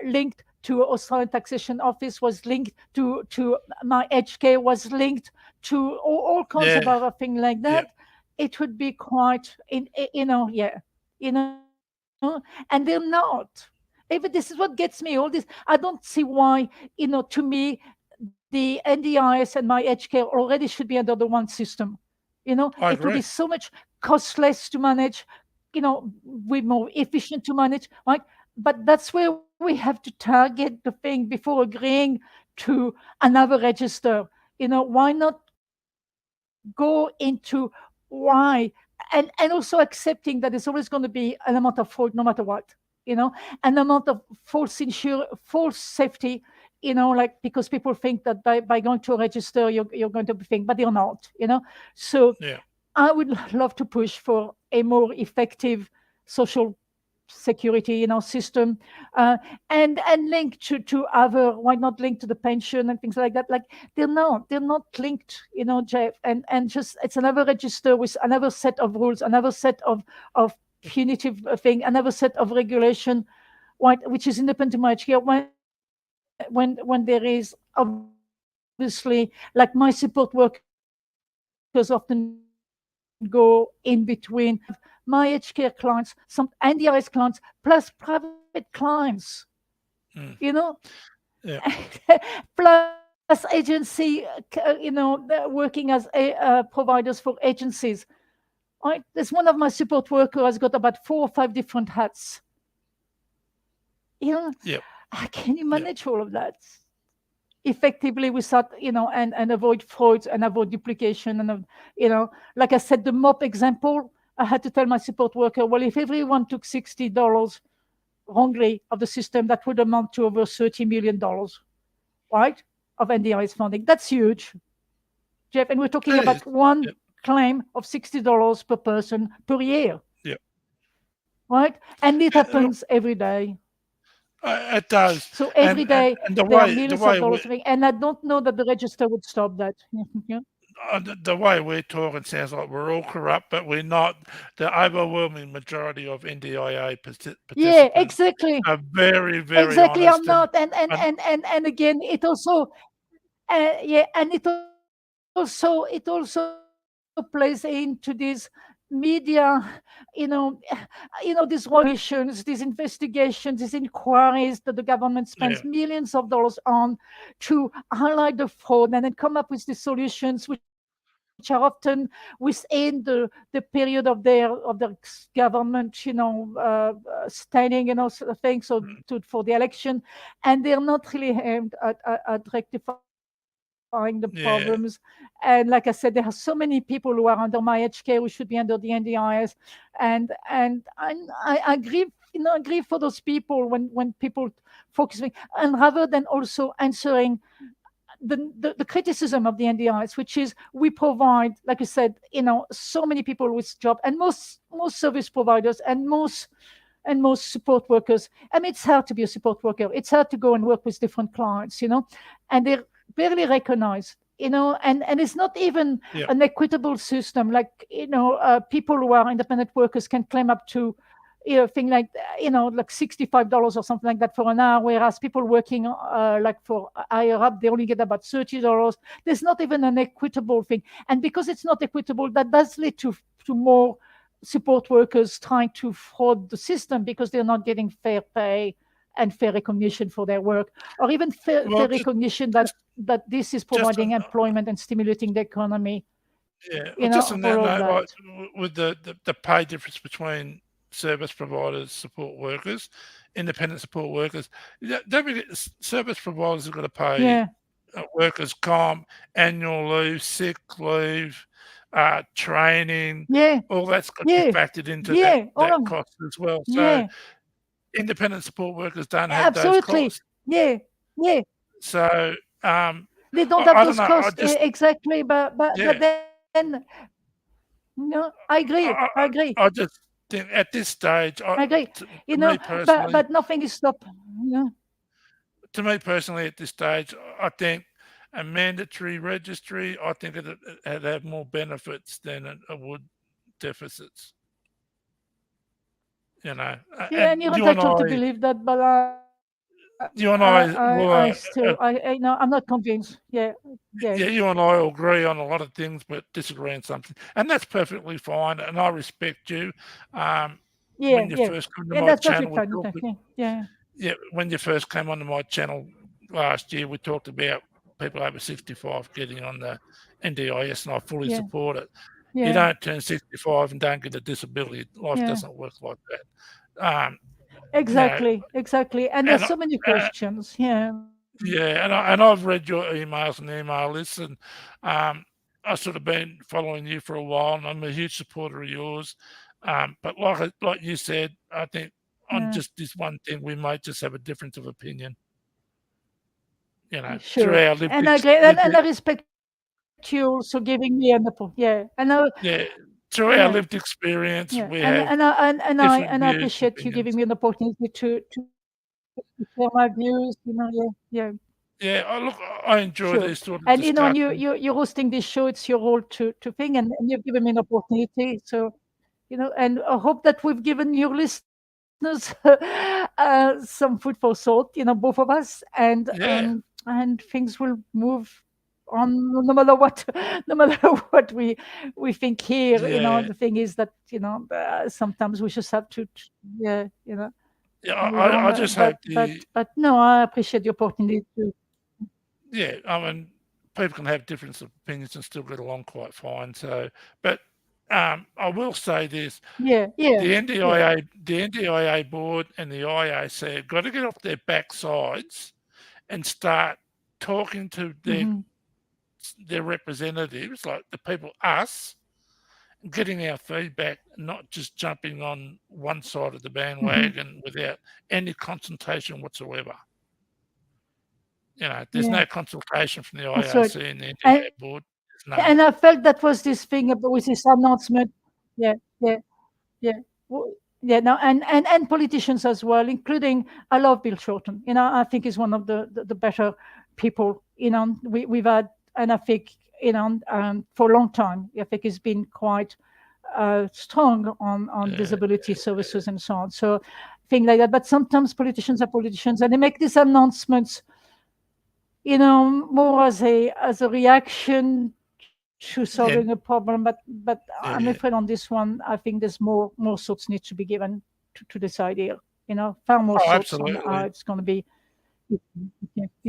linked to Australian Taxation Office, was linked to my HK, was linked to all kinds of Yeah. other things like Yeah. that, it would be quite yeah, and they're not. Even this is what gets me all this. I don't see why, to me, the NDIS and my HK already should be under the one system. It I will be agree. so much costless to manage, we more efficient to manage, right? But that's where we have to target the thing before agreeing to another register. Why not go into why, and also accepting that there's always going to be an amount of fraud no matter what, an amount of false safety, like, because people think that by going to a register you're going to be thing, but you're not. So Yeah. I would love to push for a more effective social security system, uh, and link to other, why not link to the pension and things like that, like they're not linked, Jeff, and just it's another register with another set of rules, another set of punitive thing, another set of regulation, which is independent to my here, when there is obviously, like, my support workers often go in between. I have my HK clients, some NDIS clients, plus private clients, you know, Yeah. plus agency, working as providers for agencies. Right? There's one of my support workers has got about 4 or 5 different hats. You know, Yep. can you Yep. manage all of that effectively without, and avoid frauds and avoid duplication? And, like I said, the mop example, I had to tell my support worker, well, if everyone took $60 wrongly of the system, that would amount to over $30 million, right? Of NDIS funding. That's huge, Jeff. And we're talking It is. about one Yep. claim of $60 per person per year, Yep. right? And it Look, happens every day. it does, So every day and there are millions of dollars, and I don't know that the register would stop that. Yeah, the way we're talking sounds like we're all corrupt, but we're not. The overwhelming majority of NDIA yeah, participants exactly, are very, very exactly. I'm honest not, and and again, it also, yeah, and it also plays into this media, you know, these regulations, these investigations, these inquiries that the government spends yeah, millions of dollars on to highlight the fraud and then come up with the solutions, which are often within the period of their government, standing, sort of thing. So for the election, and they're not really aimed at rectifying the problems. And like I said, there are so many people who are under my HK who should be under the NDIS, and I agree, agree for those people when people focusing, and rather than also answering the criticism of the NDIs, which is we provide, like I said, so many people with job, and most service providers and most support workers. I mean, it's hard to be a support worker. It's hard to go and work with different clients, and they're barely recognized. And it's not even yeah. an equitable system. Like, people who are independent workers can claim up to, thing like, like $65 or something like that for an hour, whereas people working like for higher up, they only get about $30. There's not even an equitable thing, and because it's not equitable, that does lead to more support workers trying to fraud the system because they're not getting fair pay and fair recognition for their work, or even fair Well, recognition just, that this is just providing employment and stimulating the economy. yeah. Well, just on that All of note, like that. with the pay difference between service providers, support workers, independent support workers, don't forget, service providers have got to pay Yeah, workers' comp, annual leave, sick leave, training, yeah, all that's got to be yeah, factored into yeah, all that of, cost as well. So yeah, independent support workers don't have those absolutely. costs. Yeah, yeah. So They don't have I don't those know. I costs, just exactly. But yeah. then, I agree. I agree. I just think at this stage, I agree. to me But personally, nothing is stopped. at this stage, I think a mandatory registry, I think it'd have more benefits than it would deficits. You know, Yeah, and and you're entitled to believe that, but you and I will, I still, I'm not convinced. Yeah, yeah, yeah, you and I will agree on a lot of things, but disagree on something, and that's perfectly fine. And I respect you. Um, yeah, when you yeah, first come to and my that's perfectly channel, we fine. talked. Yeah, yeah, Yeah, when you first came onto my channel last year, we talked about people over 65 getting on the NDIS, and I fully yeah, support it. You yeah, don't turn 65 and don't get a disability. Life yeah. doesn't work like that. You know, Exactly, exactly. And and there's so many uh, questions. Yeah, yeah, and I've read your emails and email lists, and I've sort of been following you for a while, and I'm a huge supporter of yours. But like you said, I think on yeah, just this one thing, we might just have a difference of opinion. You know, through sure. our lived And I agree, and I respect you also giving me an apple. Yeah, and I, yeah, yeah, through our lived yeah, experience, we and have I different views and appreciate you giving opinions. me an opportunity to share my views. Yeah, yeah, Yeah, look, I enjoy sure. these sort of And and discussions. you're hosting this show. It's your role to think, and you've given me an opportunity. So and I hope that we've given your listeners some food for thought, both of us, Yeah, and things will move on no matter what, no matter what we think here. yeah, The thing is that sometimes we just have to yeah, yeah. move on. I just hope But no, I appreciate the opportunity to yeah. I mean, people can have different opinions and still get along quite fine. So, but I will say this: yeah, yeah, yeah. The NDIA board and the IAC have got to get off their backsides and start talking to Hmm. their representatives, like the people, us, getting our feedback, not just jumping on one side of the Hmm. bandwagon without any consultation whatsoever. You know, there's Yeah, no consultation from the that's right. IAC and the And NDIA board. There's none. and I felt that was this thing with this announcement. Yeah, yeah. Yeah. Yeah, no, and politicians as well, including I love Bill Shorten. I think he's one of the better people. We've had, and I think for a long time, I think he's been quite strong on Yeah, disability services and so on. So things like that. But sometimes politicians are politicians, and they make these announcements, more as a reaction to solving a yeah, problem. But I'm afraid yeah. on this one, I think there's more thoughts need to be given to this idea. Far more Oh, thoughts on how absolutely. it's going to be.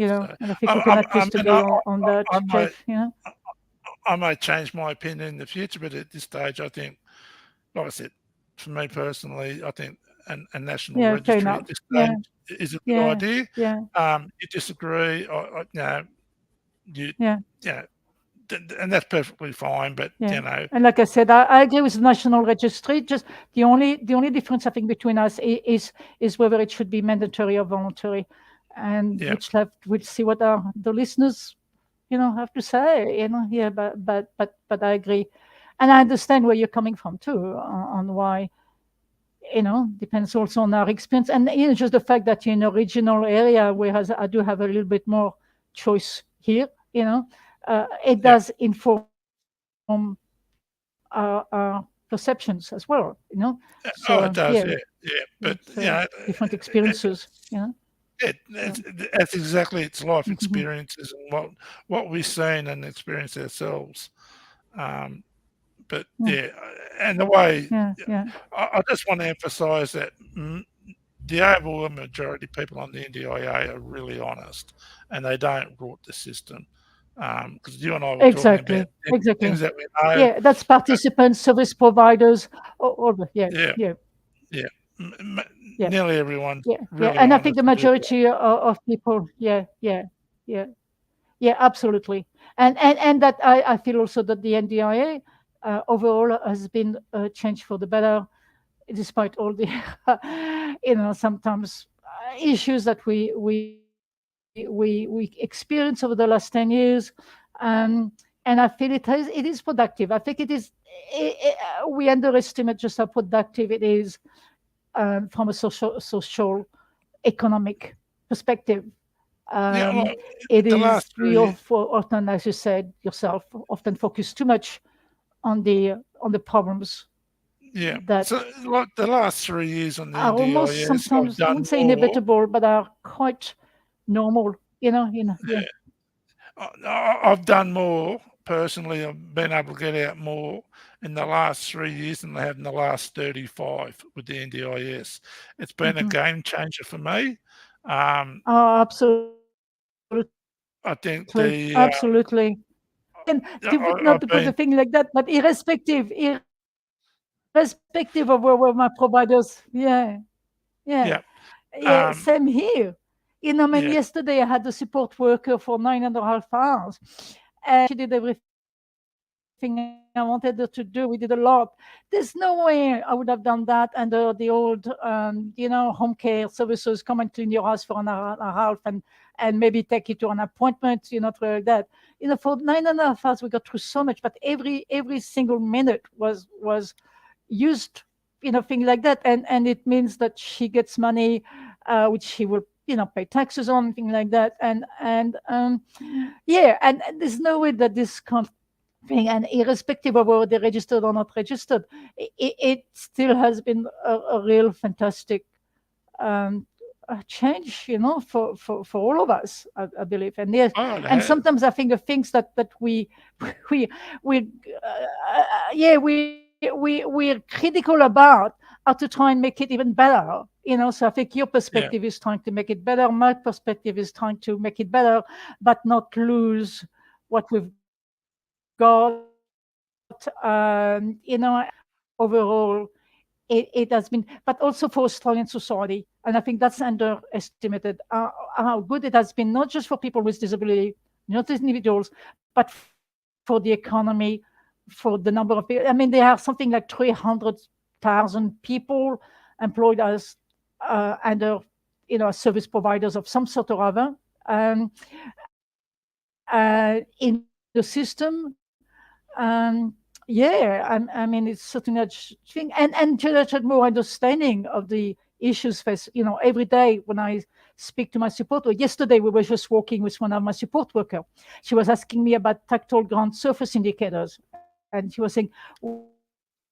So, And I think we cannot I twist the mean, girl on I that, might, Jeff. I might change my opinion in the future, but at this stage, I think, like I said, for me personally, I think a national Yeah, fair registry at enough. this Yeah, stage is a good yeah, idea. yeah, You disagree, you, yeah, you know, and that's perfectly fine. But yeah. And like I said, I agree with the national registry. Just the only difference I think between us is whether it should be mandatory or voluntary, and yeah, which left we'll see what the listeners have to say. Yeah, but I agree, and I understand where you're coming from too on why. Depends also on our experience, and just the fact that you're in a regional area, whereas I do have a little bit more choice here. It yeah. does inform our perceptions as well. So Oh, yeah, it does. Yeah, yeah. it's But different experiences. So that's exactly its life mhm. experiences and what we've seen and experienced ourselves. Um, but Yeah, yeah, and the way yeah, yeah, I just want to emphasise that the overwhelming majority of people on the NDIA are really honest, and they don't rort the system. Because you and I were talking about exactly, exactly. things that we know, Yeah, that's but participants, service providers, yeah, yeah, yeah, yeah, yeah. nearly everyone's Yeah, yeah, really and I think honest the and do the right majority of people, yeah, yeah, yeah, yeah, absolutely, and that I feel also that the NDIA overall has been changed for the better, despite all the sometimes issues that we experienced over the last 10 years, um, and I feel it is productive. I think we underestimate just how productive it is from a social economic perspective. Yeah, well, It the is last we 3 often, as you said yourself, often focus too much on the problems yeah. that So, like, the last 3 years on the are almost NDIS, I've sometimes, I done wouldn't say more. inevitable, but are quite normal. Yeah. Yeah. I've done more personally. I've been able to get out more in the last 3 years than I have in the last 35 with the NDIS. It's been a Hmm. game changer for me. Um, Oh, absolutely, I think absolutely. And not to I've put the been, thing like that, but irrespective of where my providers, yeah, yeah, yeah, same um, here. I mean, yeah, yesterday I had a support worker for 9.5 hours, and she did everything I wanted her to do. We did a lot. There's no way I would have done that under the old, home care services. Come and clean your house for an hour and a half, and maybe take you to an appointment. Like that. For 9.5 hours, we got through so much, but every single minute was used, thing like that, and it means that she gets money, which she will, pay taxes on, thing like that, and yeah, and there's no way that this can't thing, and irrespective of whether they're registered or not registered, it still has been a real fantastic um, change, for all of us, I believe. And yes, oh, it and has. sometimes I think the things that we we we yeah, we're critical about are to try and make it even better. So I think your Yeah. perspective is trying to make it better. My perspective is trying to make it better, but not lose what we've got. Overall, it has been, but also for Australian society, and I think that's underestimated, how good it has been, not just for people with disability, not as individuals, but for the economy, for the number of people. I mean, there are something like 300,000 people employed as under, service providers of some sort or other, um, in the system. Yeah, I mean, it's certainly a thing, and to more understanding of the issues faced, every day when I speak to my support worker. Yesterday, we were just walking with one of my support worker. She was asking me about tactile ground surface indicators, and she was saying,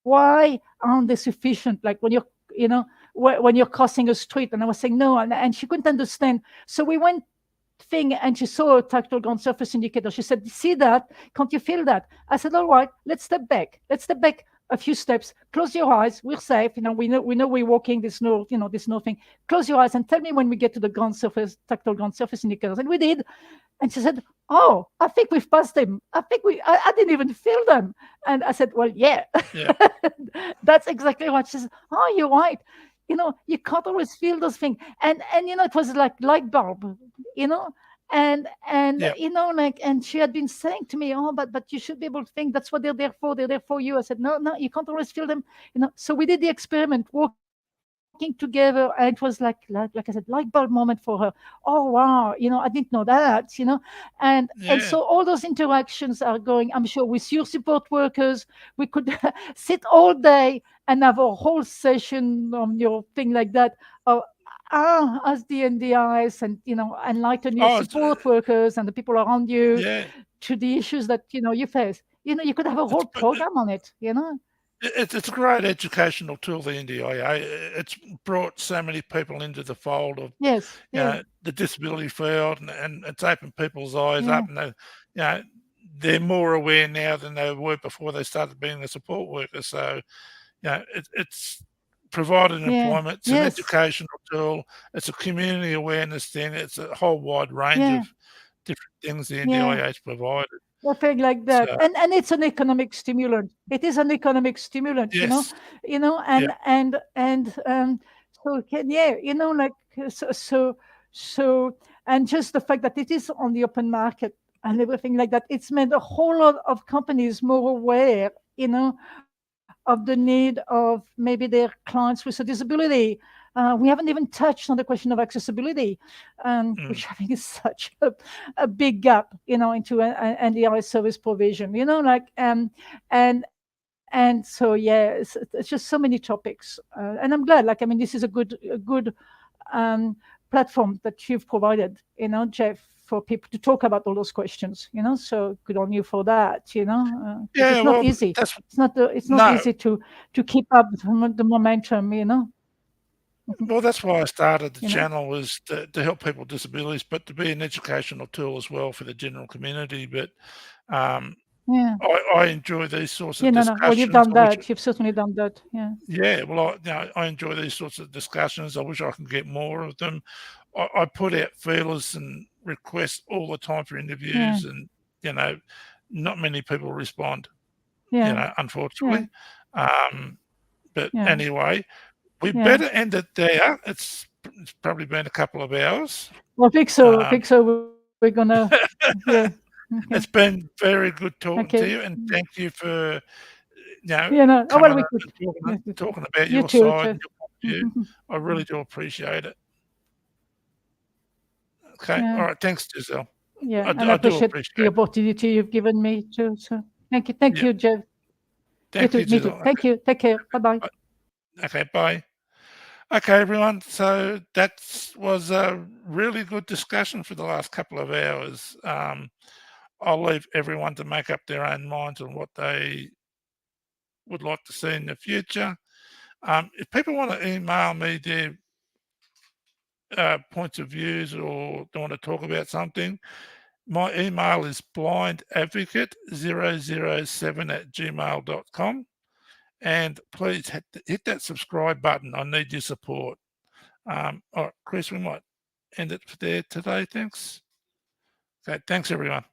why aren't they sufficient? Like when you're crossing a street, and I was saying no, and she couldn't understand. So we went thing, and she saw a tactile ground surface indicator. She said, "See that? Can't you feel that?" I said, "All right, let's step back. Let's step back a few steps. Close your eyes. We're safe. We know we're walking. There's no thing. Close your eyes and tell me when we get to the ground surface, tactile ground surface indicators." And we did. And she said, "Oh, I think we've passed them. I didn't even feel them." And I said, "Well, yeah." Yeah. That's exactly what she said. "Oh, you're right. You can't always feel those things." And it was like light bulb, you know, and Yeah. like, and she had been saying to me, "Oh, but you should be able to think that's what they're there for. They're there for you." I said, "No, no, you can't always feel them." So we did the experiment, walking together, and it was like I said, light bulb moment for her. "Oh wow, I didn't know that. And so Yeah. all those interactions are going, I'm sure, with your support workers. We could sit all day and have a whole session on your thing like that. Uh, as the NDIs, and enlighten your Oh, it's, support workers and the people around you yeah. to the issues that you face. You could have a It's whole program on it. it's a great educational tool, the NDIA. It's brought so many people into the fold of, Yes, yeah, the disability field, and it's opened people's eyes yeah, up, and you know, they're more aware now than they were before they started being a support worker. So, it's provided yeah, employment. It's an yes, educational tool. It's a community awareness thing. It's a whole wide range yeah, of different things the yeah. NDIA has provided. Nothing like So, that. And it's an economic stimulant. It is an economic stimulant, yes, yeah, and so yeah, like so, and just the fact that it is on the open market and everything like that, it's made a whole lot of companies more aware, of the need of maybe their clients with a disability. We haven't even touched on the question of accessibility, which mm, I think is such a big gap, into an NDI service provision. And so yeah, it's just so many topics, and I'm glad. Like, I mean, this is a good um, platform that you've provided, Jeff, for people to talk about all those questions. So good on you for that. Because Yeah, it's not well, easy. that's It's not no. easy to keep up the momentum. Well, that's why I started the You know. channel, was to help people with disabilities, but to be an educational tool as well for the general community. But Yeah. I enjoy these sorts Yeah. of No. Well, you've discussions. done I wish, that. You've certainly done that. Yeah. yeah, well, I enjoy these sorts of discussions. I wish I can get more of them. I put out feelers and requests all the time for Yeah. interviews, and not many people respond. Yeah. Yeah. Unfortunately. Um, but Yeah. anyway, we Yeah. better end it there. It's probably been a couple of hours. Well, I think so. I Um, think so. We're gonna. Yeah. Okay. it's been very good talking to Okay. you, and thank you for Yeah. No. Oh well, coming we up could. and Yeah. talking about You your too, side Jeff. and your point of view. I really do appreciate it. Okay, Yeah. all right. Thanks, Giselle. Yeah. I, And I I do appreciate the appreciate it. opportunity you've given me too. So thank you. Thank Yeah, you, Jeff. You thank too. you, Me too. Giselle. Thank you. Take care. Bye bye. Okay, bye. Okay, everyone. So that was a really good discussion for the last couple of hours. I'll leave everyone to make up their own minds on what they would like to see in the future. If people want to email me their points of views, or they want to talk about something, my email is blindadvocate007@gmail.com. And please hit that subscribe button. I need your support. All right, Chris, we might end it there today. Thanks. Okay, thanks, everyone.